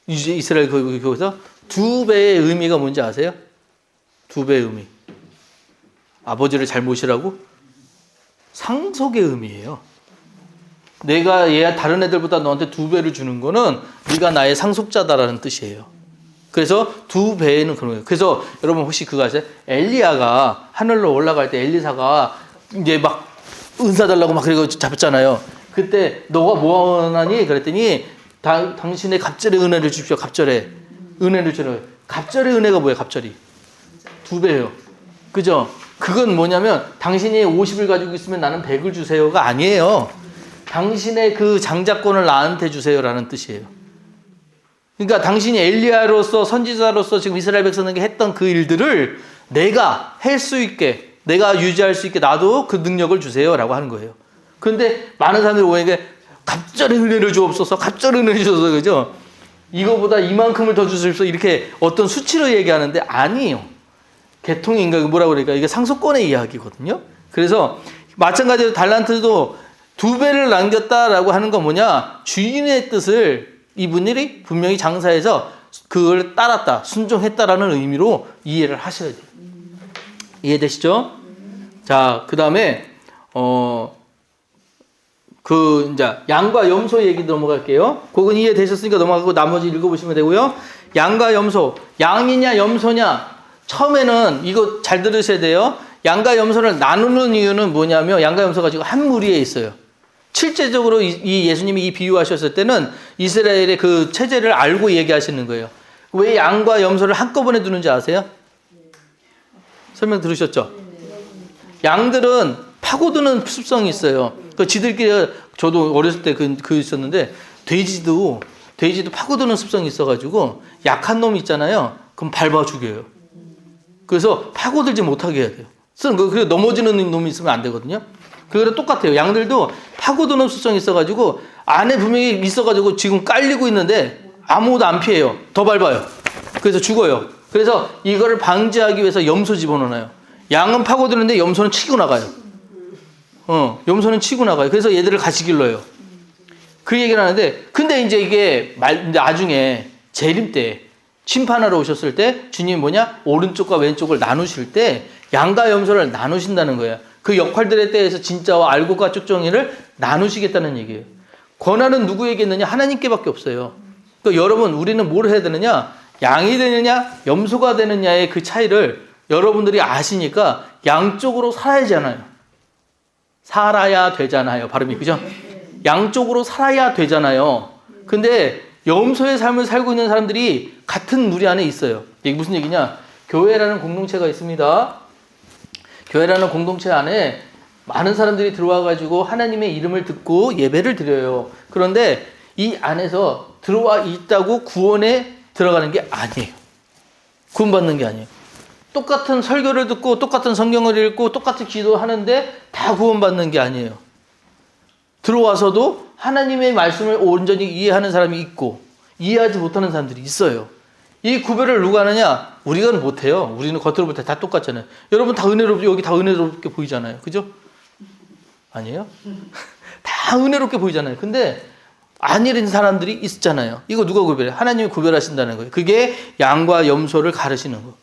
이스라엘 교회에서 2배의 의미가 뭔지 아세요? 2배의 의미. 아버지를 잘 모시라고? 상속의 의미예요. 내가 다른 애들보다 너한테 2배를 주는 거는 네가 나의 상속자다라는 뜻이에요. 그래서 2배는 그런 거예요. 그래서 여러분 혹시 그거 아세요? 엘리야가 하늘로 올라갈 때 엘리사가 이제 막 은사 달라고 막 그리고 잡았잖아요. 그때 너가 뭐 원하니? 그랬더니 당신의 갑절의 은혜를 주십시오. 갑절의 은혜를 주는. 갑절의 은혜가 뭐예요? 갑절이 2배예요. 그죠? 그건 뭐냐면 당신이 50을 가지고 있으면 나는 100을 주세요가 아니에요. 당신의 그 장자권을 나한테 주세요라는 뜻이에요. 그러니까 당신이 엘리야로서 선지자로서 지금 이스라엘 백성에게 했던 그 일들을 내가 할 수 있게, 내가 유지할 수 있게 나도 그 능력을 주세요라고 하는 거예요. 그런데 많은 사람들이 오해게 갑절의 은혜를 주옵소서, 갑절의 은혜를 주옵소서, 그죠? 이거보다 이만큼을 더 주십시오 이렇게 어떤 수치로 얘기하는데 아니에요. 계통인가 뭐라고 그러니까 이게 상속권의 이야기거든요. 그래서 마찬가지로 달란트도 2배를 남겼다라고 하는 건 뭐냐? 주인의 뜻을 이분들이 분명히 장사해서 그걸 따랐다, 순종했다라는 의미로 이해를 하셔야 돼요. 이해되시죠? 자, 그 다음에 이제 양과 염소 얘기 넘어갈게요. 그건 이해되셨으니까 넘어가고 나머지 읽어보시면 되고요. 양과 염소, 양이냐 염소냐? 처음에는 이거 잘 들으셔야 돼요. 양과 염소를 나누는 이유는 뭐냐면 양과 염소가 지금 한 무리에 있어요. 실제적으로 이 예수님이 이 비유하셨을 때는 이스라엘의 그 체제를 알고 얘기하시는 거예요. 왜 양과 염소를 한꺼번에 두는지 아세요? 설명 들으셨죠? 양들은 파고드는 습성이 있어요. 그 지들끼리 저도 어렸을 때 그 있었는데 돼지도 파고드는 습성이 있어가지고 약한 놈 있잖아요. 그럼 밟아 죽여요. 그래서 파고들지 못하게 해야 돼요. 그래서 넘어지는 놈이 있으면 안 되거든요. 그거랑 똑같아요. 양들도 파고드는 습성이 있어가지고 안에 분명히 있어가지고 지금 깔리고 있는데 아무도 안 피해요. 더 밟아요. 그래서 죽어요. 그래서 이거를 방지하기 위해서 염소 집어넣어요. 양은 파고드는데 염소는 치고 나가요. 염소는 치고 나가요. 그래서 얘들을 같이 길러요. 그 얘기를 하는데 근데 이제 이게 나중에 재림 때 심판하러 오셨을 때 주님이 뭐냐? 오른쪽과 왼쪽을 나누실 때 양과 염소를 나누신다는 거예요. 그 역할들에 대해서 진짜와 알고가 쭉정이를 나누시겠다는 얘기예요. 권한은 누구에게 있느냐? 하나님께밖에 없어요. 그러니까 여러분 우리는 뭘 해야 되느냐? 양이 되느냐? 염소가 되느냐의 그 차이를 여러분들이 아시니까 양쪽으로 살아야 되잖아요. 발음이 그죠? 양쪽으로 살아야 되잖아요. 근데 염소의 삶을 살고 있는 사람들이 같은 무리 안에 있어요. 이게 무슨 얘기냐? 교회라는 공동체가 있습니다. 교회라는 공동체 안에 많은 사람들이 들어와가지고 하나님의 이름을 듣고 예배를 드려요. 그런데 이 안에서 들어와 있다고 구원에 들어가는 게 아니에요. 구원받는 게 아니에요. 똑같은 설교를 듣고 똑같은 성경을 읽고 똑같은 기도하는데 다 구원받는 게 아니에요. 들어와서도 하나님의 말씀을 온전히 이해하는 사람이 있고 이해하지 못하는 사람들이 있어요. 이 구별을 누가 하느냐? 우리가 못해요. 우리는 겉으로 볼 때 다 똑같잖아요. 여러분 다 여기 다 은혜롭게 보이잖아요. 그죠? 아니에요? 다 은혜롭게 보이잖아요. 근데 아니란 사람들이 있잖아요. 이거 누가 구별해? 하나님이 구별하신다는 거예요. 그게 양과 염소를 가르시는 거.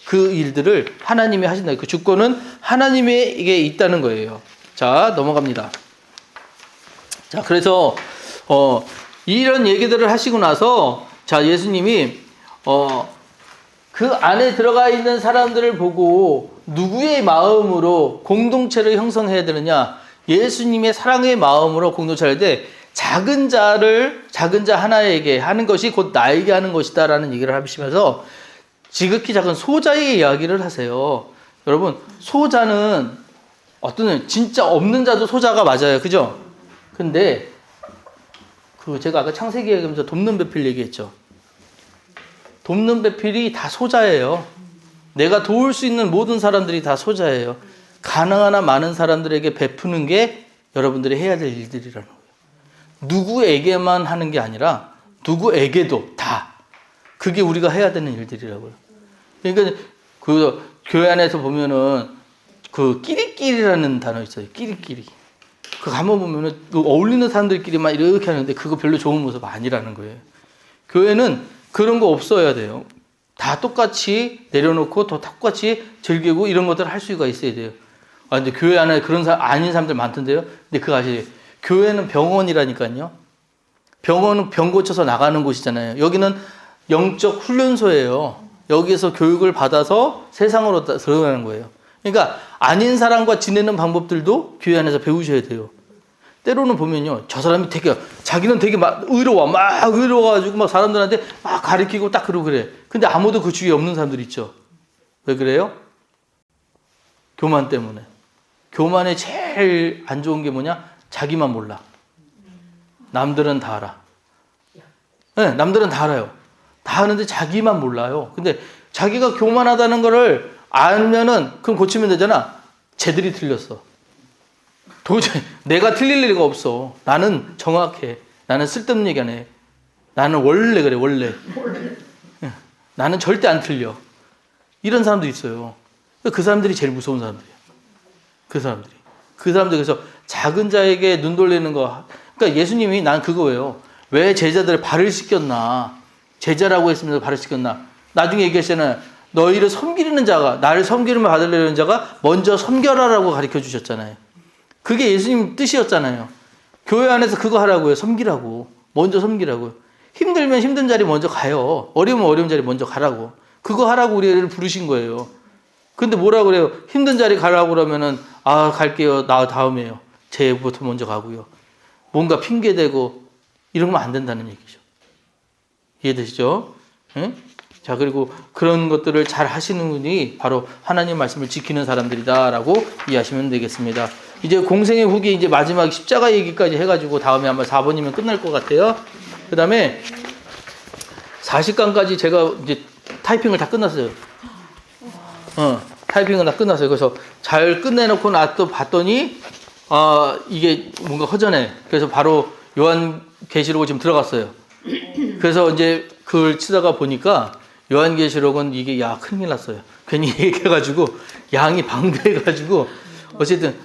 그 일들을 하나님이 하신다. 그 주권은 하나님에게 있다는 거예요. 자, 넘어갑니다. 자, 그래서 이런 얘기들을 하시고 나서 자, 예수님이 그 안에 들어가 있는 사람들을 보고 누구의 마음으로 공동체를 형성해야 되느냐? 예수님의 사랑의 마음으로 공동체를 할 때 작은 자 하나에게 하는 것이 곧 나에게 하는 것이다라는 얘기를 하시면서 지극히 작은 소자의 이야기를 하세요. 여러분, 소자는 진짜 없는 자도 소자가 맞아요. 그죠? 근데 제가 아까 창세기 얘기하면서 돕는 배필 얘기했죠. 돕는 배필이 다 소자예요. 내가 도울 수 있는 모든 사람들이 다 소자예요. 가능하나 많은 사람들에게 베푸는 게 여러분들이 해야 될 일들이라는 거예요. 누구에게만 하는 게 아니라 누구에게도 다. 그게 우리가 해야 되는 일들이라고요. 그러니까 그 교회 안에서 보면은 그 끼리끼리라는 단어 있어요. 끼리끼리. 그거 한번 보면은 어울리는 사람들끼리만 이렇게 하는데 그거 별로 좋은 모습 아니라는 거예요. 교회는 그런 거 없어야 돼요. 다 똑같이 내려놓고 또 똑같이 즐기고 이런 것들을 할 수가 있어야 돼요. 아, 근데 교회 안에 그런 사람 아닌 사람들 많던데요. 근데 그거 아시죠? 교회는 병원이라니까요. 병원은 병 고쳐서 나가는 곳이잖아요. 여기는 영적 훈련소예요. 여기서 교육을 받아서 세상으로 들어가는 거예요. 그러니까 아닌 사람과 지내는 방법들도 교회 안에서 배우셔야 돼요. 때로는 보면요, 저 사람이 되게 자기는 되게 막 의로워가지고 막 사람들한테 막 가르치고 딱 그러고 그래. 근데 아무도 그 주위에 없는 사람들 있죠. 왜 그래요? 교만 때문에. 교만의 제일 안 좋은 게 뭐냐? 자기만 몰라. 남들은 다 알아. 네, 남들은 다 알아요. 다 아는데 자기만 몰라요. 근데 자기가 교만하다는 거를 알면은 그럼 고치면 되잖아. 쟤들이 틀렸어. 도저히 내가 틀릴 리가 없어. 나는 정확해. 나는 쓸데없는 얘기 안 해. 나는 원래 그래, 원래. 나는 절대 안 틀려. 이런 사람도 있어요. 그 사람들이 제일 무서운 사람들이에요. 그 사람들이. 그 사람들 그래서 작은 자에게 눈 돌리는 거. 그러니까 예수님이 난 그거예요. 왜 제자들을 발을 씻겼나? 제자라고 했으면서 발을 씻겼나? 나중에 얘기하시잖아요. 너희를 섬기는 자가, 나를 섬기름을 받으려는 자가 먼저 섬겨라라고 가르쳐 주셨잖아요. 그게 예수님 뜻이었잖아요. 교회 안에서 그거 하라고요. 섬기라고. 먼저 섬기라고요. 힘들면 힘든 자리 먼저 가요. 어려우면 어려운 자리 먼저 가라고. 그거 하라고 우리를 부르신 거예요. 근데 뭐라 그래요? 힘든 자리 가라고 그러면은 아 갈게요. 나 다음에요. 쟤부터 먼저 가고요. 뭔가 핑계대고 이러면 안 된다는 얘기죠. 이해되시죠? 응? 자, 그리고 그런 것들을 잘 하시는 분이 바로 하나님 말씀을 지키는 사람들이다라고 이해하시면 되겠습니다. 이제 공생의 후기 이제 마지막 십자가 얘기까지 해가지고 다음에 아마 4번이면 끝날 것 같아요. 그 다음에 40강까지 제가 이제 타이핑을 다 끝났어요. 타이핑은 다 끝났어요. 그래서 잘 끝내놓고 또 봤더니, 이게 뭔가 허전해. 그래서 바로 요한계시록을 지금 들어갔어요. 그래서 이제 그걸 치다가 보니까 요한계시록은 이게 큰일 났어요. 괜히 얘기해가지고 양이 방대해가지고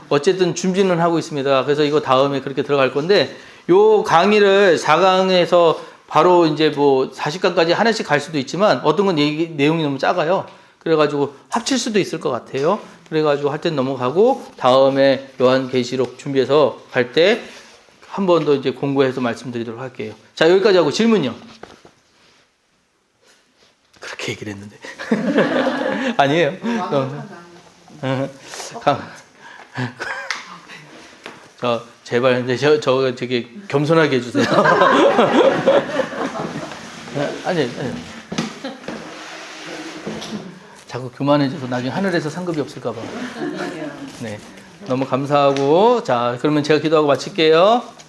어쨌든 준비는 하고 있습니다. 그래서 이거 다음에 그렇게 들어갈 건데 요 강의를 4강에서 바로 이제 뭐 40강까지 하나씩 갈 수도 있지만 어떤 건 내용이 너무 작아요. 그래가지고 합칠 수도 있을 것 같아요. 그래가지고 할 땐 넘어가고 다음에 요한계시록 준비해서 갈 때 한 번 더 이제 공부해서 말씀드리도록 할게요. 자, 여기까지 하고 질문요. 그렇게 얘기를 했는데. 아니에요. 제발, 근데 저 되게 겸손하게 해주세요. 아니. 자꾸 교만해져서 나중에 하늘에서 상급이 없을까봐. 네. 너무 감사하고, 자, 그러면 제가 기도하고 마칠게요.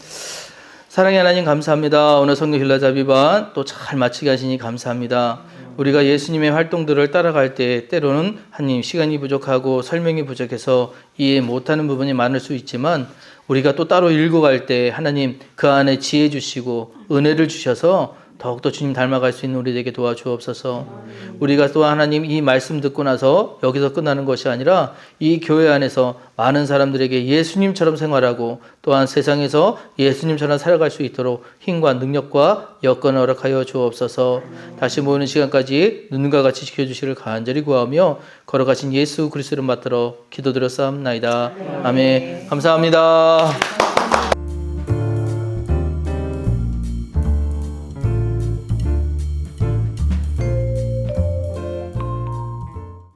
사랑의 하나님 감사합니다. 오늘 성경 길라잡이반 또 잘 마치게 하시니 감사합니다. 우리가 예수님의 활동들을 따라갈 때 때로는 하나님 시간이 부족하고 설명이 부족해서 이해 못하는 부분이 많을 수 있지만 우리가 또 따로 읽어갈 때 하나님 그 안에 지혜 주시고 은혜를 주셔서 더욱더 주님 닮아갈 수 있는 우리에게 도와주옵소서. 우리가 또 하나님 이 말씀 듣고 나서 여기서 끝나는 것이 아니라 이 교회 안에서 많은 사람들에게 예수님처럼 생활하고 또한 세상에서 예수님처럼 살아갈 수 있도록 힘과 능력과 여건을 허락하여 주옵소서. 다시 모이는 시간까지 눈과 같이 지켜주시를 간절히 구하며 걸어가신 예수 그리스도를 받들어 기도드렸사옵나이다. 아멘. 감사합니다.